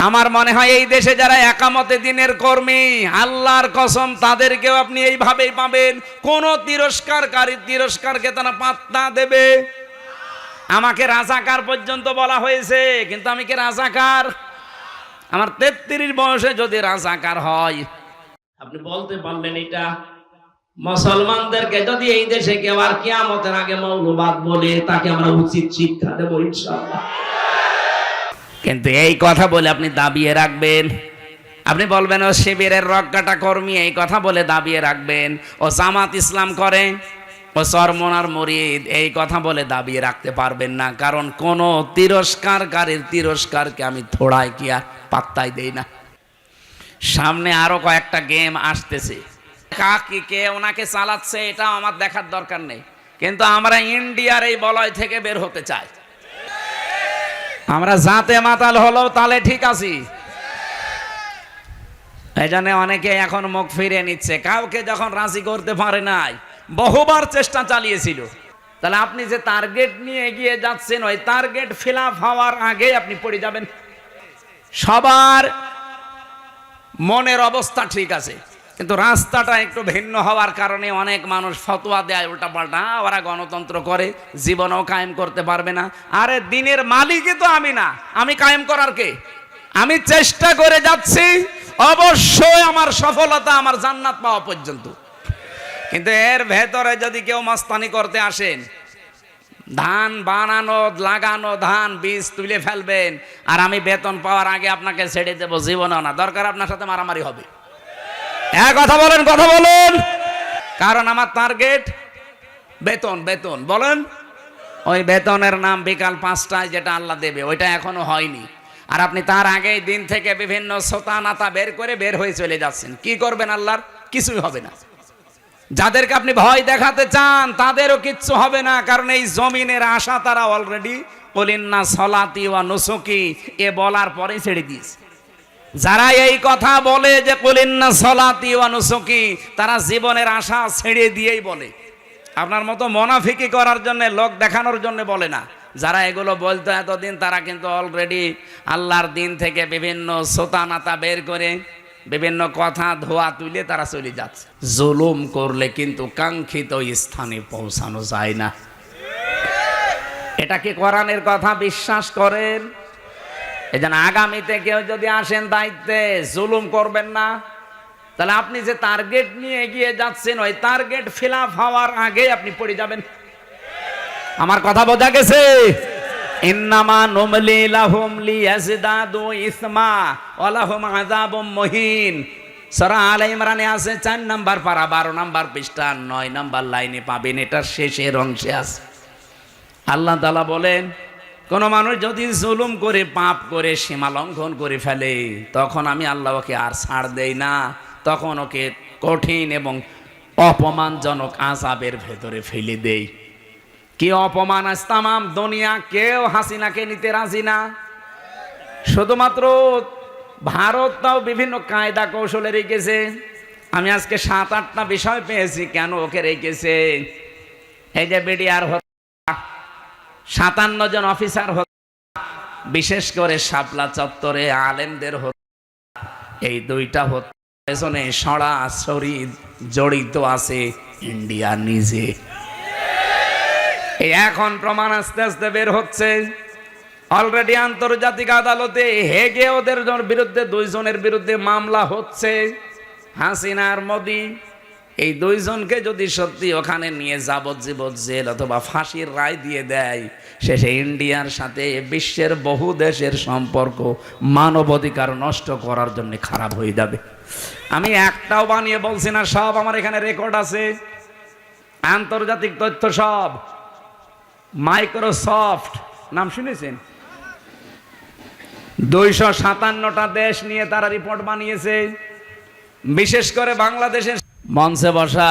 আমার মনে হয় এই দেশে যারা একামতে দিনের কর্মী, আল্লাহর কসম তাদেরকেও আপনি এইভাবেই পাবেন। কোন তিরস্কারকে তারা পাত্তা দেবে? আমাকে রাজাকার পর্যন্ত বলা হয়েছে, কিন্তু আমি কি রাজাকার? আমার 33 বয়সে যদি রাজাকার হয়, আপনি বলতে পারলেন এটা? মুসলমানদেরকে যদি এই দেশে কেউ আর কিয়ামতের আগে মৌলবাদ বলে, তাকে আমরা উচিত শিক্ষা দেব ইনশাআল্লাহ। কিন্তু এই কথা বলে আপনি দাবিয়ে রাখবেন, আপনি বলবেন ও শিবিরের রক্কাটা কর্মী, এই কথা বলে দাবিয়ে রাখবেন ও জামাত ইসলাম করে, ও চরমনার মুরিদ, এই কথা বলে দাবিয়ে রাখতে পারবেন না। কারণ কোন তিরস্কারকারীর তিরস্কারকে আমি থোড়াই কি আর পাত্তাই দেই না। সামনে আরো কয়েকটা গেম আসতেছে, কে ওনাকে চালাচ্ছে এটা আমার দেখার দরকার নেই, কিন্তু আমরা ইন্ডিয়ার এই বলয় থেকে বের হতে চাই। আমরা জাতে মাতাল হলো তাহলে ঠিক আছি, এই জন্য অনেকে এখন মুখ ফিরে নিচ্ছে। কাউকে যখন রাজি করতে পারে নাই, বহুবার চেষ্টা চালিয়েছিল। তাহলে আপনি যে টার্গেট নিয়ে এগিয়ে যাচ্ছেন, ওই টার্গেট ফিল আপ হওয়ার আগে আপনি পড়ে যাবেন। সবার মনের অবস্থা ঠিক আছে, কিন্তু রাস্তাটা একটু ভিন্ন হওয়ার কারণে অনেক মানুষ ফতোয়া দেয় উল্টাপাল্টা, ওরা গণতন্ত্র করে, জীবনও কায়েম করতে পারবে না। আরে দিনের মালিকই তো আমি না, আমি কায়েম করার কে? আমি চেষ্টা করে যাচ্ছি, অবশ্যই আমার সফলতা আমার জান্নাত পাওয়া পর্যন্ত। কিন্তু এর ভেতরে যদি কেউ মাস্তানি করতে আসেন, ধান বানানো লাগানো, ধান বীজ তুলে ফেলবেন, আর আমি বেতন পাওয়ার আগে আপনাকে ছেড়ে দেবো, জীবনও না, দরকার আপনার সাথে মারামারি হবে। কথা বলেন, কথা বলুন। কারণ আমার টার্গেট বেতন। বেতন বলেন, ওই বেতনের নাম বিকাল 5টায় যেটা আল্লাহ দেবে, ওইটা এখনো হয়নি। আর আপনি তার আগেই দিন থেকে বিভিন্ন সোতা নাতা বের হয়ে চলে যাচ্ছেন। কি করবেন? আল্লাহর কিছুই হবে না। যাদেরকে আপনি ভয় দেখাতে চান তাদেরও কিচ্ছু হবে না, কারণ এই জমিনের আশা তারা অলরেডি কুলিন্না সলাতি ওয়া নুসুকি এ বলার পরে ছেড়ে দিয়েছে। যারা এই কথা বলে যে কুলিন্না সলাতি ওয়া নুসুকি, তারা জীবনের আশা ছেড়ে দিয়েই বলে। আপনার মতো মুনাফিকি করার জন্য, লোক দেখানোর জন্য বলে না। যারা এগুলো বলতো এতদিন, তারা কিন্তু অলরেডি আল্লাহর দিন থেকে বিভিন্ন সোতা নাতা বের করে বিভিন্ন কথা ধোয়া তুলে তারা চলে যাচ্ছে। জুলুম করলে কিন্তু কাঙ্ক্ষিত স্থানে পৌঁছানো যায় না। এটা কি কোরআনের কথা বিশ্বাস করেন? এজন্য আগামীতে কেউ যদি আসেন দায়িত্বে, জুলুম করবেন না। তাহলে আপনি যে টার্গেট নিয়ে এগিয়ে যাচ্ছেন, ওই টার্গেট ফিল আপ হওয়ার আগে আপনি পড়ে যাবেন। আমার কথা বোঝা গেছে? ইন্নামা নুমলি লাহুম লিয়াজদাদু ইসমা ওয়া লাহুম আযাবুম মুহিন। সূরা আলে ইমরানে আছে 4 নাম্বার পারা 12 নাম্বার পৃষ্ঠা 9 নাম্বার লাইনে পাবেন, এটার শেষের অংশে আছে। আল্লাহ তাআলা বলেন, কোন মানুষ যদি জুলুম করে, পাপ করে, সীমা লঙ্ঘন করে ফেলে, তখন আমি আল্লাহ ওকে আর ছাড় দেই না, তখন ওকে কঠিন এবং অপমানজনক আযাবের ভেতরে ফেলে দেই। কি অপমান! আজ তামাম দুনিয়া কেউ হাসিনাকে নিতে রাজি না। শুধুমাত্র ভারত তাও বিভিন্ন কায়দা কৌশলে রেখেছে। আমি আজকে 7-8টা বিষয় পেয়েছি কেন ওকে রেখেছে। এই যে বিডিআর হত্যা, 57 জন অফিসার হত্যা, বিশেষ করে শাপলা চত্বরে আলেমদের হত্যা, এই 2টা হত্যা পেছনে সরাসরি জড়িত আছে ইন্ডিয়া নিজে। এখন প্রমাণ আস্তে আস্তে বের হচ্ছে। অলরেডি আন্তর্জাতিক আদালতে হেগে ওদের বিরুদ্ধে 2 জনের বিরুদ্ধে মামলা হচ্ছে, হাসিনা আর মোদি। এই 2 জনকে যদি সত্যি ওখানে নিয়ে যাবজ্জীবন জেল অথবা ফাঁসির রায় দিয়ে দেয়, শেষে ইন্ডিয়ার সাথে বিশ্বের বহু দেশের সম্পর্ক মানবাধিকার নষ্ট করার জন্য খারাপ হয়ে যাবে। আমি একটাও বানিয়ে বলছি না, সব আমার এখানে রেকর্ড আছে, আন্তর্জাতিক তথ্য সব। মাইক্রোসফট নাম শুনেছেন? 257টা দেশ নিয়ে তারা রিপোর্ট বানিয়েছে। বিশেষ করে বাংলাদেশের মঞ্চে বসা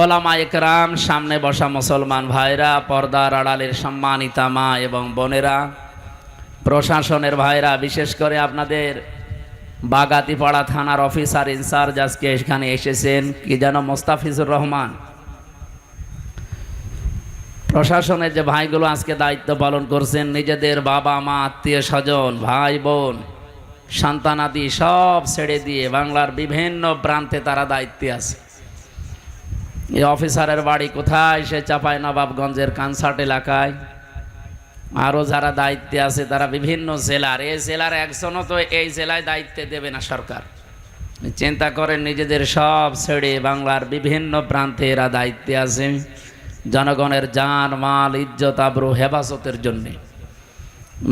ওলামা একরাম, সামনে বসা মুসলমান ভাইরা, পর্দার আড়ালের সম্মানিতা মা এবং বোনেরা, প্রশাসনের ভাইরা, বিশেষ করে আপনাদের বাগাতিপাড়া থানার অফিসার ইনচার্জ আজকে এখানে এসেছেন, কি যেন মোস্তাফিজুর রহমান। প্রশাসনের যে ভাইগুলো আজকে দায়িত্ব পালন করছেন, নিজেদের বাবা মা, আত্মীয় স্বজন, ভাই বোন সন্তানাদি সব ছেড়ে দিয়ে বাংলার বিভিন্ন প্রান্তে তারা দায়িত্বে আছে। এই অফিসারের বাড়ি কোথায়? সে চাঁপাইনবাবগঞ্জের কানসার্ট এলাকায়। আরও যারা দায়িত্বে আছে তারা বিভিন্ন জেলার, এই জেলার একজনও তো এই জেলায় দায়িত্বে দেবে না সরকার। চিন্তা করেন, নিজেদের সব ছেড়ে বাংলার বিভিন্ন প্রান্তে এরা দায়িত্বে আছে জনগণের জান মাল ইজ্জত আবরু হেফাজতের জন্যে।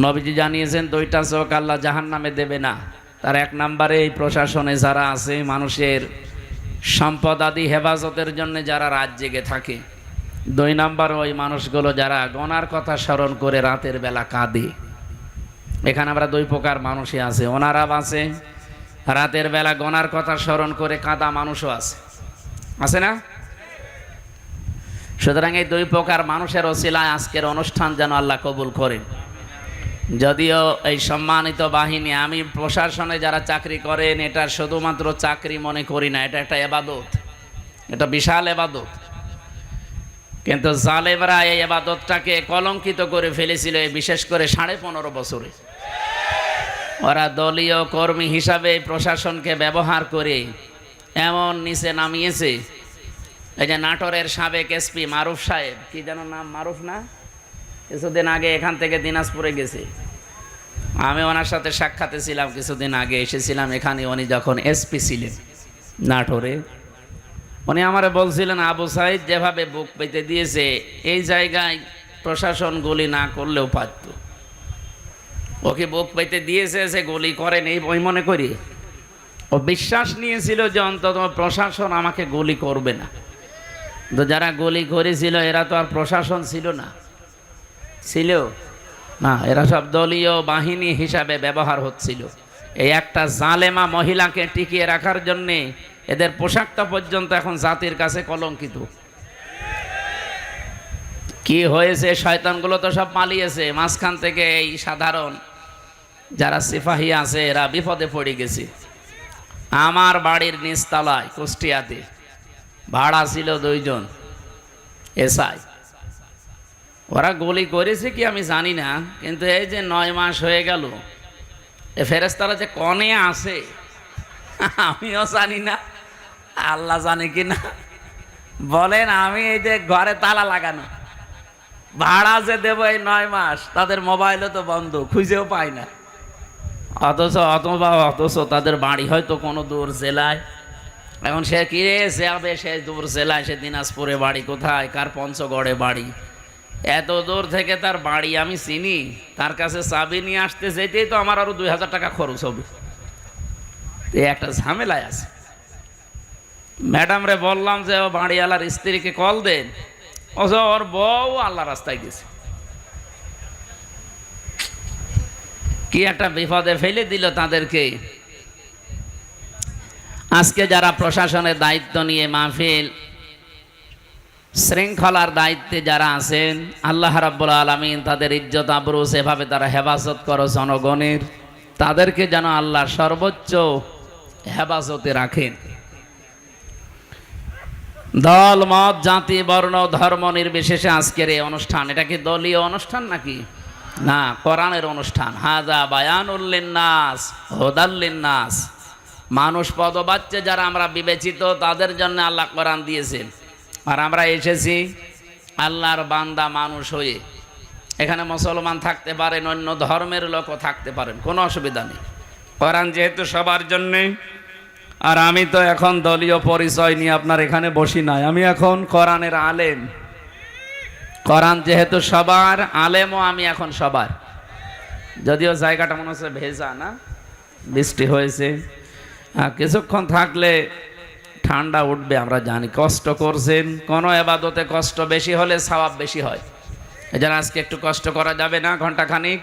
নবীজি জানিয়েছেন দুইটা চোখ আল্লাহ জাহান্নামে দেবে না। তার এক নম্বরে এই প্রশাসনে যারা আছে, মানুষের সম্পদ আদি হেফাজতের জন্য যারা রাত জেগে থাকে। দুই নম্বর ওই মানুষগুলো যারা গোনার কথা স্মরণ করে রাতের বেলা কাঁদে। এখানে আমরা দুই প্রকার মানুষই আছে, ওনারা আছে রাতের বেলা গোনার কথা স্মরণ করে কাঁদা মানুষও আছে না? সুতরাং এই দুই প্রকার মানুষের ওসিলায় আজকের অনুষ্ঠান যেন আল্লাহ কবুল করেন। যদিও এই সম্মানিত বাহিনী, আমি প্রশাসনে যারা চাকরি করেন এটা শুধুমাত্র চাকরি মনে করি না, এটা একটা এবাদত, এটা বিশাল এবাদত। কিন্তু জালেমরা এই এবাদতটাকে কলঙ্কিত করে ফেলেছিল, বিশেষ করে 15.5 বছরে। ওরা দলীয় কর্মী হিসাবে প্রশাসনকে ব্যবহার করে এমন নিচে নামিয়েছে। এই যে নাটোরের সাবেক এসপি মারুফ সাহেব, কি যেন নাম, মারুফ না, কিছুদিন আগে এখান থেকে দিনাজপুরে গেছে। আমি ওনার সাথে সাক্ষাতে ছিলাম, কিছুদিন আগে এসেছিলাম এখানে, উনি যখন এসপি ছিলেন নাটোরে। উনি আমারে বলছিলেন, আবু সাইদ যেভাবে বুক পেতে দিয়েছে, এই জায়গায় প্রশাসন গুলি না করলেও পারত। ওকে বুক পেতে দিয়েছে, সে গুলি করেন এই বই মনে করি। ও বিশ্বাস নিয়েছিল যে অন্তত প্রশাসন আমাকে গুলি করবে না। তো যারা গুলি করেছিল এরা তো আর প্রশাসন ছিল না, ছিল না, এরা সব দলীয় বাহিনী হিসাবে ব্যবহার হচ্ছিল। এই একটা জালেমা মহিলাকে টিকিয়ে রাখার জন্যে এদের পোশাকটা পর্যন্ত এখন জাতির কাছে কলঙ্কিত। কি হয়েছে? শয়তানগুলো তো সব পালিয়েছে, মাঝখান থেকে এই সাধারণ যারা সিপাহী আছে এরা বিপদে পড়ে গেছে। আমার বাড়ির নিচতলায় কুষ্টিয়াতে ভাড়া ছিল 2 জন এসআই। ওরা গুলি করেছে কি আমি জানি না, কিন্তু এই যে 9 মাস হয়ে গেল, এ ফেরেশতারা যে কনে আছে আমিও জানি না, আল্লাহ জানে কি না। বলেন, আমি এই যে ঘরে তালা লাগানো, ভাড়া যে দেবো এই 9 মাস, তাদের মোবাইলও তো বন্ধ, খুঁজেও পাই না। অথচ তাদের বাড়ি হয়তো কোনো দূর জেলায়। এখন সে কি যাবে, সে দূর জেলায়, সে দিনাজপুরে বাড়ি, কোথায় কার পঞ্চগড়ে বাড়ি, এত দূর থেকে তার বাড়ি আমি চিনি, তার কাছে চাবি নিয়ে আসতে যেতেই তো আমার আরো 2000 টাকা খরচ হবে। একটা ঝামেলায় আছে। ম্যাডাম রে বললাম যে ও বাড়িওয়ালার স্ত্রীকে কল দেন, ওর বউ আল্লাহ রাস্তায় গেছে। কি একটা বিপদে ফেলে দিল তাদেরকে। আজকে যারা প্রশাসনের দায়িত্ব নিয়ে মাহফিল শৃঙ্খলার দায়িত্বে যারা আছেন, আল্লাহ রাব্বুল আলামিন তাদের ইজ্জত আবরু সেভাবে তারা হেফাজত করো জনগণের, তাদেরকে যেন আল্লাহ সর্বোচ্চ হেফাজতে রাখেন। দল মত জাতি বর্ণ ধর্ম নির্বিশেষে আজকের এই অনুষ্ঠান, এটা কি দলীয় অনুষ্ঠান নাকি? না, কোরআনের অনুষ্ঠান। হাযা বায়ানুল লিন্নাস হুদাল লিন্নাস। মানুষ পদবাচ্চে যারা আমরা বিবেচিত, তাদের জন্য আল্লাহ কোরআন দিয়েছেন। আর আমরা এসেছি আল্লাহর বান্দা মানুষ হয়ে। এখানে মুসলমান থাকতে পারেন, অন্য ধর্মের লোকও থাকতে পারেন, কোনো অসুবিধা নেই। কোরআন যেহেতু সবার জন্যে, আর আমি তো এখন দলীয় পরিচয় নিয়ে আপনার এখানে বসি নাই, আমি এখন কোরআনের আলেম। কোরআন যেহেতু সবার, আলেমও আমি এখন সবার। যদিও জায়গাটা মনে হচ্ছে ভেজা, না বৃষ্টি হয়েছে, কিছুক্ষণ থাকলে ঠান্ডা উঠবে, আমরা জানি। কষ্ট করছেন, কোনো এবাদতে কষ্ট বেশি হলে সওয়াব বেশি হয়। এজন্য আজকে একটু কষ্ট করা যাবে না, ঘন্টাখানিক।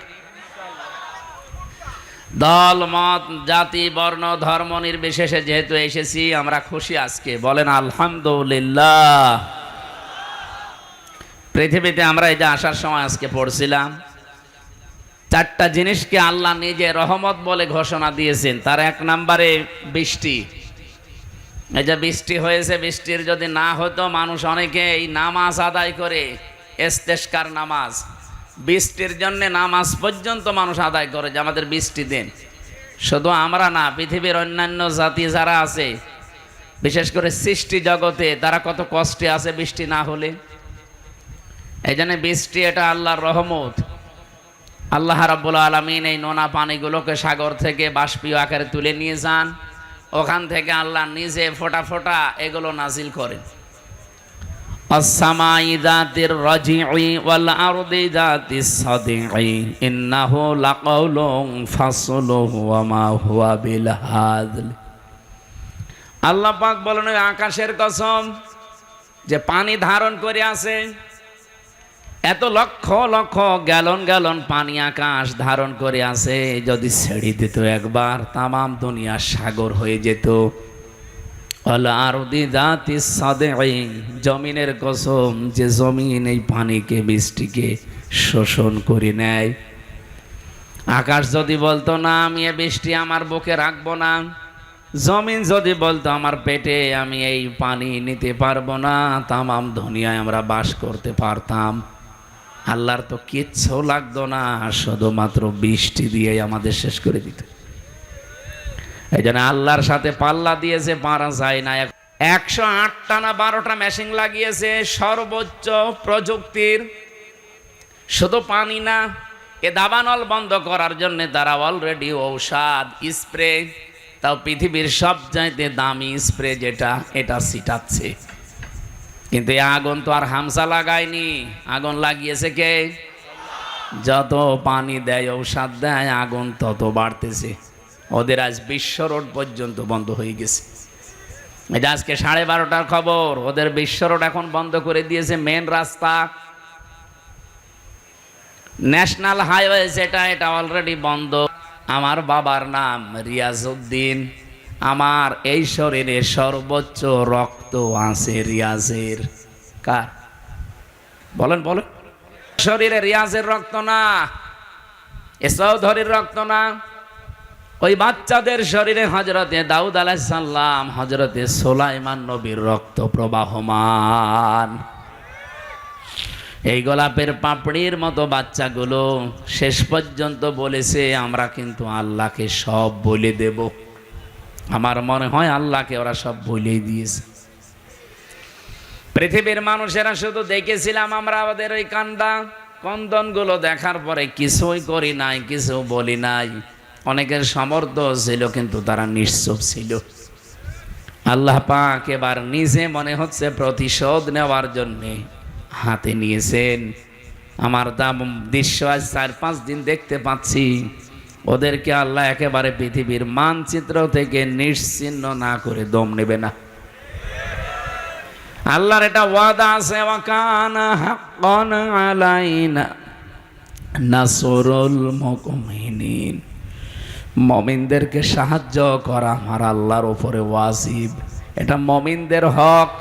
দল মত জাতি বর্ণ ধর্ম নির্বিশেষে যেহেতু এসেছি, আমরা খুশি আজকে, বলেন আলহামদুলিল্লাহ। পৃথিবীতে আমরা এই যে আসার সময় আজকে পড়ছিলাম, 4টা জিনিসকে আল্লাহ নিজে রহমত বলে ঘোষণা দিয়েছেন। তার 1 নম্বরে বৃষ্টি। এই যে বৃষ্টি হয়েছে, বৃষ্টির যদি না হতো, মানুষ অনেকে এই নামাজ আদায় করে, ইস্তেসকার নামাজ, বৃষ্টির জন্য নামাজ পর্যন্ত মানুষ আদায় করে যে আমাদের বৃষ্টি দেন। শুধু আমরা না, পৃথিবীর অন্যান্য জাতি যারা আছে, বিশেষ করে সৃষ্টি জগতে, তারা কত কষ্টে আছে বৃষ্টি না হলে। এই জন্য বৃষ্টি এটা আল্লাহর রহমত। আল্লাহ রাব্বুল আলামিন এই নোনা পানিগুলোকে সাগর থেকে বাষ্পীয় আকারে তুলে নিয়ে যান, ওখান থেকে আল্লাহ নিজে ফোঁটা ফোঁটা এগুলো নাজিল করেন। আসসামাই যাতির রাজিই ওয়াল আরদি যাতিস সাদিই ইন্নাহু লাকাউলুন ফাসলুহু ওয়া মা হুয়া বিল হাযল। আল্লাহ পাক বলেন, ওই আকাশের কসম যে পানি ধারণ করে আছে, এত লক্ষ লক্ষ গ্যালন গ্যালন পানি আকাশ ধারণ করে আছে, যদি ছেড়ে দিত একবার তামাম দুনিয়া সাগর হয়ে যেত। আল আরদি যাতিস সাদিই, জমিনের কসম যে জমিন এই পানিকে বৃষ্টিকে শোষণ করে নেয়। আকাশ যদি বলতো না আমি এ বৃষ্টি আমার বুকে রাখবো না, জমিন যদি বলতো আমার পেটে আমি এই পানি নিতে পারবো না, তামাম দুনিয়ায় আমরা বাস করতে পারতাম। আল্লাহর তো কিচ্ছু লাগতো না, শুধুমাত্র বৃষ্টি দিয়ে আমাদের শেষ করে দিত। এই জন্য আল্লাহর সাথে পাল্লা দিয়েছে, পারা যায় না। 108টা না 12টা মেশিন লাগিয়েছে সর্বোচ্চ প্রযুক্তির। শুধু পানি না, এ দাবানল বন্ধ করার জন্য তারা অলরেডি ঔষধ স্প্রে, তাও পৃথিবীর সবচাইতে দামি স্প্রে যেটা, এটা ছিটাচ্ছে। কিন্তু এই আগুন তো আর হামসা লাগায়নি, আগুন লাগিয়েছে কে? যত পানি দেয়, ঔষধ দেয়, আগুন তত বাড়তেছে। ওদের আজ বিশ্ব রোড পর্যন্ত বন্ধ হয়ে গেছে। এটা আজকে 12:30টার খবর। ওদের বিশ্ব রোড এখন বন্ধ করে দিয়েছে। মেন রাস্তা, ন্যাশনাল হাইওয়ে যেটা, এটা অলরেডি বন্ধ। আমার বাবার নাম রিয়াজউদ্দিন। আমার এই শরীরে সর্বোচ্চ রক্ত আছে রিয়াজের। কার? বলেন বলেন। শরীরে রিয়াজের রক্ত না, এ চৌধুরীর রক্ত না। ওই বাচ্চাদের শরীরে হযরতে দাউদ আলাইহিস সালাম, হযরতে সুলাইমান নবীর রক্ত প্রবাহমান। এই গোলাপের পাপড়ির মতো বাচ্চাগুলো শেষ পর্যন্ত বলেছে আমরা কিন্তু আল্লাহকে সব বলে দেব। আমার মনে হয় আল্লাহকে ওরা সব বলেই দিয়েছে। পৃথিবীর মানুষেরা শুধু দেখেছিলাম আমরা, আমাদের ওই কান্দা কন্দনগুলো দেখার পরে কিছুই করি নাই, কিছু বলি নাই। অনেকের সামর্থ্য ছিল কিন্তু তারা নিশ্চুপ ছিল। আল্লাহ পাক এবার নিজে মনে হচ্ছে প্রতিশোধ নেওয়ার জন্যে হাতে নিয়েছেন। আমার দাম দৃশ্য আজ 4-5 দিন দেখতে পাচ্ছি, ওদেরকে আল্লাহ একেবারে পৃথিবীর মানচিত্র থেকে নিশ্চিহ্ন না করে দম নেবে না। আল্লাহর এটা ওয়াদা আছে, ওয়া কানা হাক্কান আলাইনা নাসরুল মুমিনিন। মুমিনদেরকে সাহায্য করা আমার আল্লাহর উপরে ওয়াজিব, এটা মুমিনদের হক।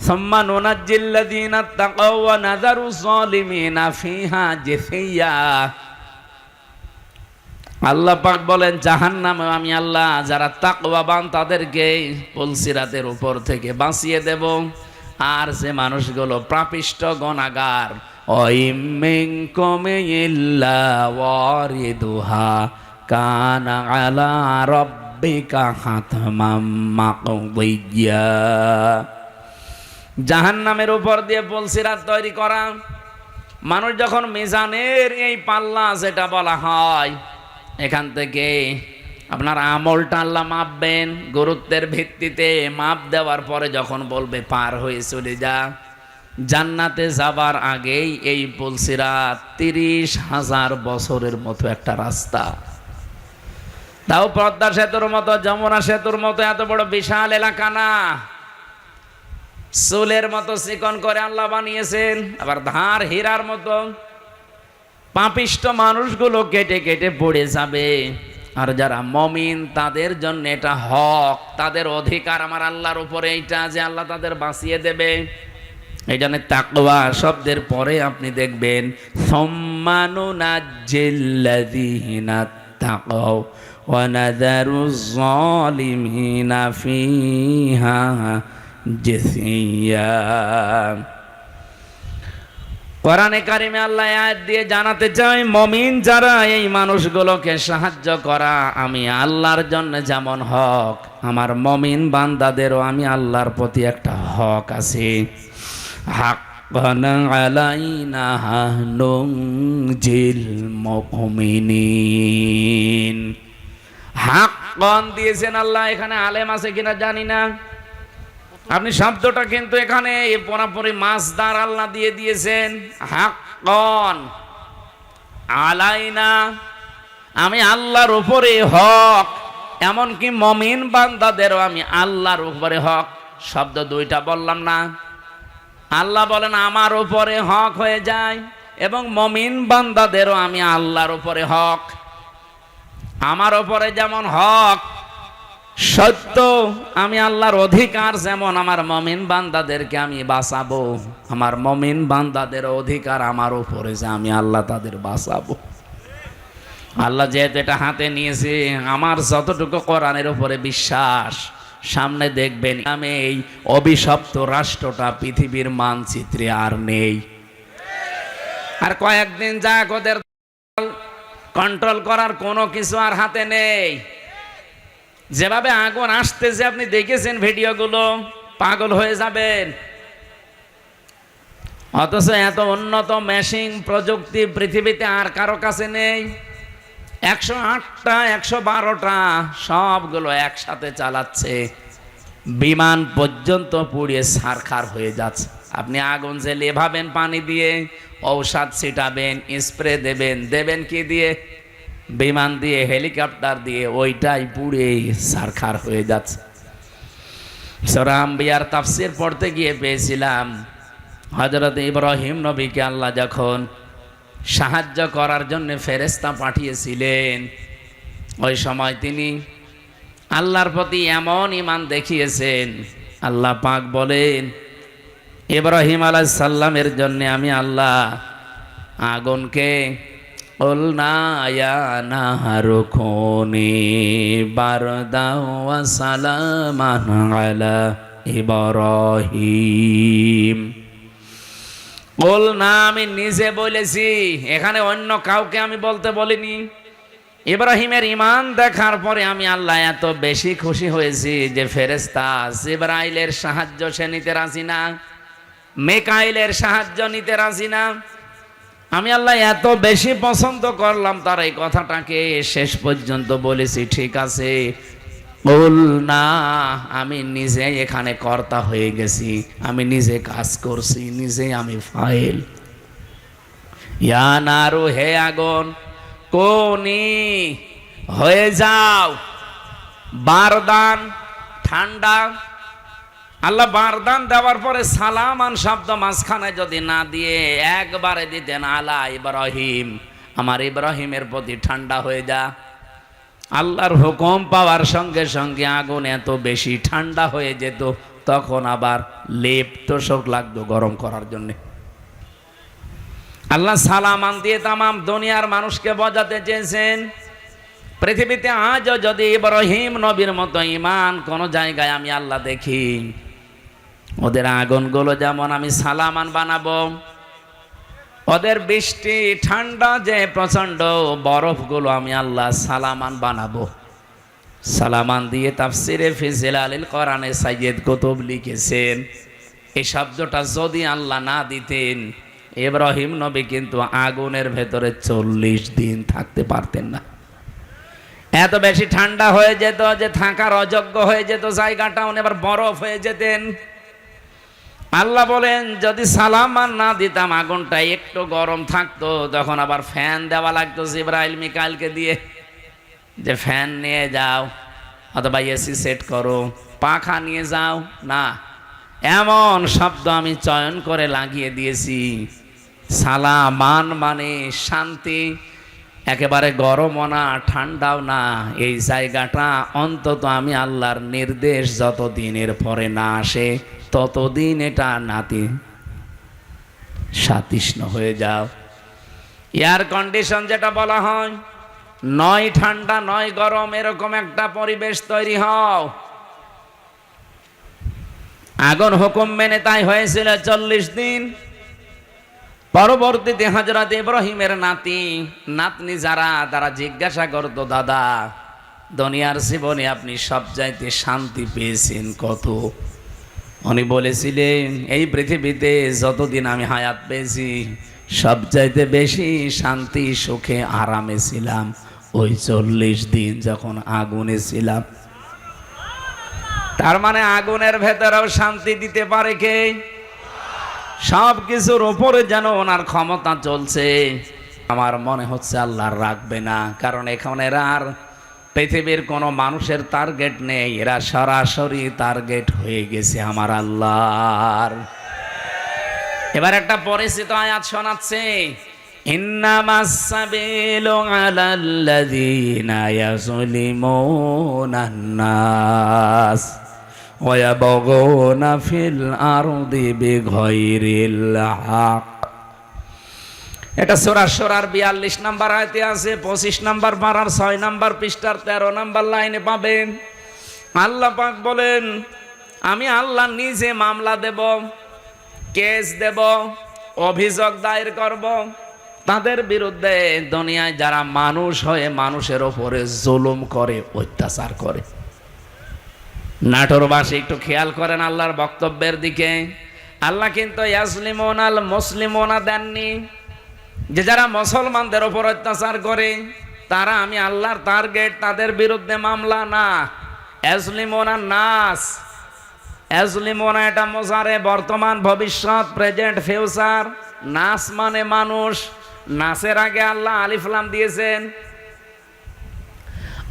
সুম্মা নুনাজ্জিল্লাযীনা তাকাও ওয়া নাযারু যালিমিনা ফিহা জিসিয়া। আল্লাহ পাক বলেন জাহান্নামে আমি আল্লাহ যারা তাকওয়াবান তাদেরকে পুলসিরাতের উপর থেকে বাঁচিয়ে দেব। আর যে মানুষগুলো পাপিষ্ঠ গুনাহগার, ওয়াইম মিনকুম ইল্লা ওয়ারিদুহা কানা আলা রাব্বিকা হাতমাম মাকদিয়া। জাহান্নামের উপর দিয়ে পুলসিরাত তৈরি করা। মানুষ যখন মিজানের এই পাল্লা যেটা বলা হয়, এখান থেকে আপনার আমলটা আল্লাহ মাপবেন গুরুত্বের ভিত্তিতে। মাপ দেওয়ার পরে যখন বলবে পার হয়ে চলে যা, জান্নাতে যাবার আগেই এই পুলসিরাত 30,000 বছরের মতো একটা রাস্তা। তাও পদ্মা সেতুর মতো, যমুনা সেতুর মতো এত বড় বিশাল এলাকা না, চুলের মতো চিকন করে আল্লাহ বানিয়েছেন। আবার ধার হীরার মতো। পাপিষ্ঠ মানুষগুলো কেটে কেটে পড়ে যাবে, আর যারা মুমিন তাদের জন্য এটা হক, তাদের অধিকার আমার আল্লাহর উপরে এইটা যে আল্লাহ তাদের বাঁচিয়ে দেবে। এই জন্য তাকওয়া শব্দের পরে আপনি দেখবেন সুম্মা নুনাজ্জিল্লাযীনা তাকাও ওয়া নাযারুজ যালিমিনা ফিহা জিসিয়া। কোরআনে কারিমে আল্লাহ আয়াত দিয়ে জানাতে চাই, মুমিন যারা এই মানুষগুলোকে সাহায্য করা আমি আল্লাহর জন্য যেমন হক, আমার মুমিন বান্দাদেরও আমি আল্লাহর প্রতি একটা হক আছে। হাক্কান আলাইনা নুনজিল মুমিনিন। হাক্কান দিয়েছেন আল্লাহ, এখানে আলেম আছে কিনা জানি না, আপনি শব্দটা কিন্তু এখানে পুরোপুরি মাসদার আল্লাহ দিয়ে দিয়েছেন। হাক্কান আলাইনা, আমি আল্লাহর উপরে হক, এমনকি মুমিন বান্দাদেরও আমি আল্লাহর উপরে হক। শব্দ দুইটা বললাম না? আল্লাহ বলেন আমার উপরে হক হয়ে যায়, এবং মুমিন বান্দাদেরও আমি আল্লাহর উপরে হক। আমার উপরে যেমন হক সত্য, আমি আল্লাহর অধিকার যেমন আমার মুমিন বান্দাদেরকে আমি বাঁচাবো, আমার মুমিন বান্দাদের অধিকার আমার উপরে যে আমি আল্লাহ তাদের বাঁচাবো। আল্লাহ যেহেতু এটা হাতে নিয়েছে, আমার যতটুকু কোরআনের উপরে বিশ্বাস, সামনে দেখবেন আমি এই অভিশপ্ত রাষ্ট্রটা পৃথিবীর মানচিত্রে আর নেই। আর কয়েকদিন যাক ওদের কন্ট্রোল করার কোনো কিছু আর হাতে নেই। যেভাবে আগুন আসতেছে আপনি দেখেছেন ভিডিওগুলো, পাগল হয়ে যাবেন। অথচ এত উন্নত মেশিন প্রযুক্তি পৃথিবীতে আর কারো কাছে নেই। 108টা 112টা সবগুলো একসাথে চালাচ্ছে, বিমান পর্যন্ত পুড়িয়ে ছারখার হয়ে যাচ্ছে। আপনি আগুন জ্বেলে ভাবেন পানি দিয়ে, ঔষধ ছিটাবেন, স্প্রে দেবেন কি দিয়ে? বিমান দিয়ে, হেলিকপ্টার দিয়ে, ওইটাই পুড়ে ছারখার হয়ে যাচ্ছে। সূরা আম্বিয়ার তাফসীর পড়তে গিয়ে পেয়েছিলাম, হযরত ইব্রাহিম নবীকে আল্লাহ যখন সাহায্য করার জন্য ফেরেশতা পাঠিয়েছিলেন, ওই সময় তিনি আল্লাহর প্রতি এমন ঈমান দেখিয়েছেন, আল্লাহ পাক বলেন ইব্রাহিম আলাইহিস সালামের জন্য আমি আল্লাহ আগুনকে কুলনা ইয়া নাহারু কুনি বারদাও ওয়া সালামান আলা ইব্রাহিম। কুলনা আমি নিজে বলেছি, এখানে অন্য কাউকে আমি বলতে বলিনি। ইব্রাহিমের ঈমান দেখার পরে আমি আল্লাহ এত বেশি খুশি হয়েছি যে ফেরেশতা জিবরাইলের সাহায্য সে নিতে রাজি না, মিকাইলের সাহায্য নিতে রাজি না। আমি আল্লাহ এত বেশি পছন্দ করলাম তার এই কথাটাকে, শেষ পর্যন্ত বলেছি ঠিক আছে বল না, আমি নিজে এখানে কর্তা হয়ে গেছি, আমি নিজে কাজ করছি, নিজে আমি ফাইল। ইয়া নারু, হে আগুন, কোনি হয়ে যাও বারদান, ঠান্ডা। আল্লাহ বারদান দেওয়ার পরে সালামান শব্দ মাঝখানে যদি না দিয়ে একবারে দিতেন আলা ইব্রাহিম, আমার ইব্রাহিমের প্রতি ঠান্ডা হয়ে যা। আল্লাহর হুকুম পাওয়ার সঙ্গে সঙ্গে আগুন এত বেশি ঠান্ডা হয়ে যেত, তখন আবার লেপ তোষক লাগতো গরম করার জন্য। আল্লাহ সালামান দিয়ে তামাম দুনিয়ার মানুষকে বোঝাতে চেয়েছেন, পৃথিবীতে আজও যদি ইব্রাহিম নবীর মতো ঈমান কোন জায়গায় আমি আল্লাহ দেখি, ওদের আগুনগুলো যেমন আমি সালামান বানাবো, ওদের বৃষ্টি ঠান্ডা যে প্রচন্ড বরফগুলো আমি আল্লাহ সালামান বানাবো। সালামান দিয়ে তাফসিরে ফি জিলালিল কোরআনে সাইয়্যিদ কুতুব লিখেছেন, এই শব্দটা যদি আল্লাহ না দিতেন, ইব্রাহিম নবী কিন্তু আগুনের ভেতরে 40 দিন থাকতে পারতেন না। এত বেশি ঠান্ডা হয়ে যেত যে থাকার অযোগ্য হয়ে যেত জায়গাটা, উনি আবার বরফ হয়ে যেতেন। আল্লাহ বলেন যদি সালামান না দিতাম, আগুনটা একটু গরম থাকতো, তখন আবার ফ্যান দেওয়া লাগতো জিবরাইল মিকাইলকে দিয়ে, যে ফ্যান নিয়ে যাও অথবা এসি সেট করো, পাখা নিয়ে যাও না। এমন শব্দ আমি চয়ন করে লাগিয়ে দিয়েছি, সালামান মানে শান্তি, একেবারে গরমও না ঠান্ডাও না। এই জায়গাটা অন্তত আমি আল্লাহর নির্দেশ যতদিনের পরে না আসে ততদিন এটা নাতি সাতৃষ্ণ হয়ে যাও। এয়ার কন্ডিশন যেটা বলা হয়, নয় ঠান্ডা নয় গরম, এরকম একটা পরিবেশ তৈরি হও। আগুন হুকুম মেনে তাই হয়েছিল 40 দিন। পরবর্তীতে হযরত ইব্রাহিমের নাতনি যারা তারা জিজ্ঞাসা করতো, দাদা দুনিয়ার জীবনে আপনি সবচাইতে শান্তি পেয়েছেন কত? উনি বলেছিলেন, এই পৃথিবীতে যতদিন আমি হায়াত পেয়েছি সবচাইতে বেশি শান্তি সুখে আরামে ছিলাম ওই 40 দিন যখন আগুনে ছিলাম। তার মানে আগুনের ভেতরেও শান্তি দিতে পারে কে? সব কিছুর উপরে যেন ওনার ক্ষমতা চলছে। আমার মনে হচ্ছে আল্লাহ রাখবে না, কারণ এখন এরা আর পৃথিবীর কোনো মানুষের টার্গেট নেই, এরা সরাসরি টার্গেট হয়ে গেছে আমার আল্লাহর। এবার একটা পরিচিত আয়াত শোনাচ্ছে, ইন্নামাস সাবিলু আলাল্লাযীনা ইয়াযলিমুনান নাস ওয়া ইয়াবগুনা ফিল আরদি বিগাইরিল হক। এটা সূরা শুরার 42 নম্বর আয়াতে আছে, 25 নম্বর পারার 6 নম্বর পৃষ্ঠার 13 নম্বর লাইনে পাবেন। আল্লাহ পাক বলেন, আমি আল্লাহ নিজে মামলা দেব, কেস দেব, অভিযোগ দায়ের করব তাদের বিরুদ্ধে দুনিয়ায় যারা মানুষ হয়ে মানুষের ওপরে জুলুম করে, অত্যাচার করে। নাটোরবাসী একটু খেয়াল করেন আল্লাহর বক্তব্যের দিকে। আল্লাহ কিন্তু ইয়াজলিমুনাল মুসলিমুনা দেননি, যে যারা মুসলমানদের ওপর অত্যাচার করে তারা আমি আল্লাহর টার্গেট, তাদের বিরুদ্ধে মামলা না। ইয়াজলিমুনা নাস, ইয়াজলিমুনা এটা মুজারে, বর্তমান ভবিষ্যৎ, প্রেজেন্ট ফিউচার। নাস মানে মানুষ, নাসের আগে আল্লাহ আলিফ লাম দিয়েছেন।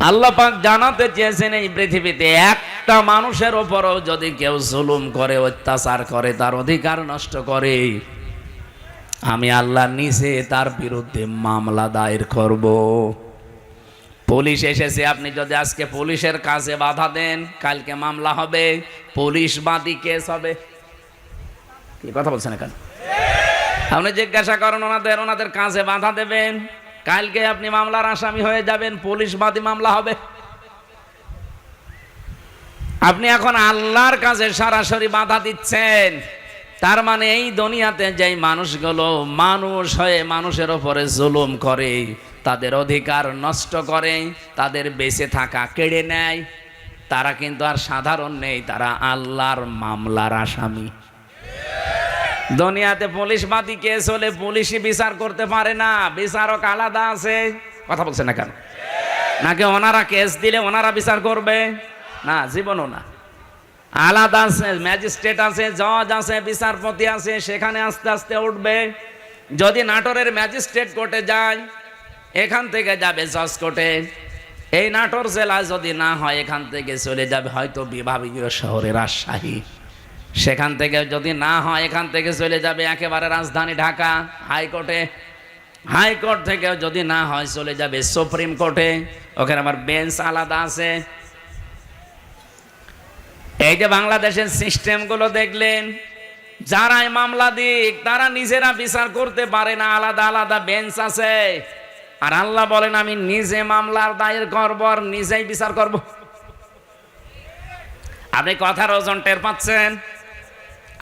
আল্লাহ পাক জানাতে চেয়েছেন এই পৃথিবীতে একটা মানুষের উপরও যদি কেউ জুলুম করে, অত্যাচার করে, তার অধিকার নষ্ট করে, আমি আল্লাহ নিজে তার বিরুদ্ধে মামলা দায়ের করব। পুলিশ এসেছে, আপনি যদি আজকে পুলিশের কাজে বাধা দেন, কালকে মামলা হবে, পুলিশ বাদী কেস হবে। কি কথা বলছেন এখানে? আপনি জিজ্ঞাসা করেন ওনাদের কাজে বাধা দেবেন, কালকে আপনি মামলার আসামি হয়ে যাবেন, পুলিশ বাদী মামলা হবে। আপনি এখন আল্লাহর কাজে সরাসরি বাধা দিচ্ছেন। তার মানে এই দুনিয়াতে যেই মানুষগুলো মানুষ হয়ে মানুষের ওপরে জুলুম করে, তাদের অধিকার নষ্ট করে, তাদের বেঁচে থাকা কেড়ে নেয়, তারা কিন্তু আর সাধারণ নেই, তারা আল্লাহর মামলার আসামি। দুনিয়াতে পুলিশ বাদী কেস হলে পুলিশই বিচার করতে পারে না, বিচারক আলাদা আছে। কথা বলছেন না কেন? নাকি ওনারা কেস দিলে ওনারা বিচার করবে? না, জীবনও না। আলাদা আছে, ম্যাজিস্ট্রেট আছে, জজ আছে, বিচারপতি আছে, সেখানে আস্তে আস্তে উঠবে। যদি নাটোরের ম্যাজিস্ট্রেট কোর্টে যায়, এখান থেকে যাবে জজ কোর্টে। এই নাটোর জেলায় যদি না হয়, এখান থেকে চলে যাবে হয়তো বিভাগীয় শহরে রাজশাহী। সেখান থেকে যদি না হয়, এখান থেকে চলে যাবে একেবারে রাজধানী ঢাকা হাইকোর্টে। হাইকোর্ট থেকে যদি না হয়, চলে যাবে সুপ্রিম কোর্টে, ওখানে আমার বেঞ্চ আলাদা আছে। এই যে বাংলাদেশের সিস্টেমগুলো দেখলেন, যারাই মামলা দিক তারা নিজেরা বিচার করতে পারে না, আলাদা আলাদা বেঞ্চ আছে। আর আল্লাহ বলেন, আমি নিজে মামলার দায়ের করব আর নিজেই বিচার করব। আপনি কথার ওজন টের পাচ্ছেন?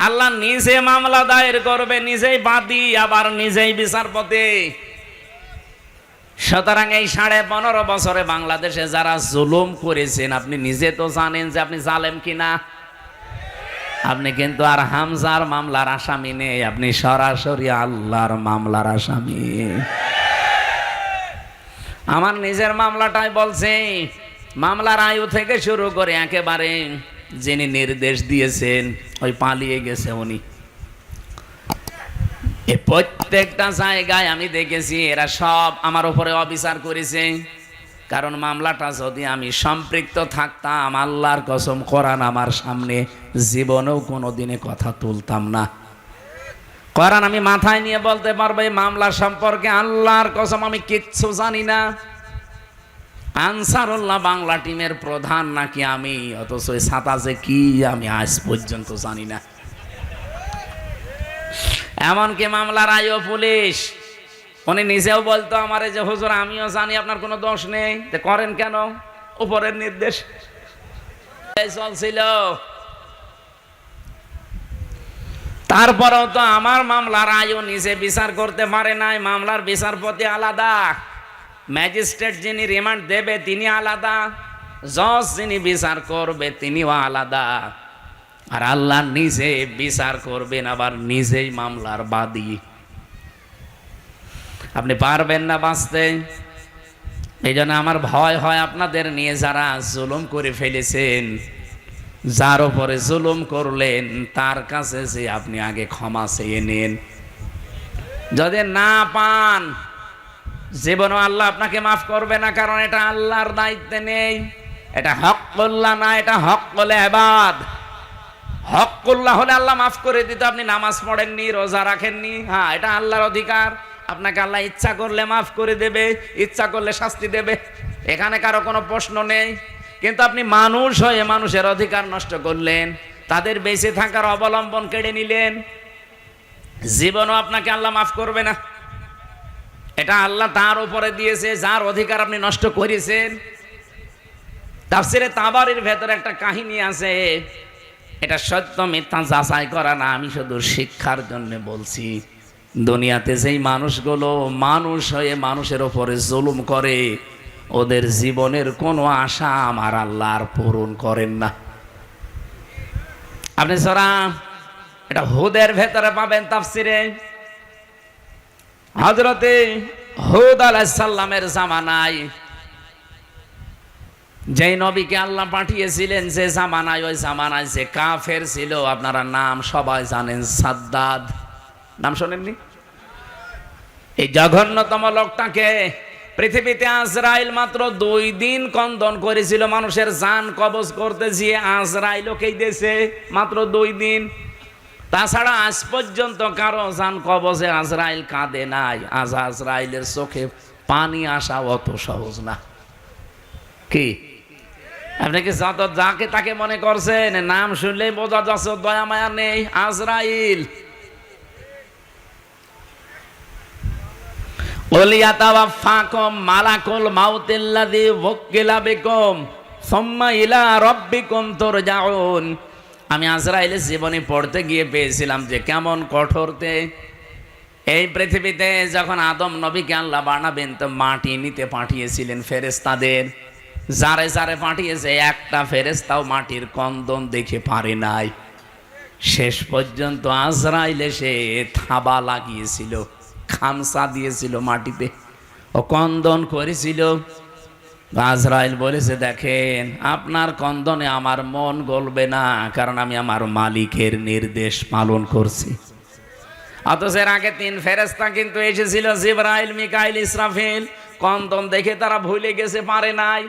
আল্লাহ নিজে মামলা দায়ের করবে, নিজেই বাদী, আবার নিজেই বিচারপতি। সুতরাং এই 15.5 বছরে বাংলাদেশে যারা জুলুম করেছেন, আপনি নিজে তো জানেন যে আপনি জালেম কিনা। আপনি কিন্তু আর হামজার মামলার আসামি নেই, আপনি সরাসরি আল্লাহর মামলার আসামি। আমার নিজের মামলাটাই বলছি, মামলার আয়ু থেকে শুরু করে একেবারে যিনি নির্দেশ দিয়েছেন ওই পালিয়ে গেছে উনি, এই প্রত্যেকটা জায়গায় আমি দেখেছি এরা সব আমার উপরে অবিচার করেছে। কারণ মামলাটা যদি আমি সম্পৃক্ত থাকতাম, আল্লাহর কসম কোরআন আমার সামনে, জীবনেও কোনো দিনে কথা তুলতাম না। কোরআন আমি মাথায় নিয়ে বলতে পারবো এই মামলা সম্পর্কে আল্লাহর কসম আমি কিচ্ছু জানি না। আনসারুল্লাহ বাংলা টিমের প্রধান নাকি আমি, অথচ ওই ছাতা যে কি আমি আজ পর্যন্ত জানি না। এমনকি মামলার আইও পুলিশ, উনি নিজেও বলতো আমারে যে হুজুর আমিও জানি আপনার কোনো দোষ নেই, তো করেন কেন? উপরের নির্দেশ চলছিল। তারপরেও তো আমার মামলার আয়ও নিজে বিচার করতে পারে নাই, মামলার বিচারপতি আলাদা, ম্যাজিস্ট্রেট যিনি রিমান্ড দেবে তিনি আলাদা, জজ যিনি বিচার করবে তিনিও আলাদা, আর আল্লাহ নিজে বিচার করবেন, আবার নিজেই মামলার বাদী। আপনি পারবেন না বাঁচতে। এই জন্য আমার ভয় হয় আপনাদের নিয়ে, যারা জুলুম করে ফেলেছেন, যার উপরে জুলুম করলেন তার কাছে যে আপনি আগে ক্ষমা চেয়ে নিন। যদি না পান, জীবনও আল্লাহ আপনাকে মাফ করবে না, কারণ এটা আল্লাহর দায়িত্বে নেই। এটা হকুল্লাহ না, এটা হকুল ইবাদ। হকুল্লাহ হলে আল্লাহ মাফ করে দিত, আপনি নামাজ পড়েননি, রোজা রাখেননি, হ্যাঁ এটা আল্লাহর অধিকার। আপনাকে আল্লাহ ইচ্ছা করলে মাফ করে দেবে, ইচ্ছা করলে শাস্তি দেবে, এখানে কারো কোনো প্রশ্ন নেই। কিন্তু আপনি মানুষ হয়ে মানুষের অধিকার নষ্ট করলেন, তাদের বেঁচে থাকার অবলম্বন কেড়ে নিলেন, জীবনও আপনাকে আল্লাহ মাফ করবে না। এটা আল্লাহ তার উপরে দিয়েছে, যার অধিকার আপনি নষ্ট করেছেন। তাফসিরে তাবারির ভেতরে একটা কাহিনী আছে, এটা সত্য মিথ্যা যাচাই করা না, আমি শুধু শিক্ষার জন্য বলছি। দুনিয়াতে যেই মানুষগুলো মানুষ হয়ে মানুষের উপরে জুলুম করে, ওদের জীবনের কোনো আশা আমার আল্লাহ আর পূরণ করেন না। আপনি সরা এটা হুদের ভেতরে পাবেন তাফসিরে। হযরতে হুদ আলাইহিস সালামের জামানায় যেই নবীকে আল্লাহ পাঠিয়েছিলেন, যে জামানায়, ওই জামানায় যে কাফের ছিল, আপনারা নাম সবাই জানেন, সাদ্দাদ, নাম শোনেননি? এই জঘন্যতম লোকটাকে পৃথিবীতে আজরাইল মাত্র 2 দিন কন্দন করেছিল মানুষের জান কবজ করতে, গিয়ে আজরাইলকেই দিয়েছে মাত্র 2 দিন। তাছাড়া আজ পর্যন্ত কারো জান কবজে আজরাইল কাঁদে নাই। আজরাইলের চোখে পানি আসা অত সহজ না। কি আপনি কি যত যাকে তাকে মনে করছেন? নাম শুনলেই বোঝা যাচ্ছে দয়া মায়া নেই। আজরাইল ওলিয়াতাওয়াফাকুম মালাকুল মাউতিল্লাযী ওয়াক্কিলা বিকুম সুম্মা ইলা রাব্বিকুম তুরজাউন। আমি আজরাইলের জীবনী পড়তে গিয়ে পেয়েছিলাম যে কেমন কঠোরতে। এই পৃথিবীতে যখন আদম নবীকে আল্লাহ বানাবেন, তো মাটি নিতে পাঠিয়েছিলেন ফেরেশতাদের, যারে যারে পাঠিয়েছে, একটা ফেরেশতাও মাটির কন্দন দেখে পারে নাই। শেষ পর্যন্ত আজরাইল এসে থাবা লাগিয়েছিল, খামসা দিয়েছিল মাটিতে, ও কন্দন করেছিল। আজরাইল বলেছে, দেখেন আপনার কন্দনে আমার মন গলবে না, কারণ আমি আমার মালিকের নির্দেশ পালন করছি। অথচ এর আগে 3 ফেরেশতা কিন্তু এসেছিল, জিবরাইল, মিকাইল, ইসরাফিল, কন্দন দেখে তারা ভুলে গেছে, পারে নাই।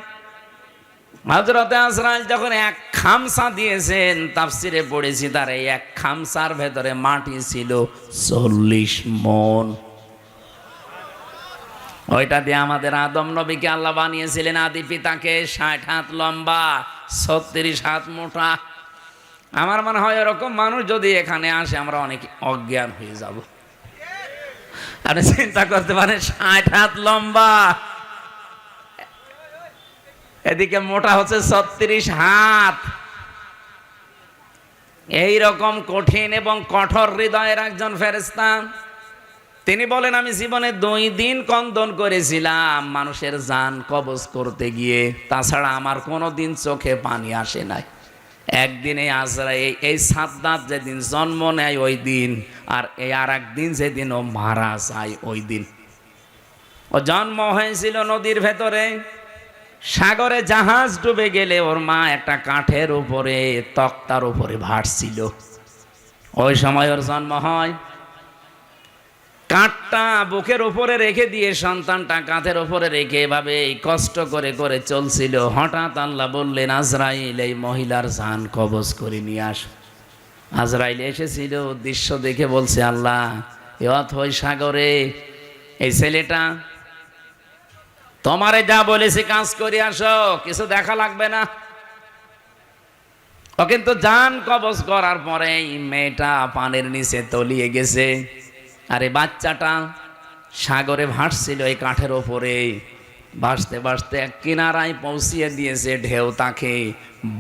হযরতে আজরাইল যখন 1 খামসা দিয়েছেন, তাফসিরে পড়েছি তার এই 1 খামসার ভেতরে মাটি ছিল 40 মণ। ওইটা দিয়ে আমাদের আদম নবীকে আল্লাহ বানিয়েছিলেন, আদি পিতাকে। 60 হাত লম্বা, 36 হাত মোটা। আমার মনে হয় এরকম মানুষ যদি এখানে আসে, আমরা অনেক অজ্ঞান হয়ে যাব। আপনি চিন্তা করতে পারেন, 60 হাত লম্বা, এদিকে মোটা হচ্ছে 36 হাত। এই রকম কঠিন এবং কঠোর হৃদয়ের একজন ফেরেশতা। তিনি বলেন, আমি জীবনে 2 দিন কন্দন করেছিলাম মানুষের জান কবজ করতে গিয়ে, তাছাড়া আমার কোনো দিন চোখে পানি আসে নাই। একদিনে আজরাইল, এই সাদ্দাত যেদিন জন্ম নেয় ওই দিন, আর এই আর একদিন যেদিন ও মারা যায় ওই দিন। ও জন্ম হয়েছিল নদীর ভেতরে, সাগরে জাহাজ ডুবে গেলে ওর মা একটা কাঠের উপরে, তক্তার উপরে ভাসছিল। ওই সময় ওর জন্ম হয়। কাঠটা বুকের উপরে রেখে দিয়ে সন্তানটা কাঁধের উপরে রেখে এভাবে কষ্ট করে করে চলছিল। হঠাৎ আল্লাহ বললেন, আজরাইল, এই মহিলার জান কবজ করে নিয়ে আস। আজরাইল এসেছিল, দৃশ্য দেখে বলছে, আল্লাহ, এ অথই সাগরে এই ছেলেটা, তোমারে যা বলেছি কাজ করে আসো, কিছু দেখা লাগবে না। ও কিন্তু জান কবজ করার পরে মেয়েটা পানির নিচে তলিয়ে গেছে, আরে বাচ্চাটা সাগরে ভাসছিল এই কাঠের ওপরে। ভাসতে ভাসতে এক কিনারায় পৌঁছিয়ে দিয়েছে ঢেউ তাকে,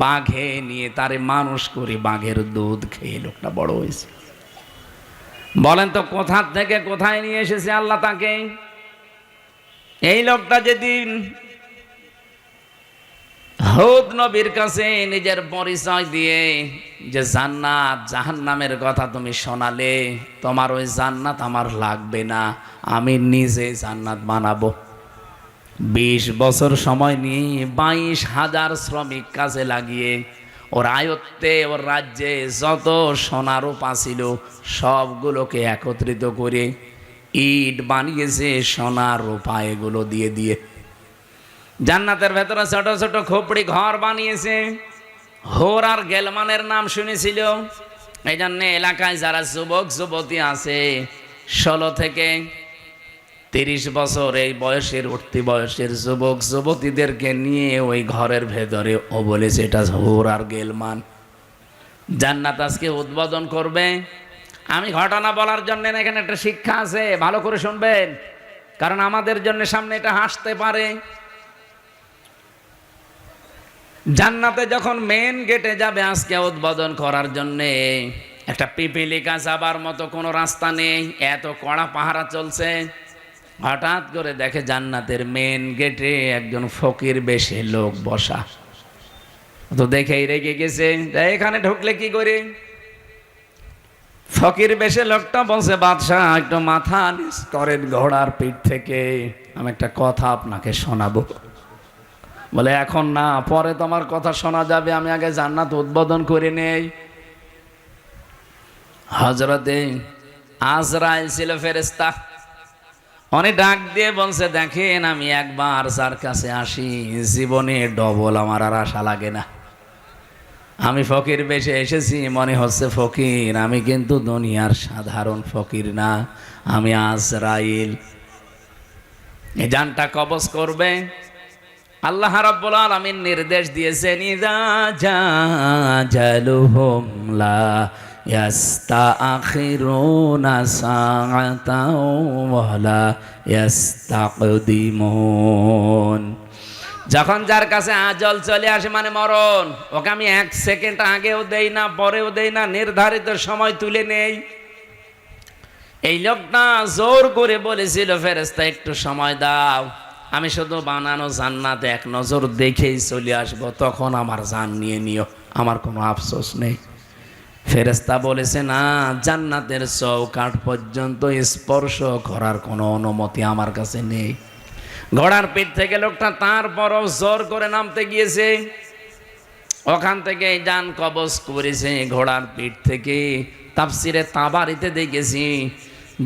বাঘে নিয়ে তারে মানুষ করে বাঘের দুধ খেয়ে লোকটা বড় হয়েছে। বলেন তো কোথা থেকে কোথায় নিয়ে এসেছে আল্লাহ তাকে? এই লোকটা যেদিন হুদ নবীর কাছে নিজের পরিচয় দিয়ে যে জান্নাত জাহান্নামের কথা তুমি শোনালে, তোমার ওই জান্নাত আমার লাগবে না, আমি নিজে জান্নাত বানাবো। 20 বছর সময় নিয়ে 22,000 শ্রমিক কাজে লাগিয়ে ওর আয়ত্তে ওর রাজ্যে যত সোনা রূপা ছিল সবগুলোকে একত্রিত করে ইট বানিয়েছে সোনা রূপা এগুলো দিয়ে দিয়ে। জান্নাতের ভেতরে ছোট ছোট খোপড়ি ঘর বানিয়েছে। হোর আর গেলমানের নাম শুনেছিল, এই জন্য এলাকায় যারা যুবক যুবতী আছে 16 থেকে 30 বছর এই বয়সের উঠতি বয়সের যুবক যুবতীদেরকে নিয়ে ওই ঘরের ভেতরে ও বলেছে এটা হোর আর গেলমান। জান্নাত আজকে উদ্বোধন করবে। আমি ঘটনা বলার জন্য এখানে একটা শিক্ষা আছে, ভালো করে শুনবেন, কারণ আমাদের জন্য সামনে এটা হাসতে পারে। জান্নাতে যখন মেন গেটে যাবে আজকে উদ্বোধন করার জন্যে, একটা পিপিলিকা যাবার মতো কোনো রাস্তা নেই, এত কড়া পাহারা চলছে। হঠাৎ করে দেখে জান্নাতের মেন গেটে একজন ফকির বেশে লোক বসা। তো দেখেই রেগে গেছে, এখানে ঢুকলে কি করে? ফকির বেশে লোকটা বলছে, বাদশাহ একটু মাথা নিচ করেন ঘোড়ার পিঠ থেকে, আমি একটা কথা আপনাকে শোনাবো। বলে এখন না, পরে তোমার কথা শোনা যাবে, আমি আগে জান্নাত উদ্বোধন করে নেই। হযরতে আজরাইল ছিল ফেরেশতা, অনেক ডাক দিয়ে বলছে, দেখেন আমি একবার যার কাছে আসি জীবনে ডবল আমার আর আশা লাগে না। আমি ফকির বেশে এসেছি, মনে হচ্ছে ফকির, আমি কিন্তু দুনিয়ার সাধারণ ফকির না, আমি আজরাইল। এই জানটা কবজ করবে। আল্লাহ রাব্বুল আলামিন নির্দেশ দিয়েছেন, ইযা জাজালুহুম লা ইয়াস্তাখিরুনা সাআতাও ওয়া লা ইস্তাকদিমুন। যখন যার কাছে আজল চলে আসে মানে মরণ, ওকে আমি 1 সেকেন্ড আগেও দেই না পরেও দেই না, নির্ধারিত সময় তুলে নেই। এই লোকটা জোর করে বলেছিল, ফেরেশতা একটু সময় দাও, আমি শুধু বানানো জান্নাত এক নজর দেখেই চলে আসবো, তখন আমার জান নিয়ে নিও, আমার কোনো আফসোস নেই। ফেরেশতা বলেছে, না, জান্নাতের চৌকাঠ পর্যন্ত স্পর্শ করার কোনো অনুমতি আমার কাছে নেই। ঘোড়ার পিঠ থেকে লোকটা তারপরও জোর করে নামতে গিয়েছে, ওখান থেকে জান কবজ করেছে ঘোড়ার পিঠ থেকে। তাফসিরে তাবারিতে দেখেছি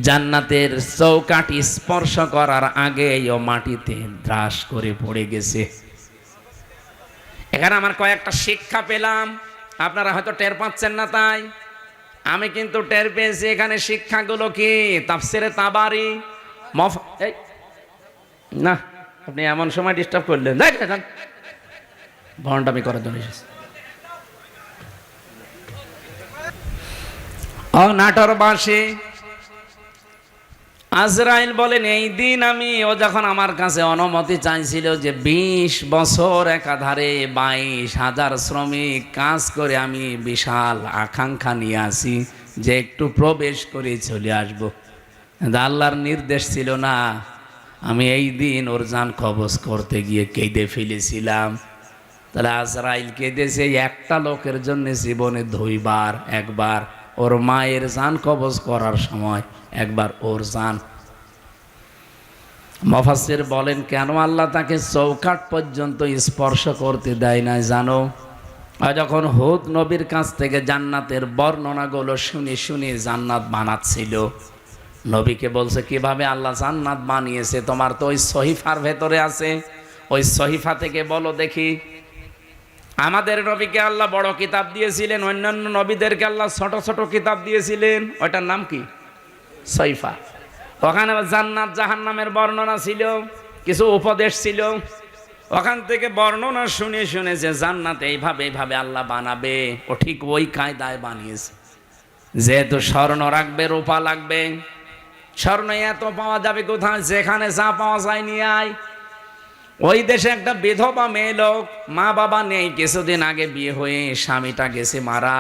জান্নাতের চৌকাঠি স্পর্শ করার আগে ও মাটিতে দ্রাস করে পড়ে গেছে। এখানে আমার কয়েকটা শিক্ষা পেলাম, আপনারা হয়তো টের পাচ্ছেন না, তাই আমি কিন্তু টের পেয়েছি। এখানে শিক্ষাগুলো কি? তাফসিরে তাবারি না, আপনি এমন সময় ডিস্টার্ব করলেন, দেখেন ভণ্ডামি করার জন্য এসেছে। ও নাটোরবাসী, আজরাইল বলেন, এই দিন ও যখন আমার কাছে অনুমতি চাইছিল যে 20 বছর একাধারে 22,000 শ্রমিক কাজ করে আমি বিশাল আকাঙ্ক্ষা নিয়ে আসি যে একটু প্রবেশ করে চলে আসব, আল্লাহর নির্দেশ ছিল না। আমি এই দিন ওর জান কবজ করতে গিয়ে কেঁদে ফেলেছিলাম। তাহলে আজরাইল কেঁদেছে একটা লোকের জন্য জীবনে 2 বার, একবার ওর মায়ের জান কবজ করার সময়, একবার ওর জান। মুফাসসির বলেন, কেন আল্লাহ তাকে চৌকাঠ পর্যন্ত স্পর্শ করতে দেয় না জানো? যখন হুদ নবীর কাছ থেকে জান্নাতের বর্ণনাগুলো শুনে শুনে জান্নাত বানাচ্ছিল, নবীকে বলছে, কিভাবে আল্লাহ জান্নাত বানিয়েছে তোমার তো ওই সহিফার ভেতরে আছে, ওই সহিফা থেকে বলো দেখি। আমাদের নবীকে আল্লাহ বড় কিতাব দিয়েছিলেন, অন্যান্য নবীদেরকে আল্লাহ ছোট ছোট কিতাব দিয়েছিলেন, ওইটার নাম কি? সহিফা। ওখানে জান্নাত জাহান্নামের বর্ণনা ছিল, কিছু উপদেশ ছিল। ওখান থেকে বর্ণনা শুনে শুনে যে জান্নাত এইভাবে এইভাবে আল্লাহ বানাবে, ও ঠিক ওই কায়দায় বানিয়েছে। যেহেতু স্বর্ণ রাখবে, রূপা লাগবে, স্বর্ণ এত পাওয়া যাবে কোথায়? যেখানে যা পাওয়া যায় নিয়ে আয়। ওই দেশে একটা বিধবা মেয়ে লোক, মা বাবা নেই, কিছুদিন আগে বিয়ে হয়ে স্বামীটা গেছে মারা।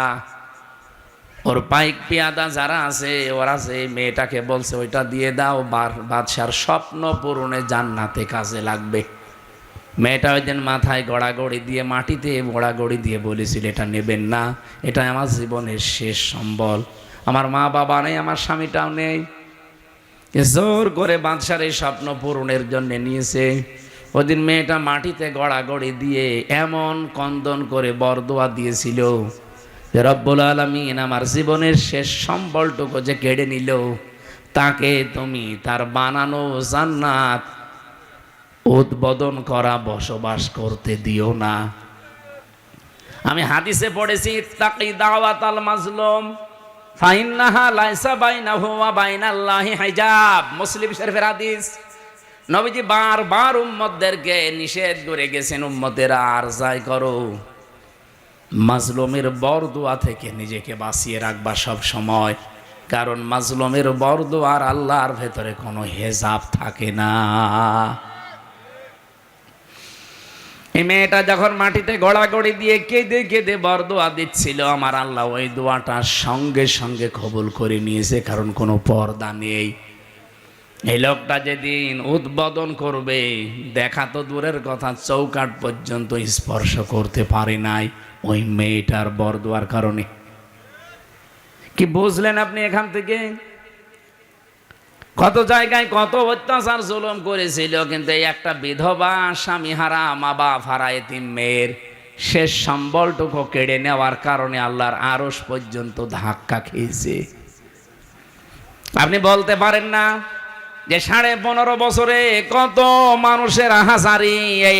ওর পাইক পেয়াদা যারা আছে ওরা সেই মেয়েটাকে বলছে ওইটা দিয়ে দাও, বাদশার স্বপ্ন পূরণে জান্নাতে কাজে লাগবে। মেয়েটা ওই দিন মাথায় গড়াগড়ি দিয়ে, মাটিতে গড়াগড়ি দিয়ে বলেছিল এটা নেবেন না, এটা আমার জীবনের শেষ সম্বল, আমার মা বাবা নেই, আমার স্বামীটাও নেই। জোর করে বাদশার এই স্বপ্ন পূরণের জন্য নিয়েছে। ওদিন মেয়েটা মাটিতে গড়াগড়ি দিয়ে এমন কন্দন করে বরদোয়া দিয়েছিল যে রব্বুল আলামিন আমার জীবনের শেষ সম্বলটুকু যে কেড়ে নিল, তাকে তুমি তার বানানো জান্নাত উদ্বোধন করা বসবাস করতে দিও না। আমি হাদিসে পড়েছি ইত্তাকি দাওয়াতাল মাজলুম ফাইন্নাহা লাইসা বাইনাহু ওয়া বাইনাল্লাহি হিজাব, মুসলিম শরীফের হাদিস। নবীজি বারবার উম্মতদেরকে নিষেধ করে গেছেন, উম্মতেরা আর যাই করো মাজলুমের বরদোয়া থেকে নিজেকে বাঁচিয়ে রাখবা সব সময়, কারণ মাজলুমের বরদোয়ার আল্লাহর ভেতরে কোনো হেজাব থাকে না। এই মেয়েটা যখন মাটিতে গড়াগড়ি দিয়ে কেঁদে কেঁদে বরদোয়া দিচ্ছিল, আমার আল্লাহ ওই দোয়াটা সঙ্গে সঙ্গে কবুল করে নিয়েছে, কারণ কোনো পর্দা নেই। এই লোকটা যেদিন উদ্বোধন করবে, দেখা তো দূরের কথা, চৌকাঠ পর্যন্ত স্পর্শ করতে পারে নাই ওই মেয়েটার বরদোয়ার কারণে। কি বুঝলেন আপনি এখান থেকে? কত জায়গায় কত অত্যাচার জুলুম করেছিল, কিন্তু এই একটা বিধবা, স্বামী হারা, মা বাপ হারা এতিম মেয়ের শেষ সম্বলটুকু কেড়ে নেওয়ার কারণে আল্লাহর আরশ পর্যন্ত ধাক্কা খেয়েছে। আপনি বলতে পারেন না যে 15.5 বছরে কত মানুষের আহাজারি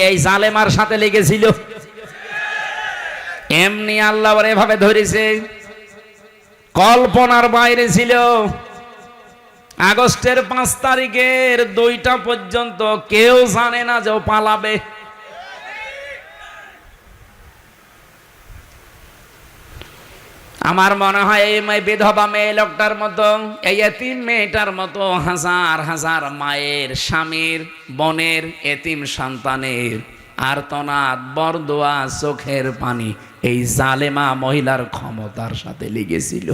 এই জালেমার সাথে লেগেছিল, এমনি আল্লাহ এভাবে ধরেছে, কল্পনার বাইরে ছিল। আগস্টের 5 তারিখের 2টা পর্যন্ত কেউ জানে না যে ও পালাবে। আমার মনে হয় এই বিধবা মেয়ে লোকটার মতো, এই এতিম মেয়েটার মতো হাজার হাজার মায়ের, স্বামীর, বোনের, এতিম সন্তানের আর্তনাদ, বরদোয়া, চোখের পানি এই জালেমা মহিলার ক্ষমতার সাথে লেগেছিল।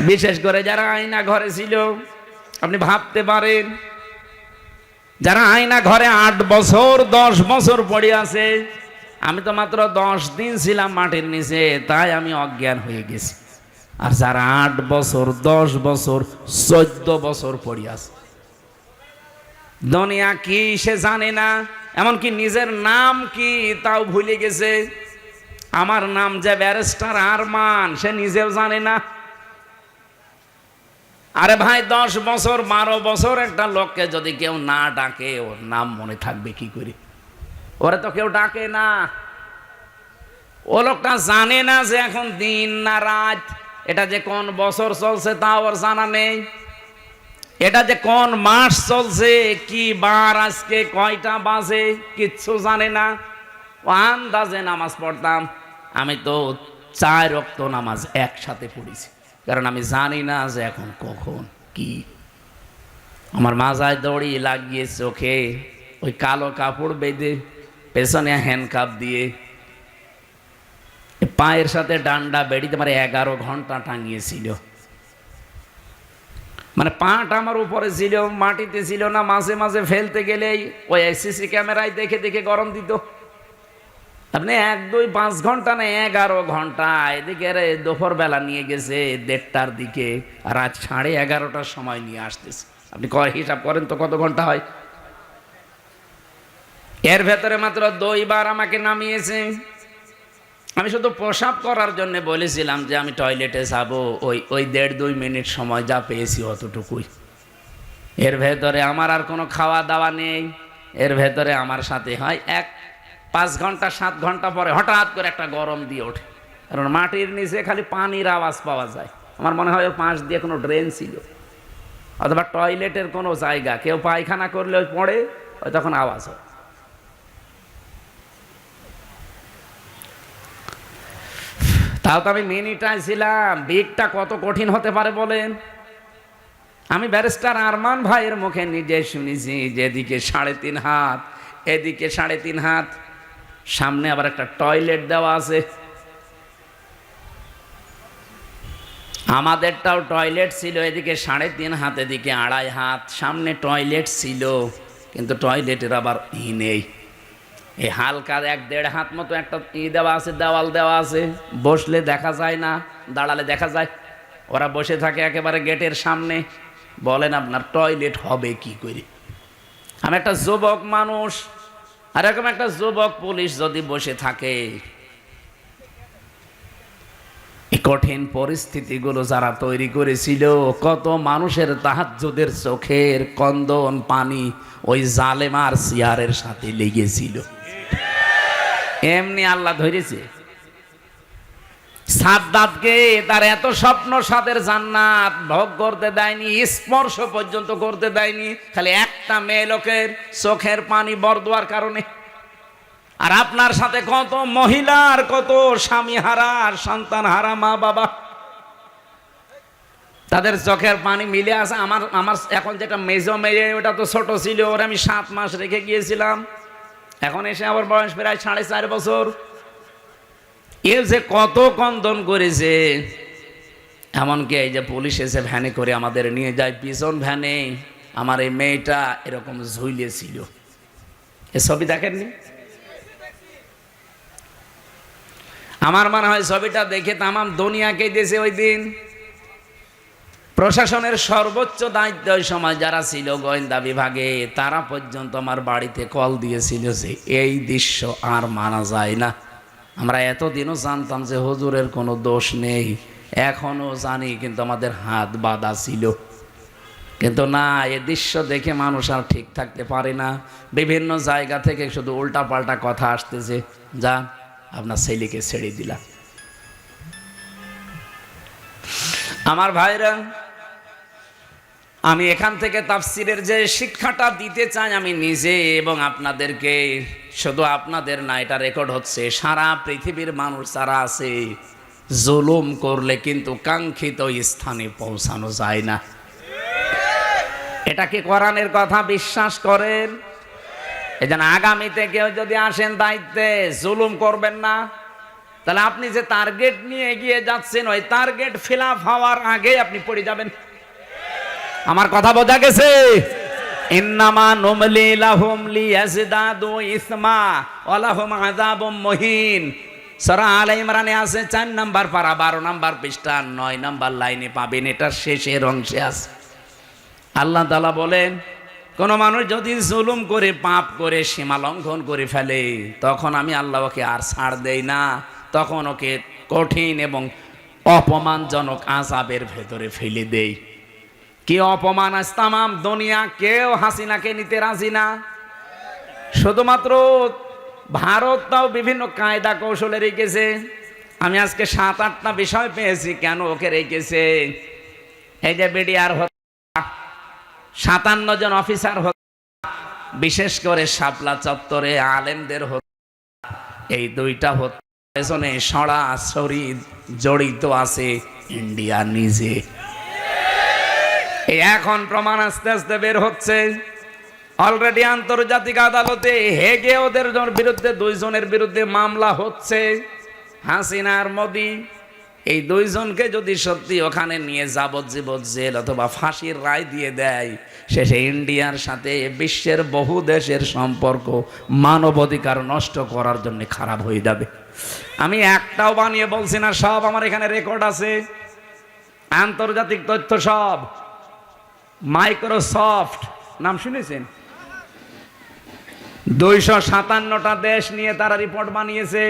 বিশেষ করে যারা আয়না ঘরে ছিল, আপনি ভাবতে পারেন যারা আয়না ঘরে 8 বছর 10 বছর পড়ে আছে। আমি তো মাত্র 10 দিন ছিলাম মাটির নিচে, তাই আমি অজ্ঞান হয়ে গেছি। আর যারা 8 বছর 10 বছর 14 বছর পড়ে আছে, দুনিয়া কি সে জানে না, এমনকি নিজের নাম কি তাও ভুলে গেছে। আমার নাম যে ব্যারিস্টার আরমান, সে নিজেও জানে না। আরে ভাই, 10 বছর 12 বছর একটা লোককে যদি কেউ না ডাকে, ওর নাম মনে থাকবে কি করে? ওরে তো কেউ ডাকে না। ও লোকটা জানে না যে এখন দিন না রাত, এটা যে কোন বছর চলছে তা ওর জানা নেই, এটা যে কোন মাস চলছে, কি বার আজকে, কয়টা বাজে, কিচ্ছু জানে না। ও আন্দাজে নামাজ পড়তাম। আমি তো 4 ওয়াক্ত নামাজ একসাথে পড়েছি, কারণ আমি জানি না যে এখন কখন কি। আমার মাজায় দড়ি লাগিয়ে চোখে ওই কালো কাপড় বেঁধে, পেছনে হ্যান্ডকাপ দিয়ে, পায়ের সাথে ডান্ডা বেড়িতে আমার 11 ঘন্টা টাঙিয়েছিল। মানে পাটা আমার উপরে ছিল, মাটিতে ছিল না। মাঝে মাঝে ফেলতে গেলেই ওই সিসি ক্যামেরায় দেখে দেখে গরম দিত। আপনি 1, 2, 5 ঘন্টা না, 11 ঘন্টা। এদিকে দুপুর বেলা নিয়ে গেছে 1:30টার দিকে, আর রাত 11:30টার সময় নিয়ে আসতেছে। আপনি হিসাব করেন তো কত ঘন্টা হয়। এর ভেতরে মাত্র 2 বার আমাকে নামিয়েছে। আমি শুধু প্রসাব করার জন্য বলেছিলাম যে আমি টয়লেটে যাবো, ওই 1.5-2 মিনিট সময় যা পেয়েছি অতটুকুই। এর ভেতরে আমার আর কোনো খাওয়া দাওয়া নেই। এর ভেতরে আমার সাথে হয় 5 ঘন্টা 7 ঘন্টা পরে হঠাৎ করে একটা গরম দিয়ে ওঠে, কারণ মাটির নিচে খালি পানির আওয়াজ পাওয়া যায়। আমার মনে হয় ওই পাশ দিয়ে কোনো ড্রেন ছিল, অথবা টয়লেটের কোনো জায়গা, কেউ পায়খানা করলে ওই পড়ে, ওই তখন আওয়াজ হয়। তাও তো আমি মিনিটায় ছিলাম। বিগটা কত কঠিন হতে পারে বলেন? আমি ব্যারিস্টার আরমান ভাইয়ের মুখে নিজে শুনেছি, যেদিকে 3.5 হাত, এদিকে 3.5 হাত, সামনে আবার একটা টয়লেট দেওয়া আছে। আমাদেরটাও টয়লেট ছিল এদিকে 3.5 হাত, এদিকে 2.5 হাত, সামনে টয়লেট ছিল, কিন্তু টয়লেটের আবার নেই। এই হালকা 1-1.5 হাত মতো একটা দেওয়া আছে, দেওয়াল দেওয়া আছে, বসলে দেখা যায় না, দাঁড়ালে দেখা যায়। ওরা বসে থাকে একেবারে গেটের সামনে। বলেন আপনার টয়লেট হবে কি করে? আমি একটা যুবক মানুষ, আর এরকম একটা যুবক পুলিশ যদি বসে থাকে, এই কঠিন পরিস্থিতিগুলো যারা তৈরি করেছিল, কত মানুষের তাহাজ্জুদের চোখের কন্দন পানি ওই জালেমার চেয়ারের সাথে লেগেছিল। এমনি আল্লাহ ধরেছে। সাদ্দাতকে তার এত স্বপ্ন সাদের জান্নাত ভোগ করতে দেয়নি, স্পর্শ পর্যন্ত করতে দেয়নি, খালি একটা মেয়ে লোকের চোখের পানি বরদোয়ার কারণে। আর আপনার সাথে কত মহিলার, কত স্বামী হারা, সন্তান হারা মা বাবা, তাদের চোখের পানি মিলে আছে। আমার এখন যেটা মেজো মেয়ে, ওটা তো ছোট ছিল, ওর আমি 7 মাস রেখে গিয়েছিলাম, এখন এসে আমার বয়স প্রায় 4.5 বছর। এ যে কত কন্দন করেছে, এমনকি এই যে পুলিশ এসে ভ্যানে করে আমাদের নিয়ে যায়, পিছন ভ্যানে আমার এই মেয়েটা এরকম ঝুলিয়েছিল। এ ছবি দেখেননি? আমার মনে হয় ছবিটা দেখে তামাম দুনিয়াকে দিয়েছে ওই দিন। প্রশাসনের সর্বোচ্চ দায়িত্ব ওই সময় যারা ছিল গোয়েন্দা বিভাগে, তারা পর্যন্ত আমার বাড়িতে কল দিয়েছিল যে এই দৃশ্য আর মানা যায় না। আমরা এতদিনও জানতাম যে হুজুরের কোনো দোষ নেই, এখনো জানি, কিন্তু আমাদের হাত বাঁধা ছিল। কিন্তু না, এ দৃশ্য দেখে মানুষ আর ঠিক থাকতে পারে না। বিভিন্ন জায়গা থেকে শুধু উল্টা পাল্টা কথা আসতেছে, যা আপনার ছেলেকে ছেড়ে দিলাম। আমার ভাইরা, আমি এখান থেকে তাফসিরের যে শিক্ষাটা দিতে চাই আমি নিজে এবং আপনাদেরকে, শুধু আপনাদের না, এটা রেকর্ড হচ্ছে, সারা পৃথিবীর মানুষ যারা আছে, জুলুম করলে কিন্তু কাঙ্ক্ষিত স্থানে পৌঁছানো যায় না। এটা কি কোরআনের কথা বিশ্বাস করেন? এই জন্য আগামীতে কেউ যদি আসেন দায়িত্বে, জুলুম করবেন না। তাহলে আপনি যে টার্গেট নিয়ে এগিয়ে যাচ্ছেন, ওই টার্গেট ফিল আপ হওয়ার আগে আপনি পড়ে যাবেন। আমার কথা বোঝা গেছে? ইন্নামা নুমলি লাহুম লিয়াজদাদু ইসমা ওয়া লাহুম আযাবুম মুহিন। সূরা আলে ইমরানে আছে 4 নাম্বার পারা, 12 নাম্বার পৃষ্ঠা, 9 নাম্বার লাইনে পাবেন, এটা শেষের অংশে আছে। আল্লাহ তাআলা বলেন, কোন মানুষ যদি জুলুম করে, পাপ করে, সীমা লঙ্ঘন করে ফেলে, তখন আমি আল্লাহ ওকে আর ছাড় দেই না, তখন ওকে কঠিন এবং অপমানজনক আযাবের ভেতরে ফেলে দেই। কি অপমান! আজ তামাম দুনিয়া কেউ হাসিনাকে নিতে রাজি না। শুধুমাত্র ভারত তাও বিভিন্ন কায়দা কৌশলে রেখেছে। আমি আজকে 7-8টা বিষয় পেয়েছি কেন ওকে রেখেছে। এই যে বিডিআর 57 জন অফিসার, বিশেষ করে শাপলা চত্বরে আলেমদের এই 2টা পেছনে সরাসরি জড়িত আছে ইন্ডিয়া নিজে। এখন প্রমাণ আস্তে আস্তে বের হচ্ছে। অলরেডি আন্তর্জাতিক আদালতে হেগে ওদের বিরুদ্ধে 2 জনের বিরুদ্ধে মামলা হচ্ছে। হাসিনা আর মোদি, এই 2 জনকে যদি সত্যি ওখানে নিয়ে যাবজ্জীবন জেল অথবা ফাঁসির রায় দিয়ে দেয়, শেষে ইন্ডিয়ার সাথে বিশ্বের বহু দেশের সম্পর্ক মানবাধিকার নষ্ট করার জন্য খারাপ হয়ে যাবে। আমি একটাও বানিয়ে বলছি না, সব আমার এখানে রেকর্ড আছে, আন্তর্জাতিক তথ্য সব। মাইক্রোসফট নাম শুনেছেন? 257টা দেশ নিয়ে তারা রিপোর্ট বানিয়েছে,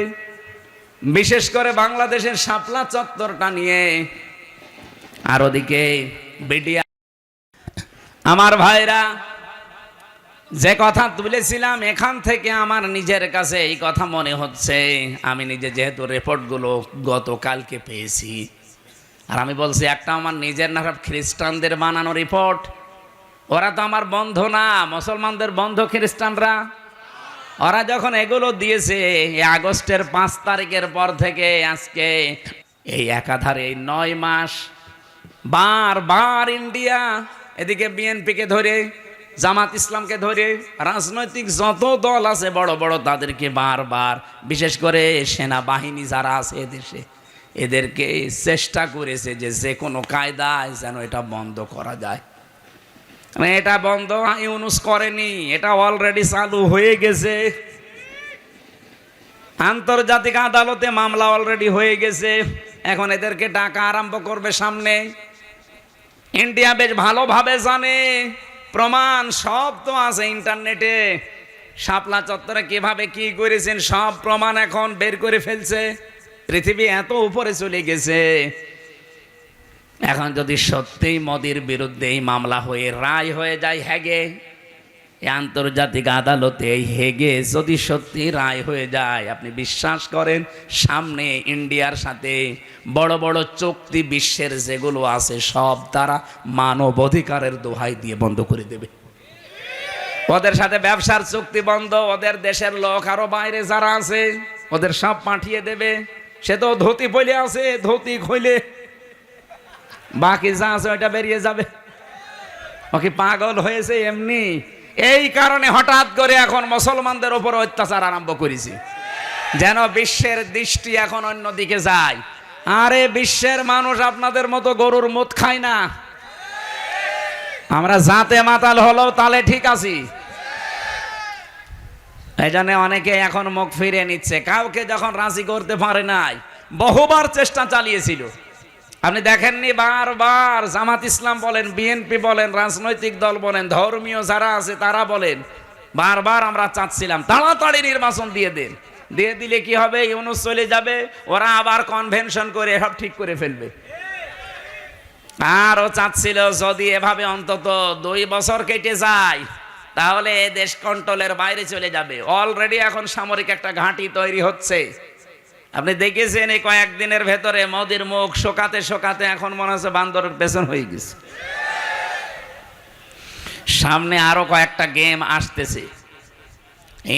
বিশেষ করে বাংলাদেশের শাপলা চত্বরটা নিয়ে। আর ওদিকে বিডিআর। আমার ভাইরা, যে কথা তুলেছিলাম, এখান থেকে আমার নিজের কাছে এই কথা মনে হচ্ছে, আমি নিজে যেহেতু রিপোর্টগুলো গতকালকে পেয়েছি, আর আমি বলছি একটা আমার নিজের না, খ্রিস্টানদের বানানো রিপোর্ট। ওরা তো আমার বন্ধু না, মুসলমানদের বন্ধু খ্রিস্টানরা। ওরা যখন এগুলো দিয়েছে, এই আগস্টের 5 তারিখের পর থেকে আজকে এই একাধারে 9 মাস বারবার ইন্ডিয়া এদিকে বিএনপিকে ধরে, জামাত ইসলামকে ধরে, রাজনৈতিক যত দল আছে বড় বড়, তাদেরকে বারবার, বিশেষ করে সেনাবাহিনী যারা আছে এদেশে, এদেরকে চেষ্টা করেছে যে যে কোনো কায়দায় যেন এটা বন্ধ করা যায়। এটা বন্ধ ইউনুস করেনি, এটা অলরেডি চালু হয়ে গেছে। আন্তর্জাতিক আদালতে মামলা অলরেডি হয়ে গেছে, এখন এদেরকে ডাকা আরম্ভ করবে সামনে। ইন্ডিয়া বেশ ভালোভাবে জানে, প্রমাণ সব তো আছে ইন্টারনেটে। শাপলা চত্বরে কিভাবে কি করেছেন সব প্রমাণ এখন বের করে ফেলছে। পৃথিবী এত উপরে চলে গেছে। এখন যদি সত্যিই মোদির বিরুদ্ধে এই মামলা হয়ে রায় হয়ে যায় হেগে, আন্তর্জাতিক আদালতে এই হেগে যদি সত্যি রায় হয়ে যায়, আপনি বিশ্বাস করেন সামনে ইন্ডিয়ার সাথে বড় বড় চুক্তি বিশ্বের যেগুলো আছে সব তারা মানব অধিকারের দোহাই দিয়ে বন্ধ করে দেবে। ওদের সাথে ব্যবসার চুক্তি বন্ধ, ওদের দেশের লোক আরো বাইরে যারা আছে ওদের সব পাঠিয়ে দেবে। সে তো ধুতি পইলে আছে, ধুতি খুইলে বাকি যা আছে ওইটা বেরিয়ে যাবে। ও কি পাগল হয়েছে এমনি? এই কারণে হঠাৎ করে এখন মুসলমানদের উপর অত্যাচার আরম্ভ করেছি, যেন বিশ্বের দৃষ্টি এখন অন্যদিকে যায়। আরে বিশ্বের মানুষ আপনাদের মতো গরুর মুত খায় না। আমরা জাতে মাতাল হলেও তাহলে ঠিক আছি। এই জন্য অনেকে এখন মুখ ফিরে নিচ্ছে। কাউকে যখন রাজি করতে পারে নাই, বহুবার চেষ্টা চালিয়েছিল। আপনি দেখেননি, বারবার জামাত ইসলাম বলেন, বিএনপি বলেন, রাজনৈতিক দল বলেন, ধর্মীয় যারা আছে তারা বলেন, বারবার আমরা চাচ্ছিলাম তাড়াতাড়ি নির্বাচন দিয়ে দেন। দিয়ে দিলে কি হবে, ইউনুস চলে যাবে, ওরা আবার কনভেনশন করে সব ঠিক করে ফেলবে। আর ও চাচ্ছিল যদি এভাবে অন্তত 2 বছর কেটে যায় তাহলে এ দেশ কন্ট্রোলের বাইরে চলে যাবে। অলরেডি এখন সামরিক একটা ঘাঁটি তৈরি হচ্ছে। আপনি দেখেছেন এই কয়েকদিনের ভেতরে মোদির মুখ শোকাতে শোকাতে এখন মনে হচ্ছে বান্দরের পেছন হয়ে গেছে। সামনে আরো কয়েকটা গেম আসতেছে।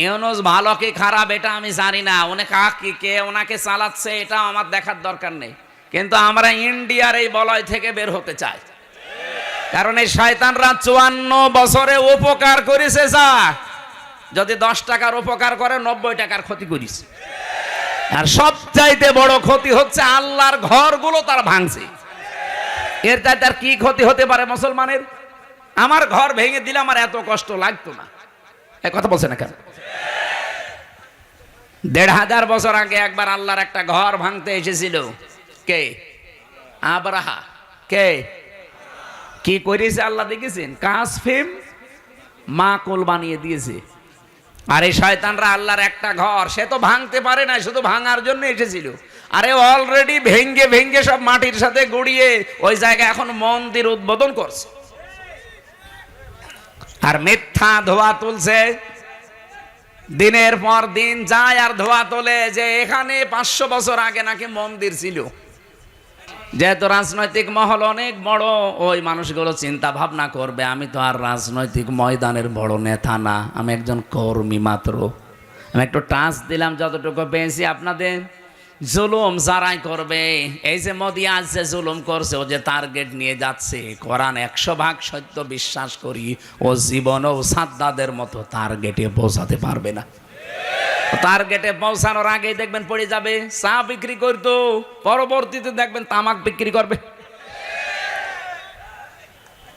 ইউনুস ভালো কি খারাপ এটা আমি জানি না, কে ওনাকে চালাচ্ছে এটা আমার দেখার দরকার নেই, কিন্তু আমরা ইন্ডিয়ার এই বলয় থেকে বের হতে চাই। কারণ এই শয়তানরা 54 বছরে উপকার করেছে যা, যদি 10 টাকার উপকার করে 90 টাকার ক্ষতি করিস। আর সবচাইতে বড় ক্ষতি হচ্ছে আল্লাহর ঘরগুলো তার ভাঙছে। এর চাইতে আর কি ক্ষতি হতে পারে মুসলমানের? আমার ঘর ভেঙে দিলে আমার এত কষ্ট লাগতো না। এই কথা বলছে না কেন? 1500 বছর আগে একবার আল্লাহর একটা ঘর ভাঙতে এসেছিল। কে? আব্রাহা। কে কি করেছে আল্লাহ দেখেছেন? কাসফিম মাকুল বানিয়ে দিয়েছে। আর এই শয়তানরা আল্লাহর একটা ঘর সে তো ভাঙতে পারে না, শুধু ভাঙার জন্য এসেছিল। আরে অলরেডি ভেঙ্গে ভেঙ্গে সব মাটির সাথে গড়িয়ে ওই জায়গায় এখন মন্দির উদ্বোধন করছে। আর মিথ্যা ধোয়া তুলছে, দিনের পর দিন যায় আর ধোয়া তোলে যে এখানে 500 বছর আগে নাকি মন্দির ছিল। যেহেতু রাজনৈতিক মহল অনেক বড়, ওই মানুষগুলো চিন্তা ভাবনা করবে আমি তো আর রাজনৈতিক ময়দানের বড় নেতা না, আমি একজন কর্মী মাত্র। আমি একটু টাচ দিলাম, যতটুকু পেয়েছি আপনাদের। জুলুম যারাই করবে, এই যে মোদি আজ যে জুলুম করছে, ও যে টার্গেট নিয়ে যাচ্ছে, কোরআন 100% সত্য বিশ্বাস করি, ও জীবনেও সাদ্দাদের মতো টার্গেটে পৌঁছাতে পারবে না। টার্গেটে পৌঁছানোর আগেই দেখবেন পড়ে যাবে। চা বিক্রি করতো, পরবর্তীতে দেখবেন তামাক বিক্রি করবে,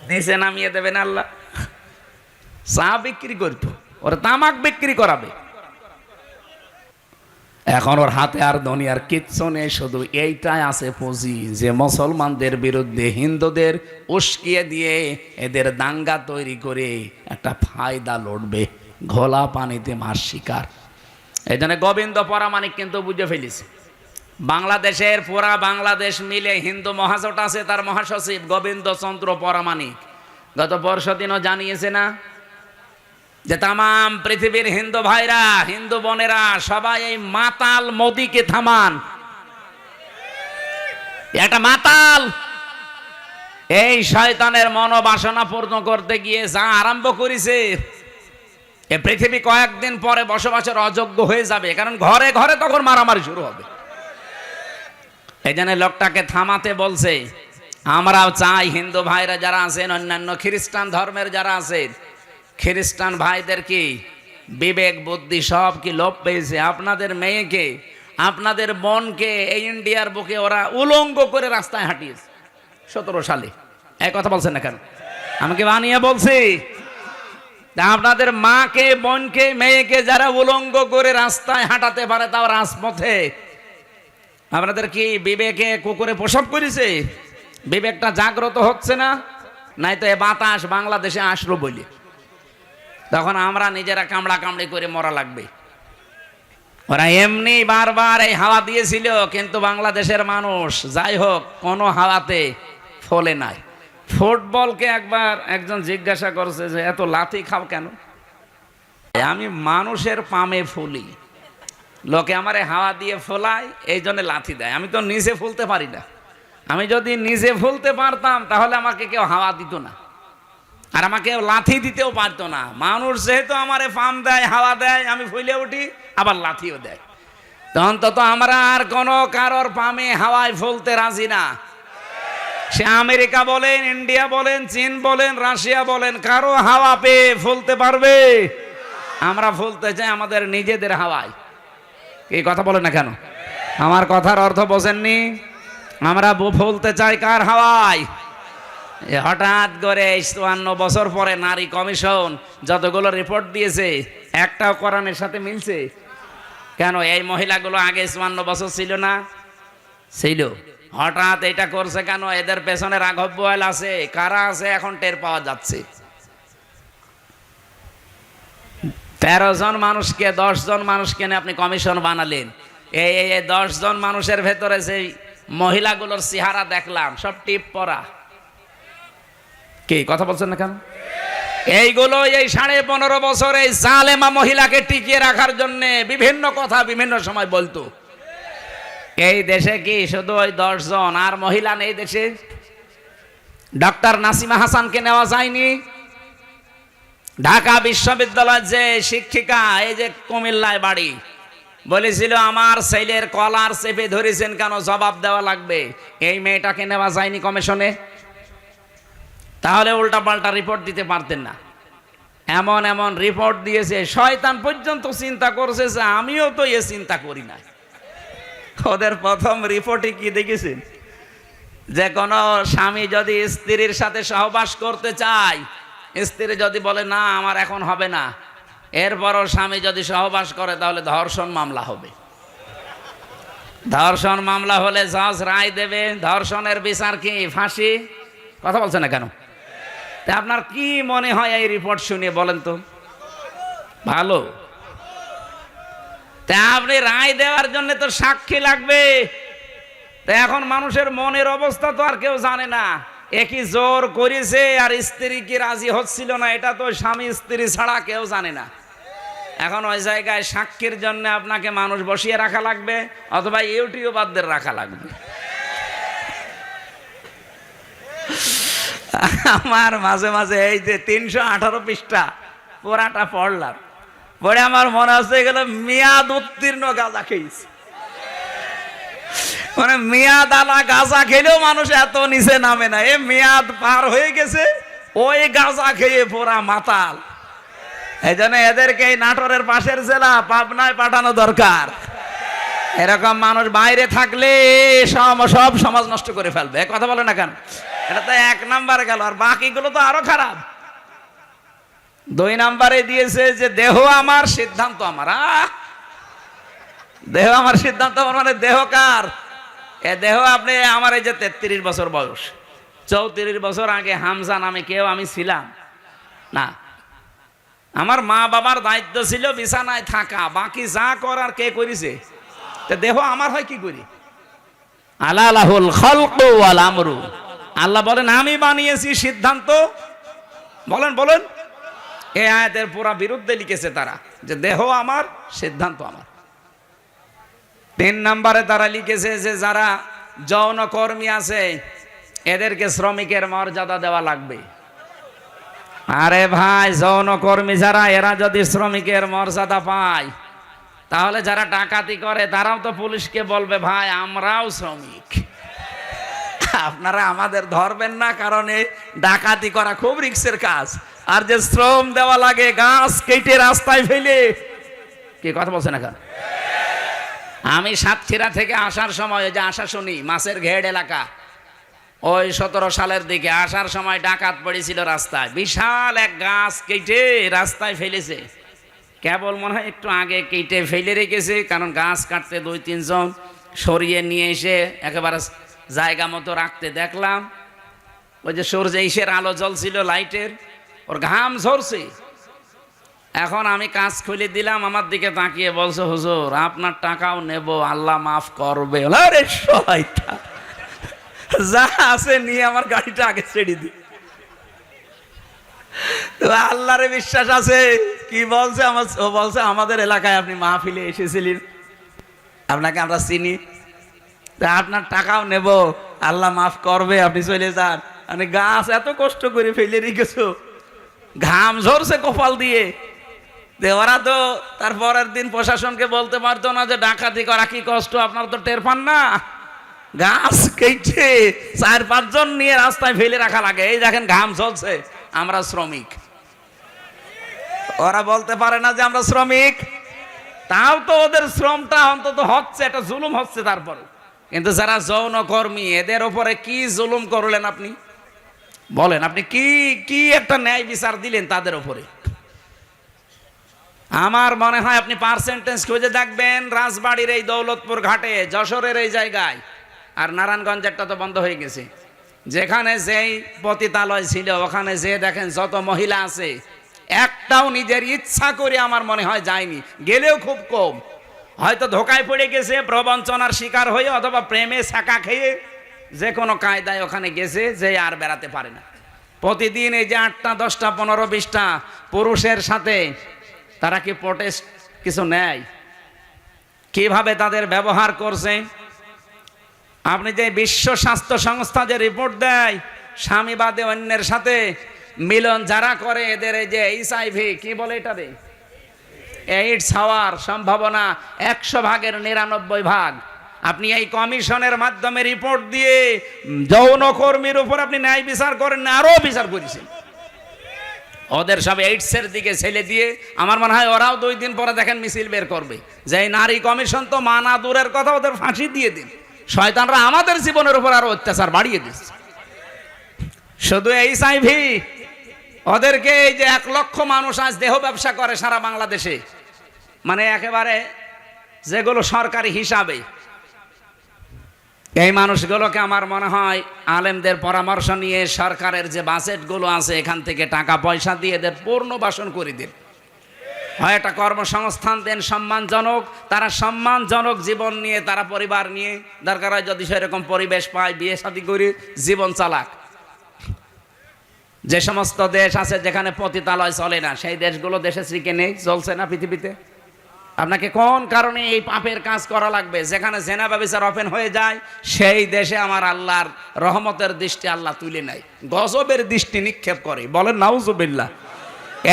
নিচে নামিয়ে দেবেন আল্লাহ। চা বিক্রি করতো, ওরা তামাক বিক্রি করাবে। এখন ওর হাতে আর দুনিয়ার কিচ্ছু নেই, শুধু এইটাই আছে পুঁজি যে মুসলমানদের বিরুদ্ধে হিন্দুদের উস্কিয়ে দিয়ে এদের দাঙ্গা তৈরি করে একটা ফায়দা লড়বে। ঘোলা পানিতে মাছ শিকার। এই জন্য গোবিন্দ পরামানিক কিন্তু বুঝে ফেলেছে। বাংলাদেশের পুরা বাংলাদেশ মিলে হিন্দু মহাজোট আছে, তার মহাসচিব গোবিন্দ চন্দ্র পরামানিক গত পরশুদিনও জানিয়েছে না যে তামাম পৃথিবীর হিন্দু ভাইরা, হিন্দু বোনেরা সবাই এই মাতাল মোদিকে থামান। একটা মাতাল এই শয়তানের মনোবাসনা পূর্ণ করতে গিয়ে যা আরম্ভ করেছে, এ পৃথিবী কয়েকদিন পরে বসবাসের অযোগ্য হয়ে যাবে। কারণ ঘরে ঘরে তখন মারামারি শুরু হবে। এই জন্য লোকটাকে থামাতে বলছে। আমরাও চাই হিন্দু ভাইরা যারা আছেন, অন্যান্য খ্রিস্টান ধর্মের যারা আছেন, খ্রিস্টান ভাইদের কি বিবেক বুদ্ধি সব কি লোপ পেয়েছে? আপনাদের মেয়েকে আপনাদের বোনকে এই ইন্ডিয়ার বুকে ওরা উলঙ্গ করে রাস্তায় হাঁটিয়েছে 17 সালে। এক কথা বলছেন না কেন? আমাকে বানিয়ে বলছি। আপনাদের মাকে, বোনকে, মেয়েকে যারা উলঙ্গ করে রাস্তায় হাঁটাতে পারে, তাও রাজপথে, আপনাদের কি বিবেকে কুকুরে প্রসব করেছে? বিবেকটা জাগ্রত হচ্ছে না? নাই তো এ বাতাস বাংলাদেশে আসলো বলে তখন আমরা নিজেরা কামড়া কামড়ি করে মরা লাগবে। ওরা এমনি বারবার এই হাওয়া দিয়েছিল, কিন্তু বাংলাদেশের মানুষ যাই হোক কোনো হাওয়াতে ফলে নাই। ফুটবলকে একবার একজন জিজ্ঞাসা করছে যে এত লাথি খাও কেন? আমি মানুষের পামে ফুলি, লোকে আমারে হাওয়া দিয়ে ফোলায়, এই জন্য লাথি দেয়। আমি তো নিজে ফুলতে পারি না। আমি যদি নিজে ফুলতে পারতাম তাহলে আমাকে কেউ হাওয়া দিত না, আর আমাকে লাথি দিতেও পারতো না। মানুষ যেহেতু আমারে পাম দেয়, হাওয়া দেয়, আমি ফুলে উঠি, আবার লাথিও দেয়। তো অন্তত আমরা আর কোনো কারোর পামে হাওয়ায় ফুলতে রাজি না। সে আমেরিকা বলেন, ইন্ডিয়া বলেন, চীন বলেন, রাশিয়া বলেন, কারো হাওয়া পেয়ে ফুলতে পারবে? আমরা ফুলতে চাই আমাদের নিজেদের হাওয়ায়। এই কথা বলেন না কেন? আমার কথার অর্থ বোঝেননি? আমরা ফুলতে চাই কার হাওয়ায়? হঠাৎ করে 54 বছর পরে নারী কমিশন যতগুলো রিপোর্ট দিয়েছে, একটাও কোরআনের সাথে মিলছে? কেন এই মহিলাগুলো আগে 54 বছর ছিল না? ছিল। হঠাৎ এটা করছে কেন? এদের পেছনে রাঘব বোয়াল আছে, কারা আছে এখন টের পাওয়া যাচ্ছে। 13 জন মানুষকে, 10 জন মানুষকে নিয়ে আপনি কমিশন বানালেন। এই 10 জন মানুষের ভেতরে সেই মহিলাগুলোর চেহারা দেখলাম, সব টিপ পরা। কি কথা বলছেন না কেন? এইগুলো এই 15.5 বছর এই জালেমা মহিলাকে টিকিয়ে রাখার জন্য বিভিন্ন কথা বিভিন্ন সময় বলতো। এই দেশে কি শুধু ওই 10 জন আর মহিলা নেই দেশে? ডক্টর নাসিমা হাসানকে নেওয়া যায়নি? ঢাকা বিশ্ববিদ্যালয়ের যে শিক্ষিকা, এই যে কুমিল্লায় বাড়ি, বলেছিল আমার ছেলের কলার চেপে ধরেছেন কেন, জবাব দেওয়া লাগবে। এই মেয়েটাকে নেওয়া যায়নি কমিশনে? তাহলে উল্টা পাল্টা রিপোর্ট দিতে পারতেন না। এমন এমন রিপোর্ট দিয়েছে, শয়তান পর্যন্ত চিন্তা করছে যে আমিও তো এ চিন্তা করি না। ওদের প্রথম রিপোর্টে কি দেখেছেন? যে কোনো স্বামী যদি স্ত্রীর সাথে সহবাস করতে চায়, স্ত্রী যদি বলে না আমার এখন হবে না, এরপরও স্বামী যদি সহবাস করে তাহলে ধর্ষণ মামলা হবে। ধর্ষণ মামলা হলে জজ রায় দেবে। ধর্ষণের বিচার কি? ফাঁসি। কথা বলছে না কেন? তা আপনার কি মনে হয় এই রিপোর্ট শুনে বলেন তো? ভালো। তা আপনি রায় দেওয়ার জন্য তো সাক্ষী লাগবে। তা এখন মানুষের মনের অবস্থা তো আর কেউ জানে না। একই জোর করেছে আর স্ত্রী কি রাজি হচ্ছিল না, এটা তো স্বামী স্ত্রী ছাড়া কেউ জানে না। এখন ওই জায়গায় সাক্ষীর জন্য আপনাকে মানুষ বসিয়ে রাখা লাগবে, অথবা ইউটিউবারদের রাখা লাগবে। আমার মাঝে মাঝে এই যে 318 পৃষ্ঠা পুরাটা পড়লাম, পড়ে আমার মনে হচ্ছে এগুলো মেয়াদ উত্তীর্ণ গাঁজা খেয়েছে। মানে মেয়াদ আলা গাঁজা খেলেও মানুষ এত নিচে নামে না, এ মেয়াদ পার হয়ে গেছে, ওই গাঁজা খেয়ে পুরা মাতাল। এই জন্য এদেরকে এই নাটোরের পাশের জেলা পাবনায় পাঠানো দরকার। এরকম মানুষ বাইরে থাকলে সব সমাজ নষ্ট করে ফেলবে। কথা বলে না কেন? এটা তো 1 নাম্বার গেল, আর বাকিগুলো তো আরো খারাপ। 2 নাম্বারে দিয়েছে যে দেহ আমার সিদ্ধান্ত আমার। দেহ আমার সিদ্ধান্ত আমার মানে দেহ কার? এ দেহ আপনি আমার এই যে 33 বছর বয়স, 34 বছর আগে হামজা নামে কেউ আমি ছিলাম না। আমার মা বাবার দায়িত্ব ছিল বিছানায় থাকা, বাকি যা করার কে করেছে? দেহ আমার হয় কি করি? আলালাহুল খালকু ওয়াল আমরু। আল্লাহ বলেন আমি বানিয়েছি, সিদ্ধান্ত বলেন বলেন। এই আয়াতের পুরা বিরুদ্ধে লিখেছে তারা, যে দেহ আমার সিদ্ধান্ত আমার। 3 নাম্বারে তারা লিখেছে যে যারা যৌন কর্মী আছে এদেরকে শ্রমিকের মর্যাদা দেওয়া লাগবে। আরে ভাই, যৌন কর্মী যারা, এরা যদি শ্রমিকের মর্যাদা পায়, তাহলে যারা ডাকাতি করে তারাও তো পুলিশকে বলবে ভাই আমরাও শ্রমিক, আপনারা আমাদের ধরবেন না, কারণ এই ডাকাতি করা খুব রিস্কের কাজ। আর যে শ্রম দেওয়া লাগে গাছ কেটে রাস্তায় ফেলে, কি কথা বলছে না? আমি সাতক্ষীরা থেকে আসার সময়, ওই যে আশাশুনি মাছের ঘেড এলাকা, ওই 17 সালের দিকে আসার সময় ডাকাত পড়েছিল রাস্তায়, বিশাল এক গাছ কেটে রাস্তায় ফেলেছে। কেবল মনে হয় একটু আগে কেটে ফেলে রেখেছে, কারণ গাছ কাটতে 2-3 জন সরিয়ে নিয়ে এসে একেবারে জায়গা মতো রাখতে দেখলাম। ওই যে সূর্য ইসের আলো জ্বলছিল লাইটের, ওর ঘাম ঝরছে। এখন আমি কাজ খুলে দিলাম, আমার দিকে তাকিয়ে বলছে, হুজুর আপনার টাকাও নেব, আল্লাহ মাফ করবে। আরে শয়তান, যা আছে নিয়ে আমার গাড়িটা আগে ছেড়ে দি। তো আল্লাহরে বিশ্বাস আছে। কি বলছে? ও বলছে আমাদের এলাকায় আপনি মাহফিলে এসেছিলেন, আপনাকে আমরা চিনি, তা আপনার টাকাও নেব, আল্লাহ মাফ করবে, আপনি চলে যান। মানে গাছ এত কষ্ট করে ফেলে রেখেছো, ঘাম ঝরছে কপাল দিয়ে। ওরা তো তারপরের দিন প্রশাসনকে বলতে পারতো না যে ডাকাতি করা কি কষ্ট, আপনারা তো টের পান না। গাছ কেটে 4-5 জন নিয়ে রাস্তায় ফেলে রাখা লাগে। এই দেখেন ঘাম ঝরছে, আমরা শ্রমিক। ওরা বলতে পারে না যে আমরা শ্রমিক, তাও তো ওদের শ্রমটা অন্তত হচ্ছে, এটা জুলুম হচ্ছে। তারপরে কিন্তু যারা যৌন কর্মী, এদের উপরে কি জুলুম করলেন আপনি? বলেন, আপনি কি কি একটা ন্যায় বিচার দিলেন তাদের উপরে? আমার মনে হয় আপনি পার্সেন্টেজ খুঁজে দেখবেন, রাজবাড়ির এই দৌলতপুর ঘাটে, যশোরের এই জায়গায়, আর নারায়ণগঞ্জেরটা তো বন্ধ হয়ে গেছে, যেখানে যেই পতিতালয় ছিল ওখানে যে দেখেন যত মহিলা আছে, একটাও নিজের ইচ্ছা করে আমার মনে হয় যায়নি, গেলেও খুব কম। হয়তো ধোকায় পড়ে গেছে, প্রবঞ্চনার শিকার হয়ে, অথবা প্রেমে ছাকা খেয়ে যে কোনো কায়দায় ওখানে গেছে, যে আর বেড়াতে পারে না। প্রতিদিন এই যে 8টা 10টা 15 20টা পুরুষের সাথে তারা কি প্রোটেস্ট কিছু নেয়? কিভাবে তাদের ব্যবহার করছে? আপনি যে বিশ্ব স্বাস্থ্য সংস্থা যে রিপোর্ট দেয়, স্বামী বাদে অন্যের সাথে মিলন যারা করে, এদের এই যে HIV কি বলে এটারে, এইডস হওয়ার সম্ভাবনা 100 ভাগের 99 ভাগ। আপনি এই কমিশনের মাধ্যমে রিপোর্ট দিয়ে যৌনকর্মীর উপর আপনি ন্যায় বিচার করেন না, আরো বিচার করেছেন। ওদের সব এইডসের দিকে ছেলে দিয়ে আমার মনে হয় ওরাও 2 দিন পরে দেখেন মিছিল বের করবে যে এই নারী কমিশন তো মানা দূরের কথা, ওদের ফাঁসি দিয়ে দিন। শয়তানরা আমাদের জীবনের উপর আরো অত্যাচার বাড়িয়ে দিচ্ছে। শুধু HIV, ওদেরকে এই যে 1 লক্ষ মানুষ আজ দেহ ব্যবসা করে সারা বাংলাদেশে, মানে একেবারে যেগুলো সরকারি হিসাবে, এই মানুষগুলোকে আমার মনে হয় আলেমদের পরামর্শ নিয়ে সরকারের যে বাজেটগুলো আছে এখান থেকে টাকা পয়সা দিয়ে এদের পুনর্বাসন করে দিন, হয় একটা কর্মসংস্থান দেন সম্মানজনক, তারা সম্মানজনক জীবন নিয়ে, তারা পরিবার নিয়ে, দরকার হয় যদি সেরকম পরিবেশ পায় বিয়ে শাদী করে জীবন চালাক। যে সমস্ত দেশ আছে যেখানে পতিতালয় চলে না, সেই দেশগুলো দেশে শ্রীকে নেই, চলছে না পৃথিবীতে। আপনাকে কোন কারণে এই পাপের কাজ করা লাগবে? যেখানে জেনা ব্যভিচার ওপেন হয়ে যায় সেই দেশে আমার আল্লাহর রহমতের দৃষ্টি আল্লাহ তুলে নেয়, গজবের দৃষ্টি নিক্ষেপ করে। বলেন নাউজুবিল্লাহ।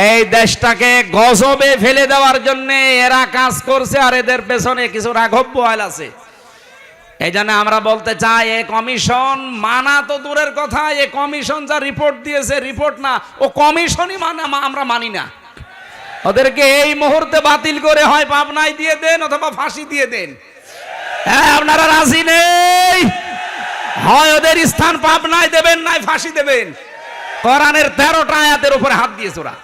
এই দেশটাকে গজবে ফেলে দেওয়ার জন্য এরা কাজ করছে, আর এদের পেছনে কিছু রাঘব বোয়াল আছে। এই জন্য আমরা বলতে চাই, এ কমিশন মানা তো দূরের কথা, এ কমিশন যা রিপোর্ট দিয়েছে রিপোর্ট না, ও কমিশনই মানে আমরা মানি না। ওদেরকে এই মুহূর্তে বাতিল করে হয় পাবনায় দিয়ে দেন অথবা ফাঁসি দিয়ে দেন। হ্যাঁ, আপনারা রাজি নেই? হয় ওদের স্থান পাবনায় দেবেন, নাই ফাঁসি দেবেন। কোরআনের 13টা আয়াতের উপরে হাত দিয়েছে ওরা।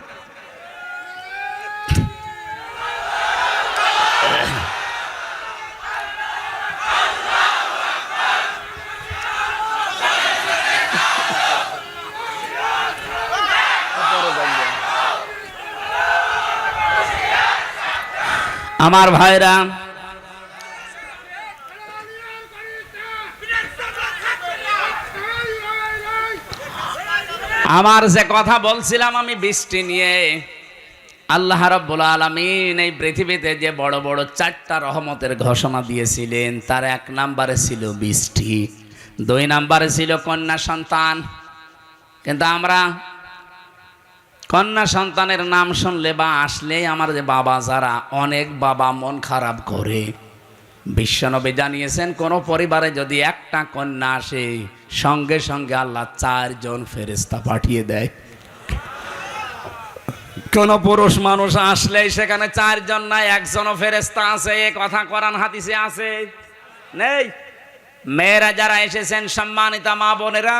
আমার ভাইরা, আমার যে কথা বলছিলাম আমি বৃষ্টি নিয়ে, আল্লাহ রাব্বুল আলামিন এই পৃথিবীতে যে বড় বড় 4টা রহমতের ঘোষণা দিয়েছিলেন, তার 1 নম্বরে ছিল বৃষ্টি, 2 নম্বরে ছিল কন্যা সন্তান। কিন্তু আমরা কন্যা সন্তানের নাম শুনলে বা আসলে আমার যে বাবা যারা, অনেক বাবা মন খারাপ করে। বিশ্বনবী জানিয়েছেন, কোন পরিবারে যদি 1টা কন্যা আসে সঙ্গে সঙ্গে আল্লাহ 4 জন ফেরেশতা পাঠিয়ে দেয়। কোন পুরুষ মানুষ আসলেই সেখানে চারজন নাই, একজনও ফেরেশতা আছে, এ কথা কোরআন হাদিসে আছে নেই? মেয়েরা যারা এসেছেন, সম্মানিতা মা বোনেরা,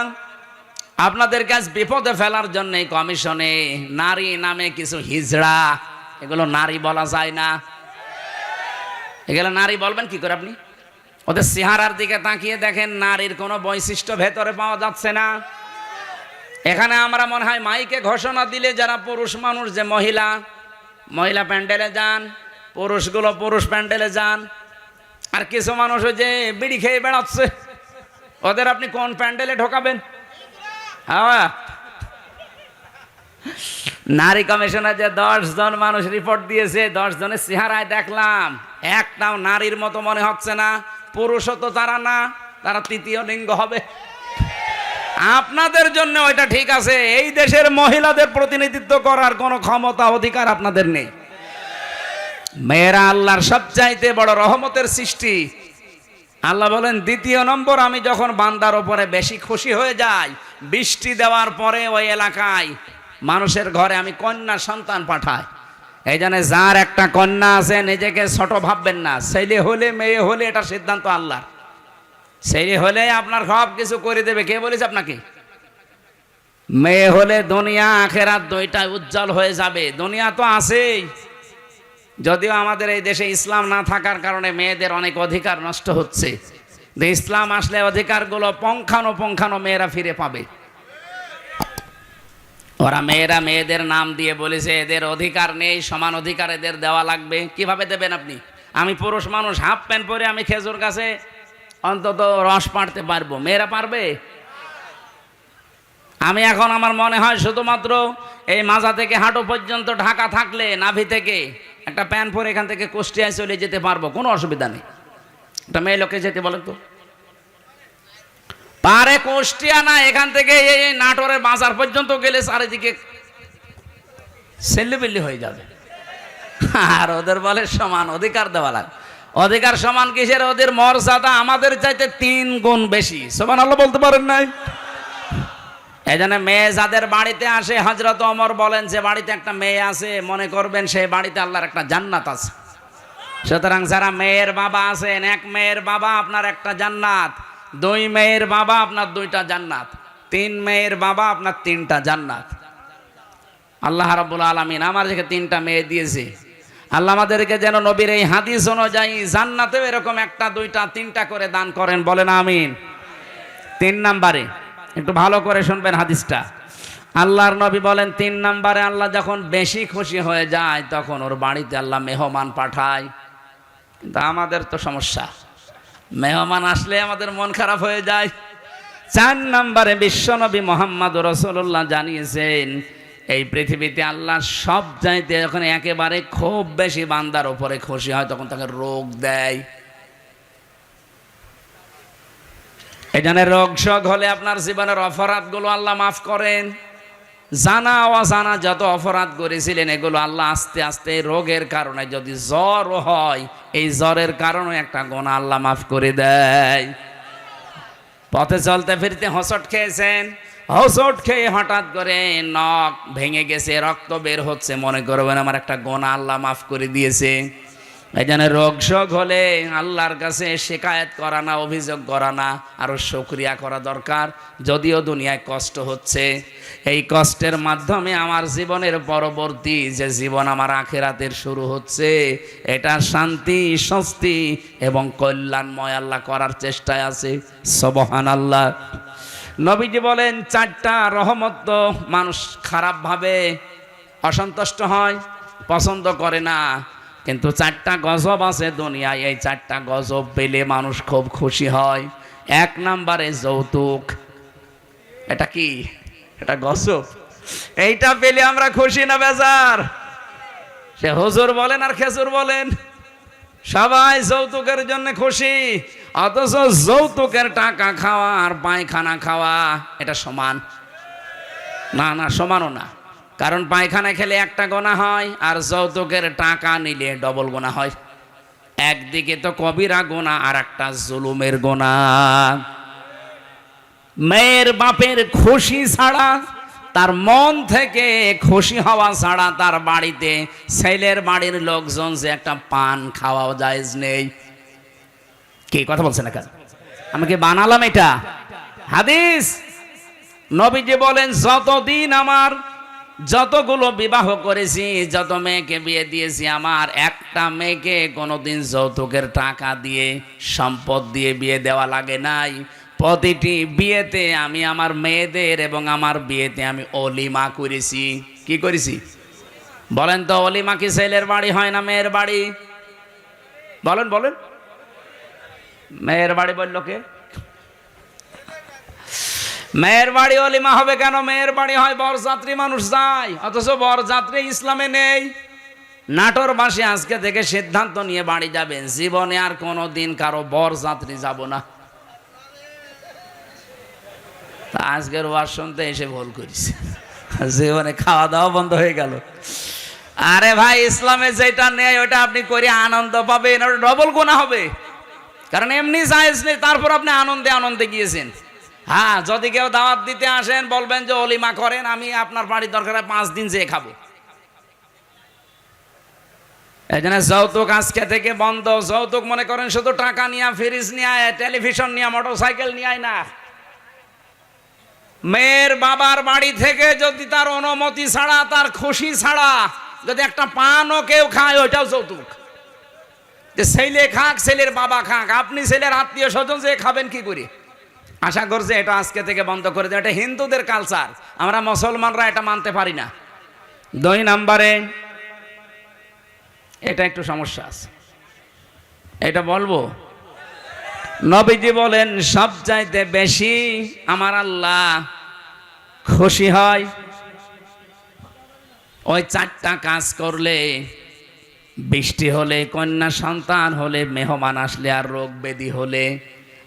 আপনাদের কাছে বিপদে ফেলার জন্য কমিশনে নারী নামে কিছু হিজড়া, এগুলো নারী বলা যায় না। এগুলো নারী বলবেন কি করে আপনি? ওদের চেহারার দিকে তাকিয়ে দেখেন, নারীর কোনো বৈশিষ্ট্য ভেতরে পাওয়া যাচ্ছে না। এখানে আমরা মনে হয় মাইকে ঘোষণা দিলে যারা পুরুষ মানুষ, যে মহিলা মহিলা প্যান্ডেলে যান, পুরুষগুলো পুরুষ প্যান্ডেলে যান, আর কিছু মানুষ ওই যে বিড়ি খেয়ে বেড়াচ্ছে, ওদের আপনি কোন প্যান্ডেলে ঢোকাবেন? হ্যাঁ, নারী কমিশনে যে 10 জন মানুষ রিপোর্ট দিয়েছে, 10 জনের চেহারায় দেখলাম একটাও নারীর মতো মনে হচ্ছে না। পুরুষও তো তারা না, তারা তৃতীয় লিঙ্গ হবে। আপনাদের জন্য ওইটা ঠিক আছে, এই দেশের মহিলাদের প্রতিনিধিত্ব করার কোনো ক্ষমতা অধিকার আপনাদের নেই। মেয়েরা আল্লাহর সবচাইতে বড় রহমতের সৃষ্টি। আল্লাহ বলেন, দ্বিতীয় নম্বর, আমি যখন বান্দার উপরে বেশি খুশি হয়ে যাই, বৃষ্টি দেওয়ার পরে ওই এলাকায় মানুষের ঘরে আমি কন্যা সন্তান পাঠাই। এই জন্য যার একটা কন্যা আছে, নিজেকে ছোট ভাববেন না। ছেলে হলে মেয়ে হলে এটা সিদ্ধান্ত আল্লাহর। ছেলে হলে আপনার সব কিছু করে দেবে, কে বলেছে আপনাকে? মেয়ে হলে দুনিয়া আখেরাত দুইটাই উজ্জ্বল হয়ে যাবে। দুনিয়া তো আছেই, যদিও আমাদের এই দেশে ইসলাম না থাকার কারণে মেয়েদের অনেক অধিকার নষ্ট হচ্ছে। ইসলাম আসলে অধিকারগুলো পঙ্খানো মেয়েরা ফিরে পাবে। ওরা মেয়েরা মেয়েদের নাম দিয়ে বলেছে এদের অধিকার নেই, সমান অধিকার এদের দেওয়া লাগবে। কিভাবে দেবেন আপনি? আমি পুরুষ মানুষ, হাফ প্যান্ট পরে আমি খেজুর গাছে অন্তত রস পাড়তে পারবো, মেয়েরা পারবে? আমি এখন আমার মনে হয় শুধুমাত্র এই মাজা থেকে হাঁটু পর্যন্ত ঢাকা থাকলে, নাভি থেকে একটা প্যান্ট পরে এখান থেকে কুষ্টিয়ায় চলে যেতে পারবো, কোনো অসুবিধা নেই। একটা মেয়ে লোকে যেতে বলেন তো পারে? কুষ্টিয়া না, এখান থেকে এই নাটোরের বাজার পর্যন্ত গেলে চারিদিকে সেল্লিবিল্লি হয়ে যাবে। আর ওদের বলে সমান অধিকার দেওয়া লাগে। অধিকার সমান কিসের? ওদের মর্যাদা আমাদের চাইতে 3 গুণ বেশি। সুবহানাল্লাহ বলতে পারেন নাই? এই জন্য মেয়ে যাদের বাড়িতে আসে, হযরত ওমর বলেন, যে বাড়িতে একটা মেয়ে আছে মনে করবেন সেই বাড়িতে আল্লাহর একটা জান্নাত আছে। সুতরাং যারা মেয়ের বাবা আছেন, 1 মেয়ের বাবা আপনার একটা জান্নাত, 2 মেয়ের বাবা আপনার 2টা জান্নাত, 3 মেয়ের বাবা আপনার 3টা জান্নাত। আল্লাহ রাব্বুল আলামিন আমাদেরকে 3টা মেয়ে দিয়েছে। আল্লাহ আমাদেরকে যেন নবীর এই হাদিস অনুযায়ী জান্নাতেও এরকম 1টা 2টা 3টা করে দান করেন, বলেন আমিন। 3 নম্বরে একটু ভালো করে শুনবেন হাদিসটা। আল্লাহর নবী বলেন, 3 নম্বরে আল্লাহ যখন বেশি খুশি হয়ে যায় তখন ওর বাড়িতে আল্লাহ মেহমান পাঠায়। কিন্তু আমাদের তো সমস্যা, মেহমান আসলে আমাদের মন খারাপ হয়ে যায়। 4 নম্বরে বিশ্বনবী মুহাম্মদ রাসূলুল্লাহ জানিয়েছেন, এই পৃথিবীতে আল্লাহ সব চাইতে যখন একেবারে খুব বেশি বান্দার উপরে খুশি হয় তখন তাকে রোগ দেয়। এই জন্য রোগ শোক হলে আপনার জীবনের অপরাধগুলো আল্লাহ মাফ করেন। জানা অজানা যত অপরাধ করেছিলেন এগুলো আল্লাহ আস্তে আস্তে রোগের কারণে, যদি জ্বর হয় এই জ্বরের কারণে একটা গুনাহ আল্লাহ মাফ করে দেয়। পথে চলতে ফিরতে হোঁচট খেয়েছেন, হোঁচট খেয়ে হঠাৎ করে নখ ভেঙে গেছে, রক্ত বের হচ্ছে, মনে করবেন আমার একটা গুনাহ আল্লাহ মাফ করে দিয়েছে। এই জন্য রোগ শোক হলে আল্লাহর কাছে শিকায়েত করা না, অভিযোগ করা না, আরো শুকরিয়া করা দরকার। যদিও দুনিয়ায় কষ্ট হচ্ছে, এই কষ্টের মাধ্যমে আমার জীবনের পরবর্তী যে জীবন আমার আখিরাতের শুরু হচ্ছে, এটা শান্তি, স্বস্তি এবং কল্যাণময় আল্লাহ করার চেষ্টায় আছে। সুবহানাল্লাহ। নবীজি বলেন 4টা রহমত তো মানুষ খারাপভাবে অসন্তুষ্ট হয়, পছন্দ করে না, কিন্তু 4টা গজব আছে দুনিয়ায়। এই 4টা গজব পেলে মানুষ খুব খুশি হয়। 1 নম্বরে যৌতুক। এটা কি? এটা গজব। এইটা পেলে আমরা খুশি না বেজার? সে হুজুর বলেন আর খেজুর বলেন, সবাই যৌতুকের জন্য খুশি। অথচ যৌতুকের টাকা খাওয়া আর পায়খানা খাওয়া এটা সমান না? না, সমানও না। কারণ পায়খানা খেলে একটা গোনা হয়, আর যৌতুকের টাকা নিলে ডবল গোনা হয়। একদিকে তো কবিরা গোনা, আর একটা জুলুমের গোনা। মেয়ের বাপের খুশি ছাড়া তার মন থেকে খুশি হওয়া ছাড়া তার বাড়িতে ছেলের বাড়ির লোকজন যে একটা পান খাওয়াও জায়েজ নেই। কি কথা বলছেন না? আমি কি বানালাম এটা? হাদিস। নবীজি বলেন, যতদিন আমার যতগুলো বিবাহ করেছি, যত মেয়েকে বিয়ে দিয়েছি, আমার একটা মেয়েকে কোনোদিন যৌতুকের টাকা দিয়ে, সম্পদ দিয়ে বিয়ে দেওয়া লাগে নাই। প্রতিটি বিয়েতে আমি আমার মেয়েদের এবং আমার বিয়েতে আমি অলিমা করেছি। কি করেছি বলেন তো? অলিমা কি ছেলের বাড়ি হয় না মেয়ের বাড়ি? বলেন বলেন। মেয়ের বাড়ি বলল কে? মেয়ের বাড়ি অলিমা হবে কেন? মেয়ের বাড়ি হয় বরযাত্রী মানুষ যায়, অথচ বরযাত্রী ইসলামে নেই। নাটোরবাসী আজকে থেকে সিদ্ধান্ত নিয়ে বাড়ি যাবেন, জীবনে আর কোনো দিন কারো বরযাত্রী যাব না। আজকের ওয়াজ শুনতে এসে ভুল করিস, জীবনে খাওয়া দাওয়া বন্ধ হয়ে গেল। আরে ভাই, ইসলামে যেটা নেই ওটা আপনি করে আনন্দ পাবেন, ওটা ডবল গুনাহ হবে। কারণ এমনি জায়েজ নেই, তারপর আপনি আনন্দে আনন্দে গিয়েছেন। হ্যাঁ, যদি কেউ দাওয়াত দিতে আসেন বলবেন যে অলিমা করেন, আমি আপনার বাড়ির দরকার 5 দিন যেয়ে খাবো। এই জন্য যৌতুক আজকে থেকে বন্ধ। যৌতুক মনে করেন শুধু টাকা নিয়ে, ফ্রিজ নিয়ে, টেলিভিশন নিয়ে, মোটরসাইকেল নিয়ে না। মেয়ের বাবার বাড়ি থেকে যদি তার অনুমতি ছাড়া, তার খুশি ছাড়া যদি একটা পানও কেউ খায়, ওইটাও যৌতুক। ছেলে খাক, ছেলের বাবা খাক, আপনি ছেলের আত্মীয় স্বজন যে খাবেন কি করে? আশা করছে এটা আজকে থেকে বন্ধ করে দেয়। এটা হিন্দুদের কালচার, আমরা মুসলমানরা এটা মানতে পারি না। 2 নম্বরে এটা একটু সমস্যা আছে, এটা বলবো। নবীজি বলেন, সবচাইতে বেশি আমার আল্লাহ খুশি হয় ওই 4টা কাজ করলে। বৃষ্টি হলে, কন্যা সন্তান হলে, মেহমান আসলে, আর রোগ ব্যাধি হলে।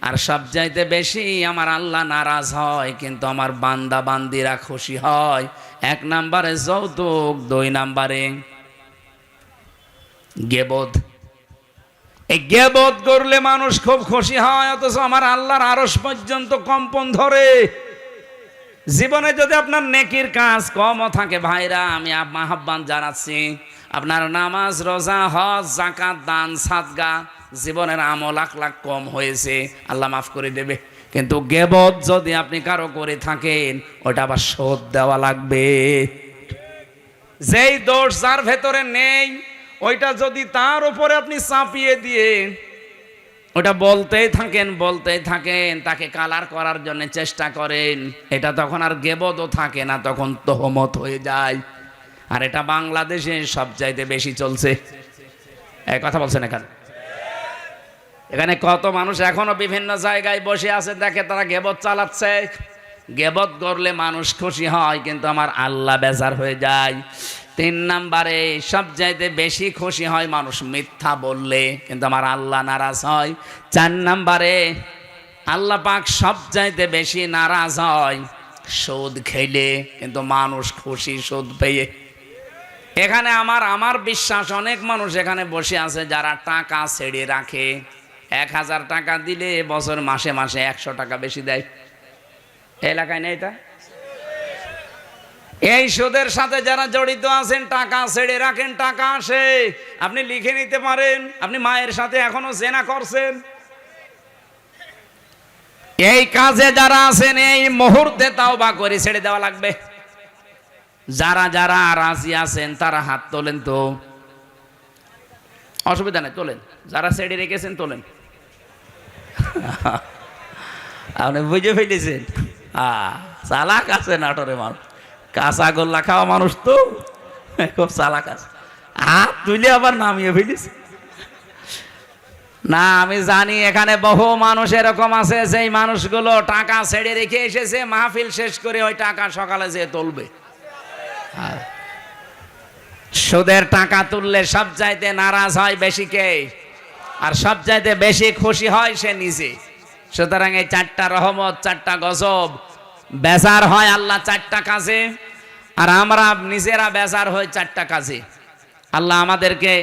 আর সবচাইতে বেশি আমার আল্লাহ নারাজ হয় কিন্তু আমার বান্দা বান্দিরা খুশি হয়। 1 নম্বরে যৌতুক, 2 নম্বরে গীবত। এই গীবত করলে মানুষ খুব খুশি হয়, অথচ আমার আল্লাহর আরশ পর্যন্ত কম্পন ধরে। জীবনে যদি আপনার নেকির কাজ কমও থাকে ভাইরা, আমি আহ্বান জানাচ্ছি, আপনার নামাজ, রোজা, হজ, যাকাত, দান, সাদগা, জীবনের আমল লাখ কম হয়েছে, আল্লাহ মাফ করে দেবে। কিন্তু গীবত যদি আপনি কারো করে থাকেন, ওটা আবার শোধ দেওয়া লাগবে। যেই দোষ যার ভেতরে নেই, ওইটা যদি তার উপরে আপনি চাপিয়ে দিয়ে ওটা বলতেই থাকেন, তাকে কালার করার জন্য চেষ্টা করেন, এটা তখন আর গীবতও থাকে না, তখন তোহমত হয়ে যায়। আর এটা বাংলাদেশে সবচাইতে বেশি চলছে। এই কথা বলছেন এখানে কত মানুষ এখনো বিভিন্ন জায়গায় বসে আছে, দেখে তারা গীবত চালাচ্ছে। গীবত করলে মানুষ খুশি হয় কিন্তু আমার আল্লাহ বেজার হয়ে যায়। 3 নম্বরে সবচাইতে বেশি খুশি হয় মানুষ মিথ্যা বললে, কিন্তু আমার আল্লাহ নারাজ হয়। 4 নম্বরে আল্লাহ পাক সবচাইতে বেশি নারাজ হয় সুদ খেলে, কিন্তু মানুষ খুশি সুদ পেয়ে। এখানে আমার বিশ্বাস অনেক মানুষ এখানে বসে আছে যারা টাকা ছেড়ে রাখে। 1000 টাকা দিলে বছর মাসে 100 টাকা বেশি দেয়। এলাকায় নেই এটা? এই সুদের সাথে যারা জড়িত আছেন, টাকা ছেড়ে রাখেন, টাকা আসে, আপনি লিখে নিতে পারেন আপনি মায়ের সাথে এখনো জেনা করছেন। এই কাজে যারা আছেন এই মুহূর্তে তাওবা করে ছেড়ে দেওয়া লাগবে। যারা যারা রাজি আছেন তারা হাত তোলেন তো, অসুবিধা নেই, তোলেন। যারা ছেড়ে রেখেছেন তোলেন। আপনি বুঝে ফেলেছেন, চালাক আছে নাটোরে মানুষ, কাঁচা গোল্লা খাওয়া মানুষ তো খুব চালাক আছে। হাত তুলে আবার নামিয়ে ফেলিস না। আমি জানি এখানে বহু মানুষ এরকম আছে, যেই মানুষগুলো টাকা ছেড়ে রেখে এসেছে, মাহফিল শেষ করে ওই টাকা সকালে যেয়ে তুলবে। সুদের টাকা তুললে সবচাইতে নারাজ হয় বেশি কে? আর সবচাইতে বেশি খুশি হয় সে নিজে। সুতরাং এই 4টা রহমত, 4টা গজব, বেজার হয় আল্লাহ 4টা কাজে, আর আমরা নিজেরা বেজার হই 4টা কাজে। আল্লাহ আমাদেরকে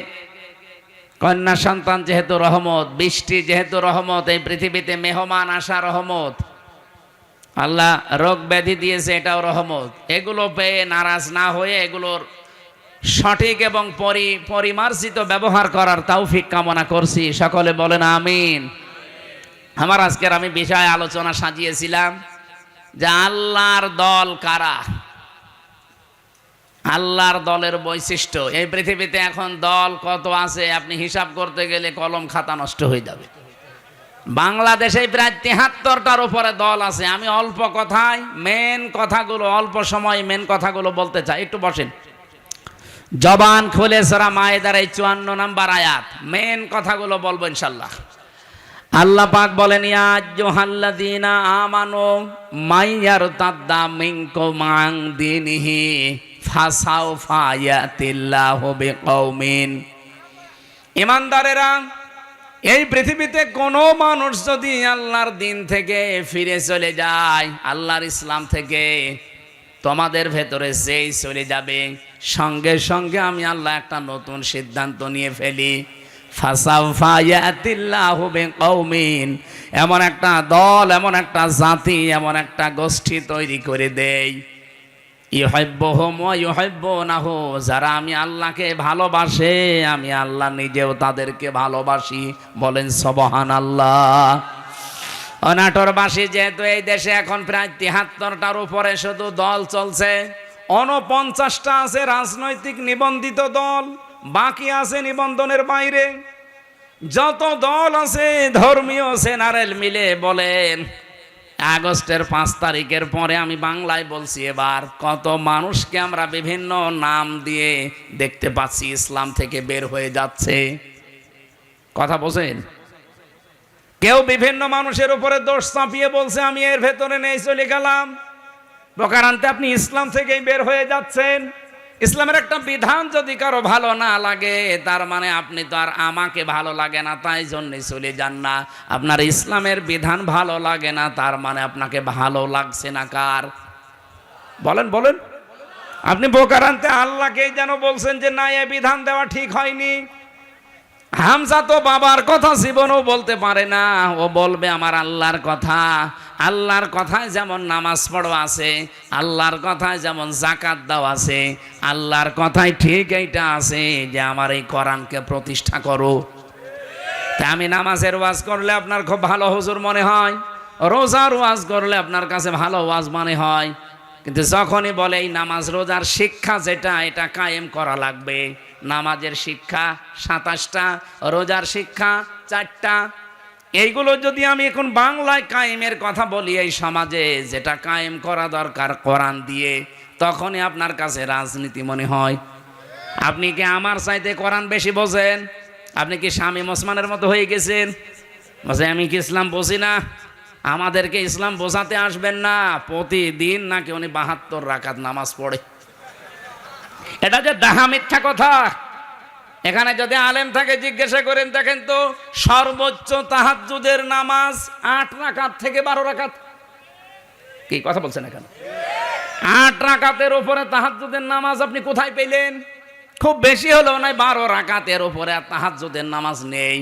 কন্যা সন্তান যেহেতু রহমত, বৃষ্টি যেহেতু রহমত, এই পৃথিবীতে মেহমান আসা রহমত, আল্লাহ রোগ ব্যাধি দিয়েছে, এটাও রহমত। এগুলো পেয়ে নারাজ না হয়ে এগুলোর সঠিক এবং পরিমার্জিত ব্যবহার করার তৌফিক কামনা করছি। সকলে বলেন আমিন। আমার আজকের আমি বিষয় আলোচনা সাজিয়েছিলাম যে আল্লাহর দল কারা, আল্লাহর দলের বৈশিষ্ট্য। এই পৃথিবীতে এখন দল কত আছে আপনি হিসাব করতে গেলে কলম খাতা নষ্ট হয়ে যাবে। বাংলাদেশে প্রায় ৭৩টার উপরে দল আছে। আমি অল্প কথায় মেন কথাগুলো, অল্প সময় মেন কথাগুলো বলতে চাই। একটু বসেন, জবান খুলে সূরা মায়েদার এই ৫৪ নম্বর আয়াত, মেন কথাগুলো বলবো ইনশাল্লাহ। আল্লাহ পাক বলেন, ইয়া আইয়ুহাল্লাযীনা আমানু মাইয়ারতাদ্দা মিনকুম আন দীনিহি ফাসাউফা ইয়াতিল্লাহু বিকওমিন। ঈমানদারেরা, এই পৃথিবীতে কোনো মানুষ যদি আল্লাহর দিন থেকে ফিরে চলে যায়, আল্লাহর ইসলাম থেকে, তোমাদের ভেতরে যেই চলে যাবে, সঙ্গে সঙ্গে আমি আল্লাহ একটা নতুন সিদ্ধান্ত নিয়ে ফেলি। ফাসাউফা ইয়াতিল্লাহু বিকওমিন, এমন একটা দল, এমন একটা জাতি, এমন একটা গোষ্ঠী তৈরি করে দেই, ইউহিব্বুহুম ওয়া ইউহিব্বুনাহু, যারা আমি আল্লাহকে ভালোবাসে, আমি আল্লাহ নিজেও তাদেরকে ভালোবাসি। বলেন সুবহানাল্লাহ। অনাটোরবাসী, যেহেতু এই দেশে এখন প্রায় ৭৩টার উপরে শুধু দল চলছে, ৪৯টা আছে রাজনৈতিক নিবন্ধিত দল, বাকি আছে নিবন্ধনের বাইরে। যত দল আছে ধর্মীয় জেনারেল মিলে বলেন, আগস্টের ৫ তারিখের পরে আমি বাংলায় বলছি, এবার কত মানুষকে আমরা বিভিন্ন নাম দিয়ে দেখতে পাচ্ছি ইসলাম থেকে বের হয়ে যাচ্ছে। কথা বোঝেন? কেউ বিভিন্ন মানুষের উপরে দোষ চাপিয়ে বলছে আমি এর ভেতরে নেই, চলে গেলাম। প্রকারান্তে আপনি ইসলাম থেকেই বের হয়ে যাচ্ছেন। ইসলামের একটা বিধান যদি কারো ভালো না লাগে, তার মানে আপনি তো আর আমাকে ভালো লাগে না তাই জন্য চলে যান না। আপনার ইসলামের বিধান ভালো লাগে না, তার মানে আপনাকে ভালো লাগছে না কার? বলেন বলেন। আপনি প্রকারান্তে আল্লাহকেই যেন বলছেন যে না, এ বিধান দেওয়া ঠিক হয়নি। হামজা তো বাবার কথা জীবনেও বলতে পারে না, ও বলবে আমার আল্লাহর কথা। আল্লাহর কথায় যেমন নামাজ পড়ো আছে, আল্লাহর কথায় যেমন যাকাত দাও আছে, আল্লাহর কথায় ঠিক এইটা আছে যে আমার এই কোরআনকে প্রতিষ্ঠা করো। তা আমি নামাজের ওয়াজ করলে আপনার খুব ভালো হুজুর মনে হয়, রোজার ওয়াজ করলে আপনার কাছে ভালো ওয়াজ মনে হয়, কিন্তু যখনই বলে এই নামাজ রোজার শিক্ষা যেটা, এটা কায়েম করা লাগবে। নামাজের শিক্ষা ২৭টা, রোজার শিক্ষা ৪টা। এইগুলো যদি আমি এখন বাংলায় কায়েমের কথা বলি এই সমাজে, যেটা কায়েম করা দরকার কোরআন দিয়ে, তখনই আপনার কাছে রাজনীতি মনে হয়। আপনি কি আমার চাইতে কোরআন বেশি বোঝেন? আপনি কি শামীম ওসমানের মতো হয়ে গেছেন? বলছে আমি কি ইসলাম বুঝি না? আমাদেরকে ইসলাম বোঝাতে আসবেন না। প্রতিদিন নাকি উনি ৭২ রাকাত নামাজ পড়ে। এটা যে ডাহা মিথ্যা কথা। এখানে যদি আলেম থাকে জিজ্ঞাসা করেন, দেখেন তো সর্বোচ্চ তাহাজ্জুদের নামাজ ৮ রাকাত থেকে ১২ রাকাত। কি কথা বলছেন এখানে? ৮ রাকাতের উপরে তাহাজ্জুদের নামাজ আপনি কোথায় পেলেন? খুব বেশি হলেও নাই ১২ রাকাতের উপরে আর তাহাজ্জুদের নামাজ নেই।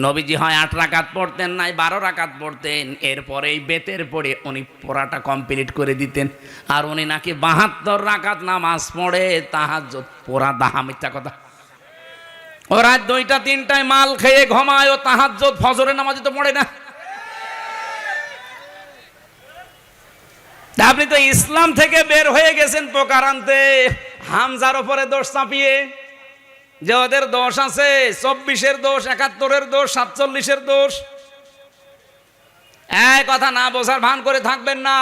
নবীজি হয় ৮ রাকাত পড়তেন, নাই ১২ রাকাত পড়তেন। এরপরে এই বেতের পড়ে উনি পড়াটা কমপ্লিট করে দিতেন। আর উনি নাকি ৭২ রাকাত নামাজ পড়ে তাহাজ্জুদ পড়া। দাহা মিথ্যা কথা। ও রাত ২টা ৩টায় মাল খেয়ে ঘুমায়, ও তাহাজ্জুদ ফজরের নামাজে তো পড়ে না। আপনি তো ইসলাম থেকে বের হয়ে গেছেন প্রকারান্তে হামজার উপরে দোষ চাপিয়ে, যে ওদের দোষ আছে, ২৪-এর দোষ, ৭১-এর দোষ, ৪৭-এর দোষ। এই কথা না বোঝার ভান করে থাকবেন না।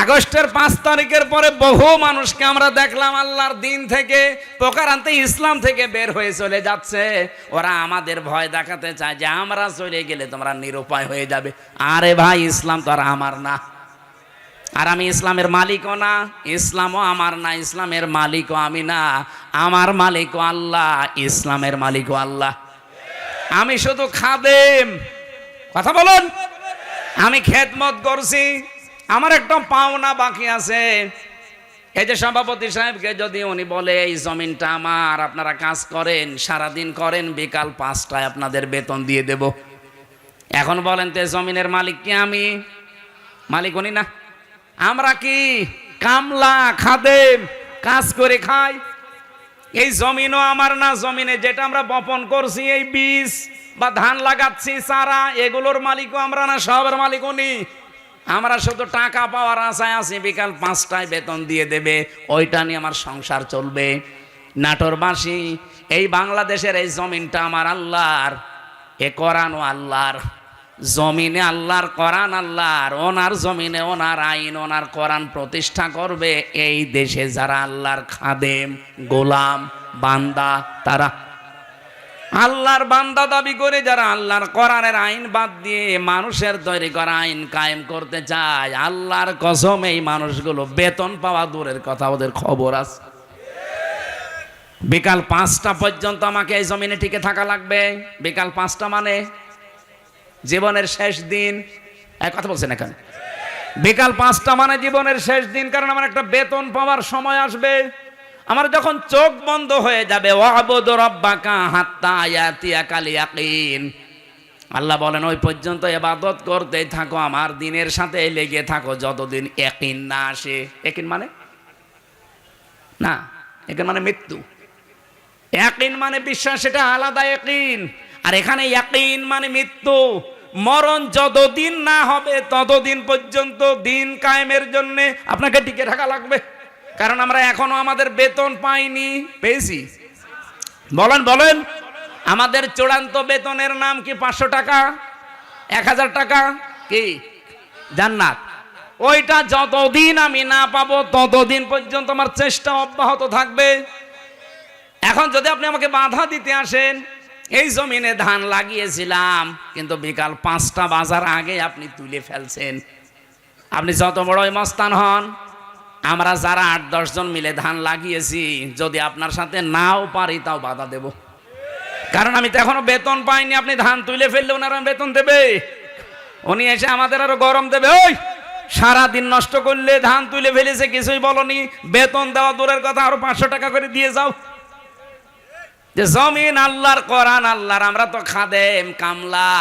আগস্টের ৫ তারিখের পরে বহু মানুষকে আমরা দেখলাম আল্লাহর দিন থেকে প্রকারান্তে ইসলাম থেকে বের হয়ে চলে যাচ্ছে। ওরা আমাদের ভয় দেখাতে চায় যে আমরা চলে গেলে তোমরা নিরুপায় হয়ে যাবে। আরে ভাই, ইসলাম তো আর আমার না, আর আমি ইসলামের মালিকও না, ইসলামও আমার না, ইসলামের মালিকও আমি না। আমার মালিকও আল্লাহ, ইসলামের মালিকও আল্লাহ। আমি শুধু খাদেম। কথা বলুন। আমি খেদমত করছি, আমার একটা পাওনা বাকি আছে। এই যে সভাপতি সাহেবকে যদি উনি বলে এই জমিনটা আমার, আপনারা কাজ করেন, সারাদিন করেন, বিকাল ৫টায় আপনাদের বেতন দিয়ে দেব। এখন বলেন তো জমিনের মালিক কি আমি? মালিক উনি না? আমরা কি কামলা খাদেম, কাজ করে খাই? এই জমিনও আমার না, জমিনে যেটা আমরা বপন করছি এই বীজ বা ধান লাগাচ্ছি চারা, এগুলোর মালিকও আমরা না, সবের মালিক উনি। আমরা শুধু টাকা পাওয়ার আশায় আছি, বিকাল 5টায় বেতন দিয়ে দেবে, ওইটা নিয়ে আমার সংসার চলবে। নাটোরবাসী, এই বাংলাদেশের এই জমিনটা আমার আল্লাহর, এ কোরআনও আল্লাহর, জমিনে আল্লাহর, কোরআন আল্লাহর, ওনার জমিনে ওনার আইন, ওনার কোরআন প্রতিষ্ঠা করবে এই দেশে যারা আল্লাহর খাদেম, গোলাম, বান্দা, তারা আল্লাহর বান্দা দাবি করে যারা আল্লাহর কোরআনের আইন বাদ দিয়ে মানুষের তৈরি করা আইন কায়েম করতে চায়, আল্লাহর কসম এই মানুষগুলো বেতন পাওয়া দূরের কথা, ওদের খবর আছে। বিকাল 5টা পর্যন্ত আমাকে এই জমিনে টিকে থাকা লাগবে। বিকাল 5টা মানে জীবনের শেষ দিন। এক কথা বলছেন এখন, বিকাল 5টা মানে জীবনের শেষ দিন, কারণ আমার একটা বেতন পাওয়ার সময় আসবে। আমার যখন চোখ বন্ধ হয়ে যাবে, ওয়াবুদ রাব্বাকা হাত্তা ইয়াতিয়াকাল ইয়াকিন, আল্লাহ বলেন ওই পর্যন্ত ইবাদত করতেই থাকো, আমার দিনের সাথে লেগে থাকো যতদিন ইয়াকিন না আসে। ইয়াকিন মানে না, ইয়াকিন মানে মৃত্যু। ইয়াকিন মানে বিশ্বাস, সেটা আলাদা ইয়াকিন। আর এখানে ইয়াকিন মানে মৃত্যু। মরণ যতদিন না হবে ততদিন পর্যন্ত দিন কায়েমের জন্য আপনাকে টিকে থাকা লাগবে। কারণ আমরা এখনো আমাদের বেতন পাইনি। পেয়েছি? বলেন বলেন, আমাদের চূড়ান্ত বেতনের নাম কি? 500 টাকা, 1000 টাকা, কি জান্নাত। ওইটা যতদিন আমি না পাবো ততদিন পর্যন্ত আমার চেষ্টা অব্যাহত থাকবে। এখন যদি আপনি আমাকে বাধা দিতে আসেন, এই জমিনে ধান লাগিয়েছিলাম কিন্তু বিকাল 5টা বাজার আগে আপনি তুলে ফেলছেন, আপনি যত বড়ই মস্তান হন, আমরা যারা 8-10 জন মিলে ধান লাগিয়েছি, যদি আপনার সাথে নাও পারি তাও বাধা দেব। কারণ আমি তো এখনো বেতন পাইনি। আপনি ধান তুলে ফেললে ওনারা বেতন দেবে, উনি এসে আমাদের আরো গরম দেবে। ওই সারাদিন নষ্ট করলে, ধান তুলে ফেলেছে কিছুই বলনি, বেতন দেওয়া দূরের কথা, আরো 500 টাকা করে দিয়ে যাও। যে জমিন আল্লাহর, কোরআন আল্লাহর, আমরা তো খাদেম, কামলা,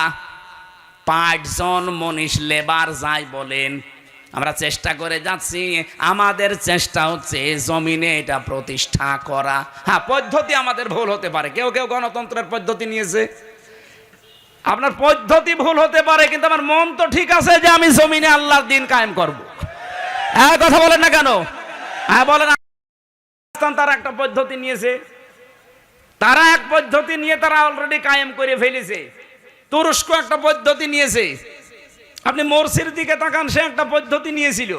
5 জন মনীষ, লেবার যাই বলেন, আমরা চেষ্টা করে যাচ্ছি। আমাদের চেষ্টা হচ্ছে জমিনে এটা প্রতিষ্ঠা করা। হ্যাঁ, পদ্ধতি আমাদের ভুল হতে পারে, কেউ কেউ গণতন্ত্রের পদ্ধতি নিয়েছে, আপনার পদ্ধতি ভুল হতে পারে, কিন্তু আমার মন তো ঠিক আছে যে আমি জমিনে আল্লাহর দিন কায়েম করব। হ্যাঁ, কথা বলেন না কেন? হ্যাঁ বলেন। তারা একটা পদ্ধতি নিয়েছে, তারা এক পদ্ধতি নিয়ে তারা অলরেডি কায়েম করে ফেলেছে। তুরস্ক একটা পদ্ধতি নিয়েছে, আপনি মোরসির দিকে তাকান, সে একটা পদ্ধতি নিয়েছিল,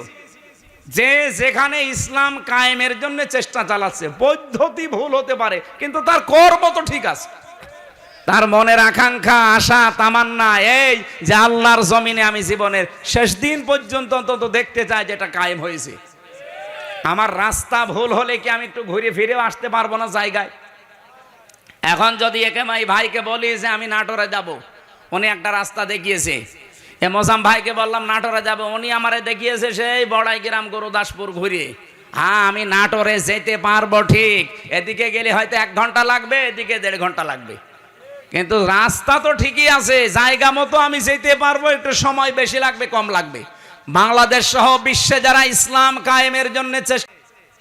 যে যেখানে ইসলাম কায়েমের জন্য চেষ্টা চালাচ্ছে। পদ্ধতি ভুল হতে পারে কিন্তু তার কর্ম তো ঠিক আছে, তার মনের আকাঙ্ক্ষা, আশা, তামান্না এই যে আল্লাহর জমিনে আমি জীবনের শেষ দিন পর্যন্ত অন্তত দেখতে চাই যেটা কায়েম হয়েছে। আমার রাস্তা ভুল হলে কি আমি একটু ঘুরে ফিরেও আসতে পারবো না জায়গায়? এখন যদি একে ভাইকে বলি যে আমি নাটোরে যাব, উনি একটা রাস্তা দেখিয়েছে, এ মোজাম ভাইকে বললাম নাটোরে যাব, উনি আমারে দেখিয়েছে সেই বড়াই গ্রাম গুরুদাসপুর ঘুরে। হ্যাঁ, আমি নাটোরে যেতে পারবো ঠিক, এদিকে গেলে হয়তো 1 ঘন্টা লাগবে, এদিকে 1.5 ঘন্টা লাগবে, কিন্তু রাস্তা তো ঠিকই আছে, জায়গা মতো আমি যেতে পারবো। একটু সময় বেশি লাগবে, কম লাগবে। বাংলাদেশ সহ বিশ্বে যারা ইসলাম কায়েমের জন্য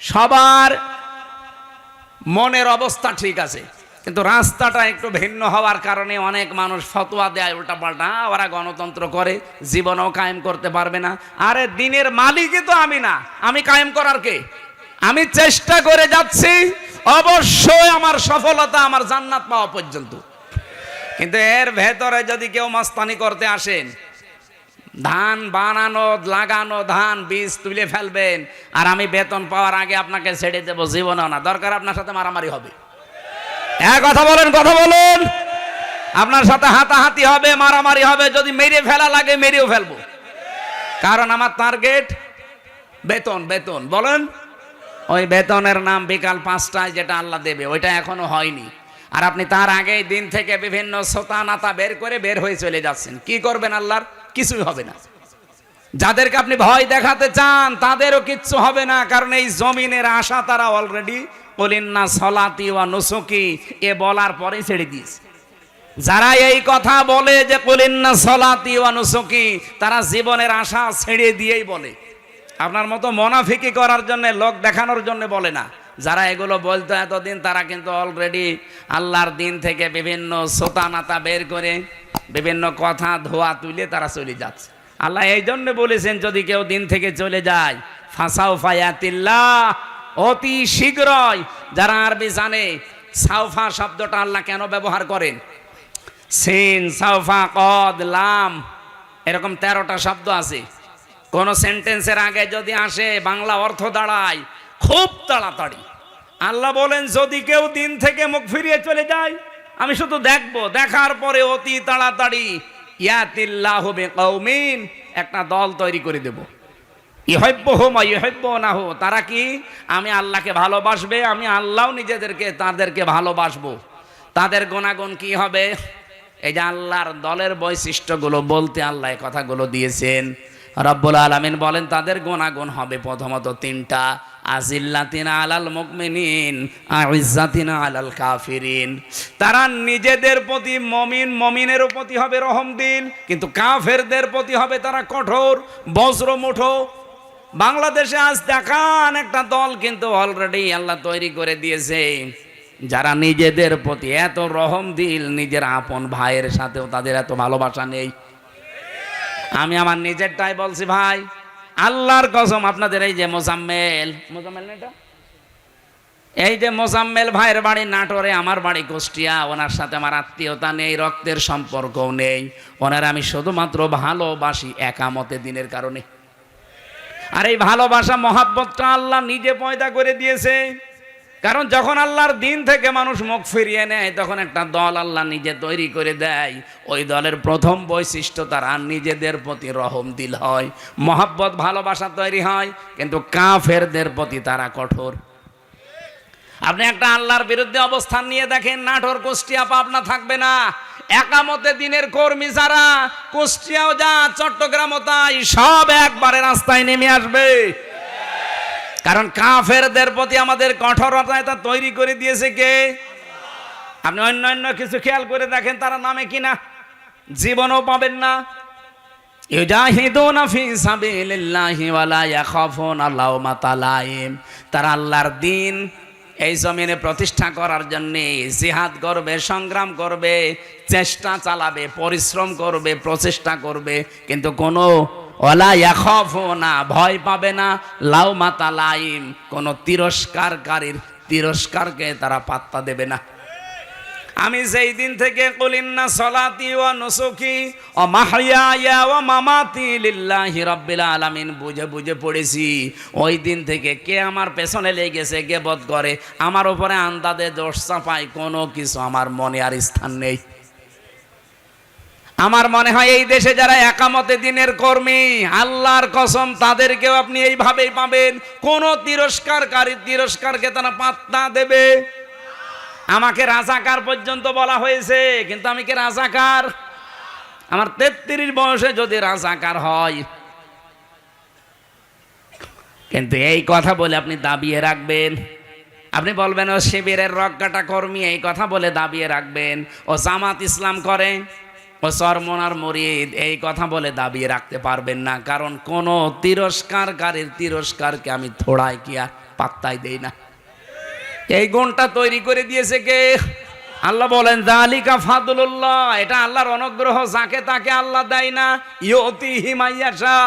সবার মনের অবস্থা ঠিক আছে, কিন্তু রাস্তাটা একটু ভিন্ন হওয়ার কারণে অনেক মানুষ ফতোয়া দেয় উল্টাপাল্টা, ওরা গণতন্ত্র করে, জীবনও কায়েম করতে পারবে না। আরে দিনের মালিকই তো আমি না, আমি কায়েম করার কে? আমি চেষ্টা করে যাচ্ছি, অবশ্যই আমার সফলতা আমার জান্নাত পাওয়া পর্যন্ত। কিন্তু এর ভেতরে যদি কেউ মাস্তানি করতে আসেন, ধান বানানো, লাগানো, ধান বীজ তুলে ফেলবেন, আর আমি বেতন পাওয়ার আগে আপনাকে ছেড়ে দেবো, জীবনও না, দরকার আপনার সাথে মারামারি হবে। কথা বলেন, কথা বলুন, আপনার সাথে হাতাহাতি হবে, মারামারি হবে, যদি মেরে ফেলা লাগে মেরেও ফেলবো, কারণ আমার টার্গেট বেতন। বেতন বলেন, ওই বেতনের নাম বিকাল 5টায় যেটা আল্লাহ দেবে, ওইটা এখনো হয়নি। আর আপনি তার আগেই দিন থেকে বিভিন্ন সোতা নাতা বের করে বের হয়ে চলে যাচ্ছেন। কি করবেন? আল্লাহর কিছুই হবে না। যাদেরকে আপনি ভয় দেখাতে চান তাদেরও কিচ্ছু হবে না, কারণ এই জমিনের আশা তারা অলরেডি বলিন না সলাতি ওয়া নুসুকি এ বলার পরে ছেড়ে দিয়েছে। যারা এই কথা বলে যে কুলিন্না সলাতি ওয়া নুসুকি, তারা জীবনের আশা ছেড়ে দিয়েই বলে। আপনার মতো মুনাফিকি করার জন্য, লোক দেখানোর জন্য বলে না। যারা এগুলো বলতো এতদিন, তারা কিন্তু অলরেডি আল্লাহর দিন থেকে বিভিন্ন সোতানাতা বের করে বিভিন্ন কথা ধোয়া তুলে তারা চলে যাচ্ছে। আল্লাহ এই জন্য বলেছেন, যদি কেউ দিন থেকে চলে যায়, ফাসাউফা ইয়াতিল্লাহ, অতি শীঘ্রই। যারা আরবি জানে, সাউফা শব্দটা আল্লাহ কেন ব্যবহার করেন? সিন, সাউফা, কদ, লাম, এরকম 13টা শব্দ আছে। কোন সেন্টেন্সের আগে যদি আসে, বাংলা অর্থ দাঁড়ায় খুব তাড়াতাড়ি। আল্লাহ বলেন, যদি কেউ দিন থেকে মুখ ফিরিয়ে চলে যায়, আমি শুধু দেখবো, দেখার পরে অতি তাড়াতাড়ি ইয়াতিল্লাহু বিকৌমিন, একটা দল তৈরি করে দেব। ইউহিব্বুহুম ওয়া ইউহিব্বুনাহু, তারা কি? আমি আল্লাহকে ভালোবাসবে, আমি আল্লাহও তাদেরকে ভালোবাসবো। তাদের গুণাগুণ কি হবে? এই যে আল্লাহর দলের বৈশিষ্ট্যগুলো বলতে আল্লাহ এই কথাগুলো দিয়েছেন। রব্বুল আলামিন বলেন, তাদের গুণাগুণ হবে প্রথমত 3টা। আজিল্লাতিনা আলাল মুমিনিন, আইজ্জাতিনা আলাল কাফিরিন। তারা নিজেদের প্রতি মমিনের প্রতি হবে রহম দিল, কিন্তু কাফেরদের প্রতি হবে তারা কঠোর, বজ্র মুঠো। বাংলাদেশে আজ দেখান একটা দল কিন্তু অলরেডি আল্লাহ তৈরি করে দিয়েছে, যারা নিজেদের প্রতি এত রহম দিল, নিজের আপন ভাইয়ের সাথেও তাদের এত ভালোবাসা নেই। আমি আমার নিজেরটাই বলছি ভাই, আল্লাহর কসম। আপনাদের এই যে মোজাম্মেল না এটা, এই যে মোজাম্মেল ভাইয়ের বাড়ি নাটোরে, আমার বাড়ি কুষ্টিয়া, ওনার সাথে আমার আত্মীয়তা নেই, রক্তের সম্পর্কও নেই। ওনার আমি শুধুমাত্র ভালোবাসি একামতে দিনের কারণে। আর এই ভালোবাসা মহাব্বতটা আল্লাহ নিজে পয়দা করে দিয়েছে। কারণ যখন আল্লাহর দিন থেকে মানুষ মুখ ফিরিয়ে নেয়, তখন একটা দল আল্লাহ নিজে তৈরি করে দেয়। ওই দলের প্রথম বৈশিষ্ট্য, তারা নিজেদের প্রতি রহম দিল হয়, মহাব্বত ভালোবাসা তৈরি হয়, কিন্তু কাফেরদের প্রতি তারা কঠোর। আপনি একটা আল্লাহর বিরুদ্ধে অবস্থান নিয়ে দেখেন, নাটোর, কুষ্টিয়া, পাবনা থাকবে না। একামতে দিনের কর্মী যারা, কুষ্টিয়াও যা, চট্টগ্রামও তাই, সব একবারে রাস্তায় নেমে আসবে। কারণ কাফেরদের প্রতি আমাদের কঠোরতা এটা তৈরি করে দিয়েছে কে? আপনি অন্য কিছু খেয়াল করে দেখেন, তারা নামে কিনা জীবনও পাবেন না। ইউজাহিদুনা ফি সাবিলিল্লাহি ওয়া লা ইয়াখাফুনা লাওমাতা লাইম। তারা আল্লাহর দিন এই জমিনে প্রতিষ্ঠা করার জন্য জিহাদ করবে, সংগ্রাম করবে, চেষ্টা চালাবে, পরিশ্রম করবে, প্রচেষ্টা করবে, কিন্তু কোনো ওয়ালা ইয়াখাফুনা, ভয় পাবে না, লাওমাতা লাইম, কোন তিরস্কারকারীর তিরস্কারকে তারা পাত্তা দেবে না। আমি যেই দিন থেকে কুলিন্না সলাতি ওয়া নুসুকি ওয়া মাহইয়ায়া ওয়া মামাতি লিল্লাহি রাব্বিল আলামিন বুঝে বুঝে পড়েছি, ওই দিন থেকে কে আমার পেছনে লেগেছে, গীবত করে, আমার উপরে আন্দাজে দোষ চাপায়, কোনো কিছু আমার মনে আর স্থান নেই। আমার মনে হয় এই দেশে যারা একামতে দিনের কর্মী, আল্লাহর কসম, তাদেরকেও আপনি এইভাবেই পাবেন। কোন তিরস্কারকারী তিরস্কারকে তারা পাত্তা দেবে। আমাকে রাজাকার পর্যন্ত বলা হয়েছে, কিন্তু আমি কি রাজাকার? আমার 33 বয়সে যদি রাজাকার হয়, কিন্তু এই কথা বলে আপনি দাবিয়ে রাখবেন, আপনি বলবেন ও শিবিরের রক্ষাটা কর্মী, এই কথা বলে দাবিয়ে রাখবেন। ও জামাত ইসলাম করে, ও চরমনার মুরিদ, এই কথা বলে দাবিয়ে রাখতে পারবেন না। কারণ কোন তিরস্কারকারীর তিরস্কারকে আমি থোড়াই কি আর পাত্তাই দেই না। এই গুণটা তৈরি করে দিয়েছে কে? আল্লাহ বলেন, যালিকা ফাদলুল্লাহ, এটা আল্লাহর অনুগ্রহ, যাকে তাকে আল্লাহ দেয় না। ইউতিহি মাইয়াশা,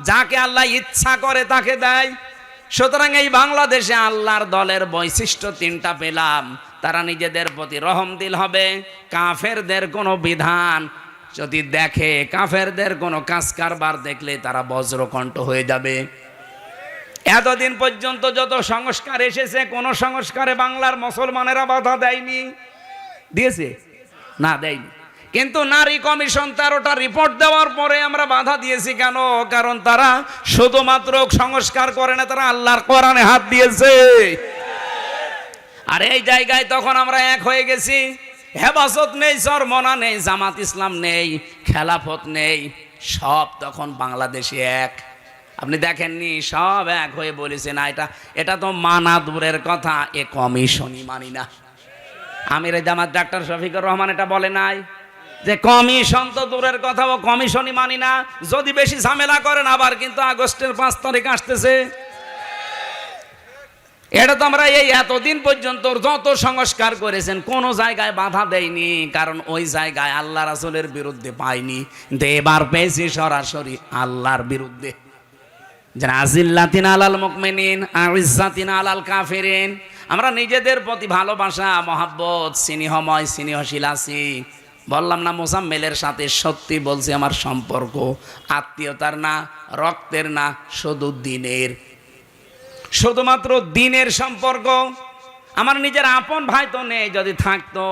যাকে আল্লাহ ইচ্ছা করে তাকে দেয়। সুতরাং এই বাংলাদেশে আল্লাহর দলের বৈশিষ্ট্য 3টা পেলাম। তারা নিজেদের প্রতি রহম দিল হবে, কাফেরদের কোনো বিধান যদি দেখে, কাফেরদের কোনো কাজ কারবার দেখলে তারা বজ্রকণ্ঠ হয়ে যাবে। এতদিন পর্যন্ত যত সংস্কার এসেছে, কোন সংস্কারে বাংলার মুসলমানেরা বাধা দেয়নি? দিয়েছে না? দেয়নি। কিন্তু নারী কমিশন 13টা রিপোর্ট দেওয়ার পরে আমরা বাধা দিয়েছি কেন? কারণ তারা শুধুমাত্র সংস্কার করে না, তারা আল্লাহর কোরআনে হাত দিয়েছে। আর এই জায়গায় তখন আমরা এক হয়ে গেছি। হেফাজত নেই, চরমনা নেই, জামাত ইসলাম নেই, খেলাফত নেই, সব তখন বাংলাদেশে এক। আপনি দেখেননি, সব এক হয়ে বলেছে না এটা তো মানা দূরের কথা, এ কমিশনই মানি না। আমির জামাত ডাক্তার শফিকুর রহমান এটা বলে নাই যে কমিশন তো দূরের কথা, ও কমিশনই মানি না, যদি বেশি ঝামেলা করেন আবার কিন্তু আগস্টের 5 তারিখ আসতেছে। এটা তো আমরা এই এতদিন পর্যন্ত যত সংস্কার করেছেন কোন জায়গায় বাধা দেয়নি, কারণ ওই জায়গায় আল্লাহ রাসূলের বিরুদ্ধে পাইনি, কিন্তু এবার পেয়েছি সরাসরি আল্লাহর বিরুদ্ধে। আজিল্লাতিন আলাল মুমিনিন আইজ্জাতিন আলাল কাফিরিন। আমরা নিজেদের প্রতি ভালোবাসা, মহাব্বত, স্নেহময় স্নেহশীল আছি। বললাম না মোজাম্মেলের সাথে, সত্যি বলছি, আমার সম্পর্ক আত্মীয়তার না, রক্তের না, শুধু দিনের, শুধুমাত্র দিনের সম্পর্ক। আমার নিজের আপন ভাই তো নেই, যদি থাকতো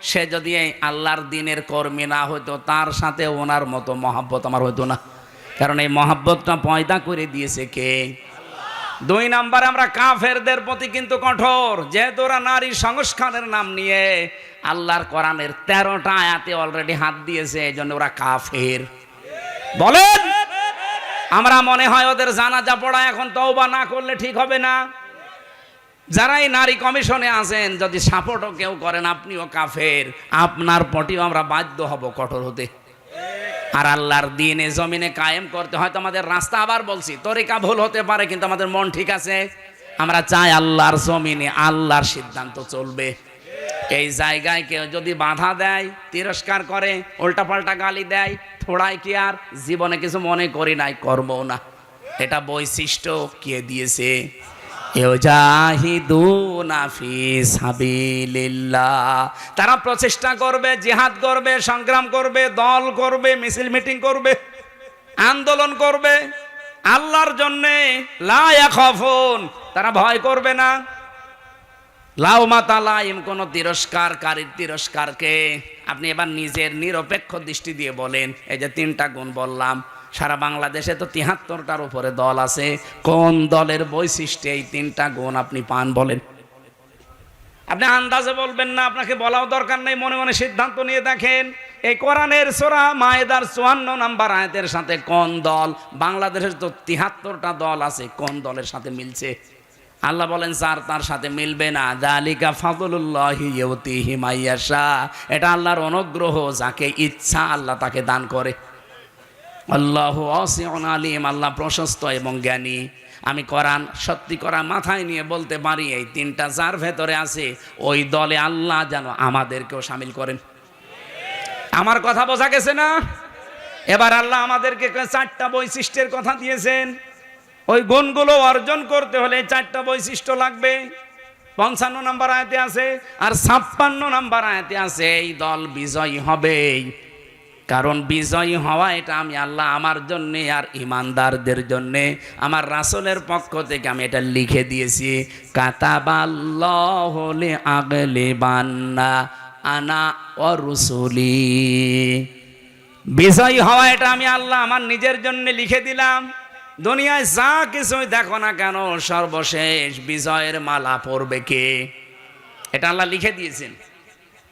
সে যদি আল্লাহর দিনের কর্মী না হইতো, তার সাথে ওনার মতো মহাব্বত আমার হইতো না, কারণ এই মহাব্বতটা পয়দা করে দিয়েছে কে? 2 নাম্বার, আমরা কাফেরদের প্রতি কিন্তু কঠোর, যেহেতু ওরা নারী সংস্কারের নাম নিয়ে আল্লাহর কোরআনের 13টা আয়াতে অলরেডি হাত দিয়েছে, এই জন্য ওরা কাফের। বলেন, আমরা মনে হয় ওদের জানাজা পড়া এখন তওবা না করলে ঠিক হবে না। যারা এই নারী কমিশনে আছেন, যদি সাপোর্টও কেউ করেন, আপনিও কাফের, আপনার প্রতিও আমরা বাধ্য হব কঠোর হতে। আর আল্লাহর দ্বীনে জমিনে কায়েম করতে হয়তো আমাদের রাস্তা, আবার বলছি, তরিকা ভুল হতে পারে, কিন্তু আমাদের মন ঠিক আছে। আমরা চাই আল্লাহর জমিনে আল্লাহর সিদ্ধান্ত চলবে। এই জায়গায় কেউ যদি বাধা দেয়, তিরস্কার করে, উল্টাপাল্টা গালি দেয়, থোড়াই কি আর জীবনে কিছু মনে করি নাই, করবো না, এটা বৈশিষ্ট্য কে দিয়েছে? ইউজাহিদুনা ফি সাবিলিল্লাহ। তারা প্রচেষ্টা করবে, জিহাদ করবে, সংগ্রাম করবে, দল করবে, মিছিল মিটিং করবে, আন্দোলন করবে আল্লাহর জন্যে। লা ইয়াখাফুন, তারা ভয় করবে না। লাউমাতা লাইম, কোন তিরস্কারকারীর তিরস্কারকে আপনি এবার নিজের নিরপেক্ষ দৃষ্টি দিয়ে বলেন। এই যে 3টা গুণ বললাম, সারা বাংলাদেশে তো 73টার উপরে দল আছে, কোন দলের বৈশিষ্ট্য এই 3টা গুণ আপনি পান বলেন? আপনি আন্দাজে বলবেন না, আপনাকে বলাও দরকার নেই, মনে মনে সিদ্ধান্ত নিয়ে দেখেন এই কোরআনের সূরা মায়েদার 54 নম্বর আয়াতের সাথে কোন দল, বাংলাদেশের তো 73টা দল আছে, কোন দলের সাথে মিলছে? আল্লাহ বলেন স্যার তার সাথে মিলবে না। যালিকা ফাদলুল্লাহি ইউতিহি মাইয়াশা, এটা আল্লাহর অনুগ্রহ, যাকে ইচ্ছা আল্লাহ তাকে দান করে। আল্লাহু ওয়াসিউন আলিম, আল্লাহ প্রশস্ত এবং জ্ঞানী। আমি কোরআন সত্যি করা মাথায় নিয়ে বলতে পারি, এই 3টা যার ভেতরে আছে ওই দলে আল্লাহ যেন আমাদেরকেও শামিল করেন। আমার কথা বোঝা গেছে না? এবার আল্লাহ আমাদেরকে 4টা বৈশিষ্ট্যের কথা দিয়েছেন। ওই গুণগুলো অর্জন করতে হলে 4টা বৈশিষ্ট্য লাগবে। 55 নম্বর আয়াতে আছে, আর 56 নম্বর আয়াতে আছে এই দল বিজয়ী হবে। কারণ বিজয়ী হওয়া এটা আমি আল্লাহ আমার জন্য আর ইমানদারদের জন্য আমার রাসূলের পক্ষ থেকে আমি এটা লিখে দিয়েছি। কাতাবাল্লাহু লিআগলিবান্না আনা ওয়া রুসুলি। বিজয়ী হওয়া এটা আমি আল্লাহ আমার নিজের জন্য লিখে দিলাম। দুনিয়ায় যা কিছুই দেখো না কেন, সর্বশেষ বিজয়ের মালা পরবে কে? এটা আল্লাহ লিখে দিয়েছেন।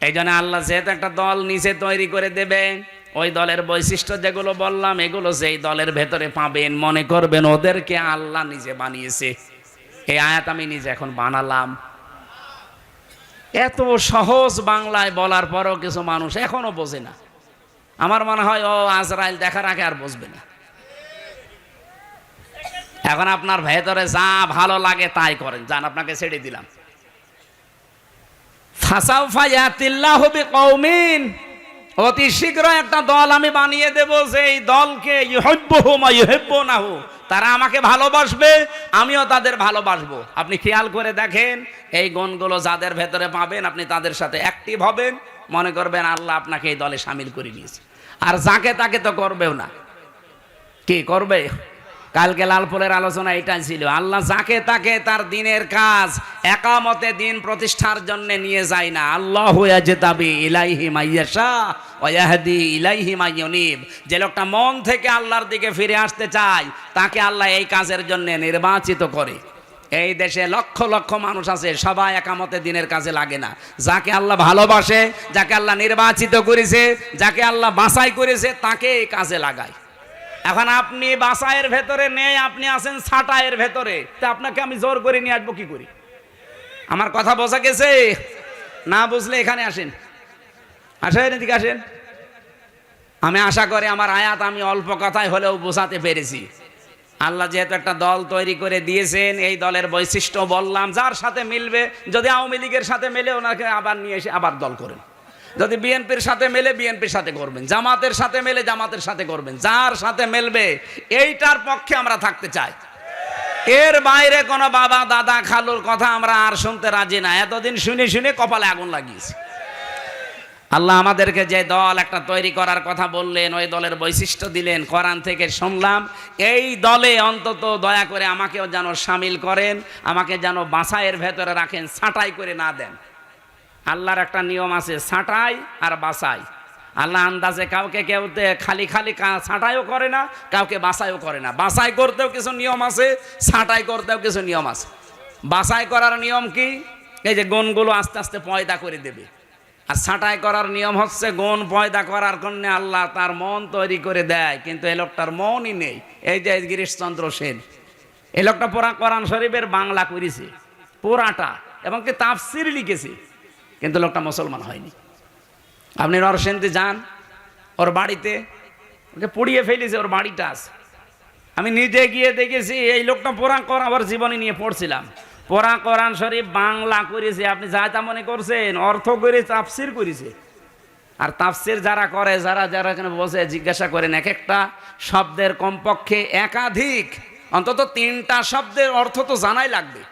এই জন্য আল্লাহ যেহেতু একটা দল নিচে তৈরি করে দেবে, ওই দলের বৈশিষ্ট্য যেগুলো বললাম এগুলো যেই দলের ভেতরে পাবেন, মনে করবেন ওদেরকে আল্লাহ নিজে বানিয়েছে। এই আয়াত আমি নিজে এখন বানালাম। এত সহজ বাংলায় বলার পরও কিছু মানুষ এখনো বোঝে না। আমার মনে হয় ও আজরাইল দেখার আগে আর বুঝবে না। এখন আপনার ভেতরে যা ভালো লাগে তাই করেন, যান, আপনাকে ছেড়ে দিলাম। ফাসাউফা ইয়াতিল্লাহু বিকওমিন, অতি শীঘ্র একটা দল আমি বানিয়ে দেব, সেই দলকে ইউহিব্বুহুম ওয়া ইউহিব্বুনাহু, তারা আমাকে ভালোবাসবে, আমিও তাদের ভালোবাসবো। আপনি খেয়াল করে দেখেন, এই গুণগুলো যাদের ভেতরে পাবেন আপনি তাদের সাথে অ্যাক্টিভ হবেন, মনে করবেন আল্লাহ আপনাকে এই দলে শামিল করে নিয়েছে। আর যাকে তাকে তো করবেও না। কি করবে? কালকে লালপুরের আলোচনা এটাই ছিল, আল্লাহ যাকে তাকে তার দিনের কাজ একামতে দিন প্রতিষ্ঠার জন্য নিয়ে যায় না। আল্লাহু ইয়াজতাবি ইলাইহি মাইয়াশা ওয়া ইয়াহদি ইলাইহি মাইয়ুনিব। যে লোকটা মন থেকে আল্লাহর দিকে ফিরে আসতে চায় তাকে আল্লাহ এই কাজের জন্য নির্বাচিত করে। এই দেশে লক্ষ লক্ষ মানুষ আছে, সবাই একামতে দিনের কাজে লাগে না। যাকে আল্লাহ ভালোবাসে, যাকে আল্লাহ নির্বাচিত করেছে, যাকে আল্লাহ বাছাই করেছে, তাকে এই কাজে লাগায়। এখন আপনি বাসায়ের ভেতরে নেই, আপনি আছেন ছাটায়ের ভেতরে, তা আপনাকে আমি জোর করে নিয়ে আসবো কি করি? আমার কথা বোঝা গেছে? না বুঝলে এখানে আসেন, আসেন এদিকে আসেন। আমি আশা করি আমার আয়াত আমি অল্প কথায় হলেও বোঝাতে পেরেছি। আল্লাহ যেহেতু একটা দল তৈরি করে দিয়েছেন, এই দলের বৈশিষ্ট্য বললাম, যার সাথে মিলবে, যদি আওয়ামী লীগের সাথে মেলে ওনাকে আবার নিয়ে এসে আবার দল করেন, যদি বিএনপির সাথে মেলে বিএনপির সাথে করবেন, জামাতের সাথে মেলে জামাতের সাথে করবেন, যার সাথে মেলবে এইটার পক্ষে আমরা থাকতে চাই। এর বাইরে কোনো বাবা দাদা খালুর কথা আমরা আর শুনতে রাজি না। এতদিন শুনে শুনে কপালে আগুন লাগিয়েছে। আল্লাহ আমাদেরকে যে দল একটা তৈরি করার কথা বললেন, ওই দলের বৈশিষ্ট্য দিলেন, কোরআন থেকে শুনলাম। এই দলে অন্তত দয়া করে আমাকেও যেন সামিল করেন, আমাকে যেন বাছাইয়ের ভেতরে রাখেন, ছাঁটাই করে না দেন। আল্লাহর একটা নিয়ম আছে, ছাঁটাই আর বাছাই। আল্লাহ আন্দাজে কাউকে কেউতে খালি খালি ছাঁটাইও করে না, কাউকে বাছাইও করে না। বাছাই করতেও কিছু নিয়ম আছে, ছাঁটাই করতেও কিছু নিয়ম আছে। বাছাই করার নিয়ম কি? এই যে গুণগুলো আস্তে আস্তে পয়দা করে দেবে। আর ছাঁটাই করার নিয়ম হচ্ছে গুণ পয়দা করার জন্য আল্লাহ তার মন তৈরি করে দেয়, কিন্তু এই লোকটার মনই নেই। এই যে গিরিশচন্দ্র সেন, এই লোকটা পুরা কোরআন শরীফের বাংলা করেছে পুরাটা, এবং কি তাফসির লিখেছে, কিন্তু লোকটা মুসলমান হয়নি। আপনি নরসিংদী যান, ওর বাড়িতে ওকে পুড়িয়ে ফেলেছে, ওর বাড়িটা আছে। আমি নিজে গিয়ে দেখেছি। এই লোকটা পুরা কোরআন ওর জীবনী নিয়ে পড়ছিলাম, পুরা কোরআন শরীফ বাংলা করেছে। আপনি যা তা মনে করছেন, অর্থ করে তাফসির করেছে। আর তাফসির যারা করে, যারা যারা এখানে বসে জিজ্ঞাসা করেন, এক একটা শব্দের কমপক্ষে একাধিক, অন্তত 3টা শব্দের অর্থ তো জানাই লাগবে।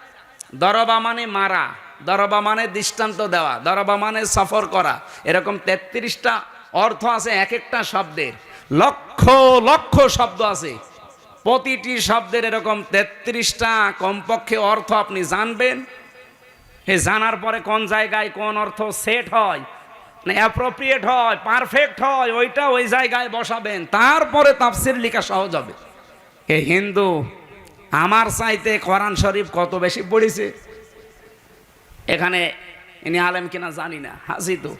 দরবা মানে মারা, দরবা মানে দৃষ্টান্ত দেওয়া, দরবা মানে সফর করা, এরকম 33টা অর্থ আছে এক একটা শব্দের। লক্ষ লক্ষ শব্দ আছে, প্রতিটি শব্দের এরকম 33টা কমপক্ষে অর্থ আপনি জানবেন। এই জানার পরে কোন জায়গায় কোন অর্থ সেট হয়, না অ্যাপ্রোপ্রিয়েট হয়, পারফেক্ট হয়, ওইটা ওই জায়গায় বসাবেন, তারপরে তাফসির লেখা সহজ হবে। এই হিন্দু আমার চাইতে কোরআন শরীফ কত বেশি পড়েছে। এখানে ইনি আলেম কিনা জানি না, হাসি তো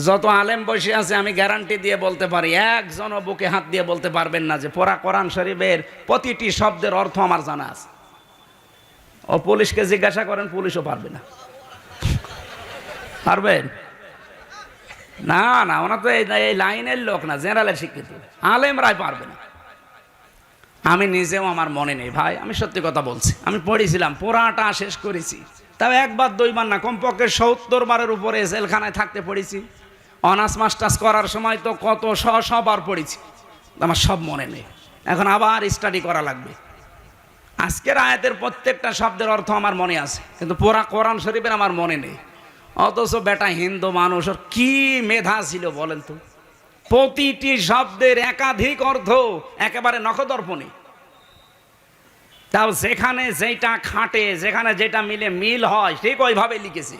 যত আলেম বসে আছে আমি গ্যারান্টি দিয়ে বলতে পারি, একজনও বুকে হাত দিয়ে বলতে পারবেন না যে পড়া কোরআন শরীফের প্রতিটি শব্দের অর্থ আমার জানা আছে। ও পুলিশকে জিজ্ঞাসা করেন, পুলিশও পারবে না। পারবেন না? না, ওনা তো এই লাইনের লোক না, জেনারেলের শিক্ষিত, আলেমরাই পারবে না। আমি নিজেও আমার মনে নেই ভাই, আমি সত্যি কথা বলছি। আমি পড়েছিলাম, পুরাটা শেষ করেছি, তাও একবার দুইবার না, কমপক্ষে 70 বারের উপরে জেলখানায় থাকতে পড়েছি। অনার্স মাস্টার্স করার সময় তো কত বার পড়েছি, আমার সব মনে নেই। এখন আবার স্টাডি করা লাগবে। আজকের আয়াতের প্রত্যেকটা শব্দের অর্থ আমার মনে আছে, কিন্তু পুরা কোরআন শরীফের আমার মনে নেই। অথচ বেটা হিন্দু মানুষ, ওর কি মেধা ছিল বলেন তো। প্রতিটি শব্দের একাধিক অর্থ একেবারে নখদর্পণে। তাও যেখানে যেটা খাটে, যেখানে যেটা মিলে মিল হয়, ঠিক ওইভাবে লিখেছে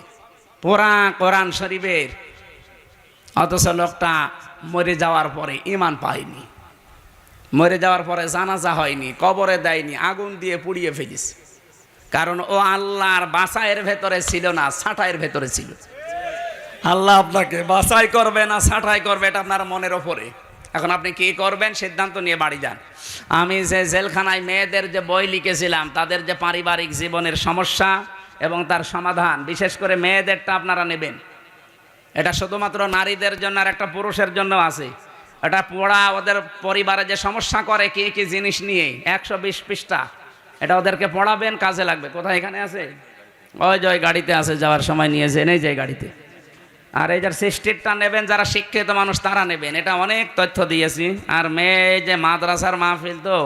পুরা কোরআন শরীফের। অথচ লোকটা মরে যাওয়ার পরে ঈমান পায়নি, মরে যাওয়ার পরে জানাজা হয়নি, কবরে দেয়নি, আগুন দিয়ে পুড়িয়ে ফেলেছে। কারণ ও আল্লাহর বাছাইয়ের ভেতরে ছিল না, ছাঁটাইয়ের ভেতরে ছিল। আল্লাহ আপনাকে বাছাই করবে না ছাঁটাই করবে, এটা আপনার মনের ওপরে। এখন আপনি কি করবেন সিদ্ধান্ত নিয়ে বাড়ি যান। আমি যে জেলখানায় মেয়েদের যে বই লিখেছিলাম, তাদের যে পারিবারিক জীবনের সমস্যা এবং তার সমাধান, বিশেষ করে মেয়েদেরটা আপনারা নেবেন। এটা শুধুমাত্র নারীদের জন্য আর একটা পুরুষের জন্য আছে। এটা পড়া, ওদের পরিবারে যে সমস্যা করে কি কি জিনিস নিয়ে, 120 পৃষ্ঠা। এটা ওদেরকে পড়াবেন, কাজে লাগবে। কোথায়? এখানে আছে, ওই যে ওই গাড়িতে আছে, যাওয়ার সময় নিয়েছেন এই যে গাড়িতে। আর এই যার সিস্টেরটা নেবেন, যারা শিক্ষিত মানুষ তারা নেবেন। এটা অনেক তথ্য দিয়েছি। আর মেয়ে যে মাদ্রাসার মাহফিল, তো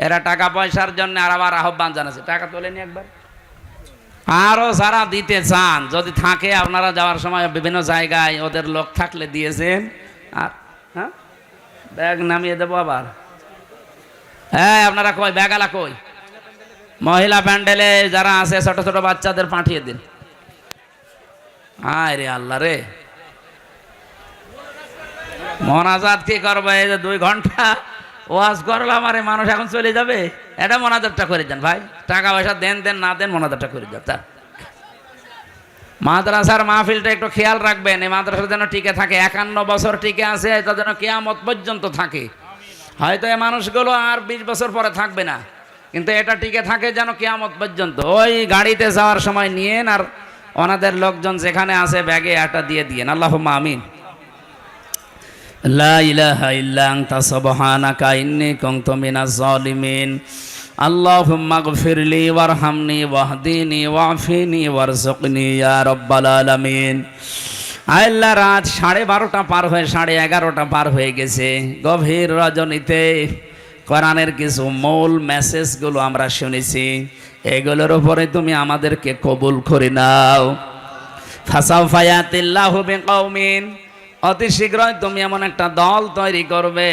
এরা টাকা পয়সার জন্য আর আবার আহ্বান জানাচ্ছে, টাকা তোলেনি একবার। আরও যারা দিতে চান, যদি থাকে, আপনারা যাওয়ার সময় বিভিন্ন জায়গায় ওদের লোক থাকলে দিয়েছেন। আর হ্যাঁ, ব্যাগ নামিয়ে দেবো আবার। হ্যাঁ, আপনারা কই ব্যাগালা কই? মহিলা প্যান্ডেলে যারা আছে, ছোট ছোট বাচ্চাদের পাঠিয়ে দিন। আয় রে আল্লাহ রে, মোনাজাত কি করবো? এই যে 2 ঘন্টা ওয়াজ করলাম, আরে মানুষ এখন চলে যাবে। এটা মোনাজাতটা করে দেন ভাই, টাকা পয়সা দেন দেন না দেন, মোনাজাতটা করে দেন। তা মাদ্রাসার মাহফিলটা একটু খেয়াল রাখবেন, এই মাদ্রাসা যেন টিকে থাকে। 51 বছর টিকে আছে, এটা যেন কিয়ামত পর্যন্ত থাকে। হয়তো এই মানুষগুলো আর 20 বছর পরে থাকবে না, কিন্তু এটা টিকে থাকে যেন কিয়ামত পর্যন্ত। ওই গাড়িতে যাওয়ার সময় নিয়েন, আর ওনাদের লোকজন যেখানে আছে ব্যাগে একটা দিয়ে দিয়েন, আল্লাহুম্মা আমিন। লা ইলাহা ইল্লা আনতা সুবহানাকা ইন্নী কুনতু মিনাজ জালিমিন। আল্লাহুম্মা গফিরলি ওয়ারহামনি ওয়াহদিনি ওয়াফিনি ওয়ারযুকনি ইয়া রাব্বাল আলামিন। আল্লাহ, রাত 12:30 পার হয়ে 11:30 পার হয়ে গেছে। গভীর রজনীতে কোরআনের কিছু মূল মেসেজগুলো আমরা শুনেছি, এগুলোর উপরে তুমি আমাদেরকে কবুল করে নাও। ফাসাউফা ইয়াতিল্লাহু বিকওমিন, অতি শীঘ্রই তুমি এমন একটা দল তৈরি করবে,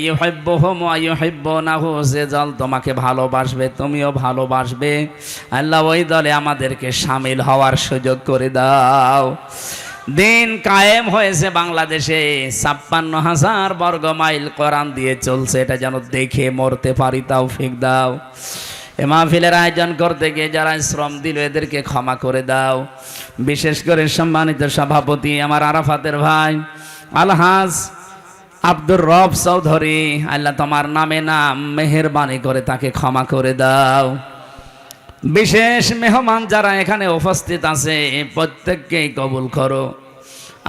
ইউহিব্বুহুম ওয়া ইউহিব্বুনাহু, যে দল তোমাকে ভালোবাসবে তুমিও ভালোবাসবে। আল্লাহ, ওই দলে আমাদেরকে শামিল হওয়ার সুযোগ করে দাও। দিন কায়েম হয়েছে বাংলাদেশে, 56,000 বর্গ মাইল কোরআন দিয়ে চলছে, এটা যেন দেখে মরতে পারি, তৌফিক দাও। এ মাহফিলের আয়োজন করতে গিয়ে যারা শ্রম দিল এদেরকে ক্ষমা করে দাও। বিশেষ করে সম্মানিত সভাপতি আমার আরাফাতের ভাই আলহাজ আব্দুর রব চৌধুরী, আল্লাহ তোমার নামে নাম, মেহেরবানি করে তাকে ক্ষমা করে দাও। বিশেষ মেহমান যারা এখানে উপস্থিত আছে প্রত্যেককেই কবুল করো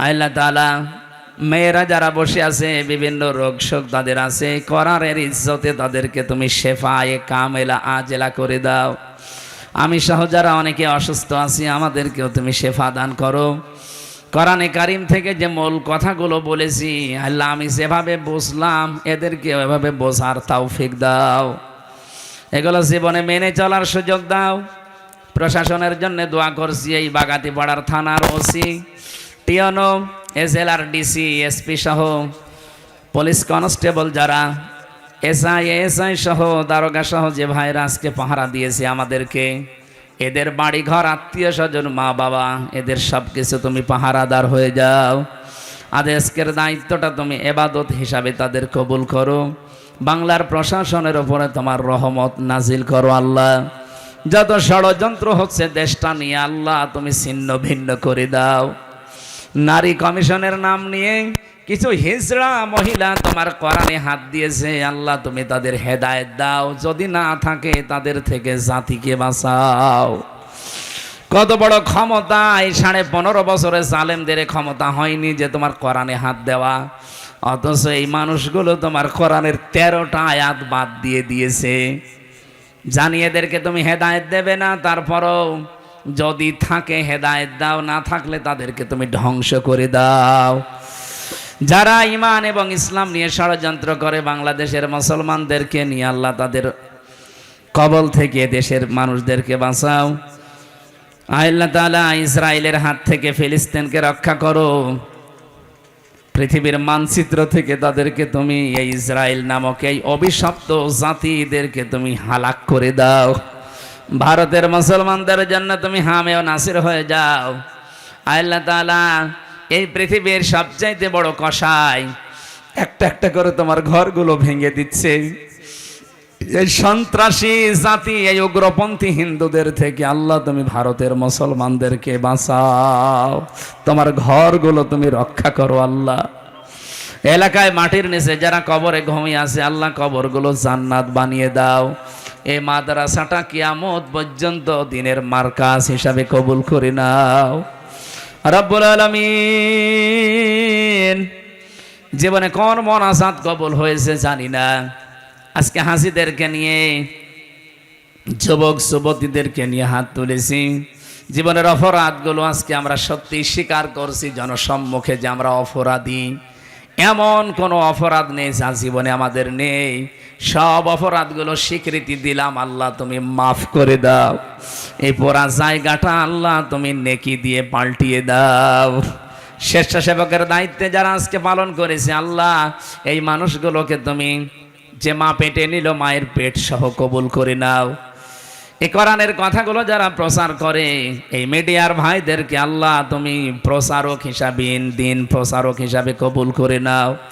আল্লাহ তাআলা। মেয়েরা যারা বসে আছে বিভিন্ন রোগ শোক তাদের আছে, কোরআনের ইজ্জতে তাদেরকে তুমি শেফায়ে কামেলা আজেলা করে দাও। আমি সহ যারা অনেকে অসুস্থ আছি আমাদেরকেও তুমি শেফা দান করো। কোরআনে কারিম থেকে যে মূল কথাগুলো বলেছি আল্লাহ, আমি যেভাবে বুঝলাম এদেরকে ওইভাবে বোঝার তৌফিক দাও, এগুলো জীবনে মেনে চলার সুযোগ দাও। প্রশাসনের জন্য দোয়া করছি, এই বাগাতিপাড়ার থানার ওসি, টিএনও, জেলার ডিসি, এসপি সহ পুলিশ কনস্টেবল যারা, এসআই সহ দারোগা সহ যে ভাইরা আজকে পাহারা দিয়েছে আমাদেরকে, এদের বাড়ি ঘর আত্মীয় স্বজন মা বাবা এদের সব কিছু তুমি পাহারাদার হয়ে যাও। আজকের দায়িত্বটা তুমি ইবাদত হিসাবে তাদের কবুল করো। বাংলার প্রশাসনের উপরে তোমার রহমত নাজিল করো আল্লাহ। যত ষড়যন্ত্র হচ্ছে দেশটা নিয়ে আল্লাহ তুমি ছিন্ন ভিন্ন করে দাও। নারী কমিশনের নাম নিয়ে কিছু হিজড়া মহিলা তোমার কোরআনে হাত দিয়েছে আল্লাহ, তুমি তাদের হেদায়েত দাও, যদি না থাকে তাদের থেকে জাতিকে বাঁচাও। কত বড় ক্ষমতা, এই 15.5 বছরে জালেমদের ক্ষমতা হয়নি যে তোমার কোরআনে হাত দেওয়া, অথচ এই মানুষগুলো তোমার কোরআনের 13টা আয়াত বাদ দিয়ে দিয়েছে। জানি এদেরকে তুমি হেদায়েত দেবে না, তারপরও যদি থাকে হেদায়েত দাও, না থাকলে তাদেরকে তুমি ধ্বংস করে দাও। যারা ঈমান এবং ইসলাম নিয়ে ষড়যন্ত্র করে বাংলাদেশের মুসলমানদেরকে নিয়ে আল্লাহ তাদের কবল থেকে দেশের মানুষদেরকে বাঁচাও। আল্লাহ তাআলা ইসরায়েলের হাত থেকে ফিলিস্তিনকে রক্ষা করো। পৃথিবীর মানচিত্র থেকে তাদেরকে তুমি, এই ইসরায়েল নামক এই অভিশপ্ত জাতিদেরকে তুমি হালাক করে দাও। ভারতের মুসলমানদের জন্য তুমি হামে ও নাসির হয়ে যাও। আল্লাহ তাআলা এই পৃথিবীর সবচাইতে বড় কসাই, একটা একটা করে তোমার ঘরগুলো ভেঙে দিচ্ছে। এই সন্ত্রাসী জাতি, এই উগ্রপন্থী হিন্দুদের থেকে আল্লাহ তুমি ভারতের মুসলমানদেরকে বাঁচাও, তোমার ঘরগুলো তুমি রক্ষা করো আল্লাহ। এলাকায় মাটির নিচে যারা কবরে ঘুমিয়ে আছে আল্লাহ কবরগুলো জান্নাত বানিয়ে দাও। এই মাদ্রাসাটা কিয়ামত পর্যন্ত দিনের মার্কাজ হিসাবে কবুল করে নাও রব্বুল আলামিন। জীবনে কোন মোনাজাত কবুল হয়েছে জানি না, আজকে হাসিদেরকে নিয়ে, যুবক যুবতীদেরকে নিয়ে হাত তুলেছি। জীবনের অপরাধগুলো আজকে আমরা সত্যি স্বীকার করছি জনসম্মুখে যে আমরা অপরাধী। এমন কোনো অপরাধ নেই যা জীবনে আমাদের নেই, সব অপরাধগুলো স্বীকৃতি দিলাম আল্লাহ তুমি মাফ করে দাও। এই পুরা জায়গাটা আল্লাহ তুমি নেকি দিয়ে পাল্টিয়ে দাও। স্বেচ্ছাসেবকের দায়িত্বে যারা আজকে পালন করেছে আল্লাহ, এই মানুষগুলোকে তুমি যে মা পেটে নিল মায়ের পেট সহ কবুল করে নাও। এই কোরআনের কথাগুলো যারা প্রচার করে এই মিডিয়ার ভাইদেরকে আল্লাহ তুমি প্রচারক হিসাবে, দিন প্রচারক হিসাবে কবুল করে নাও।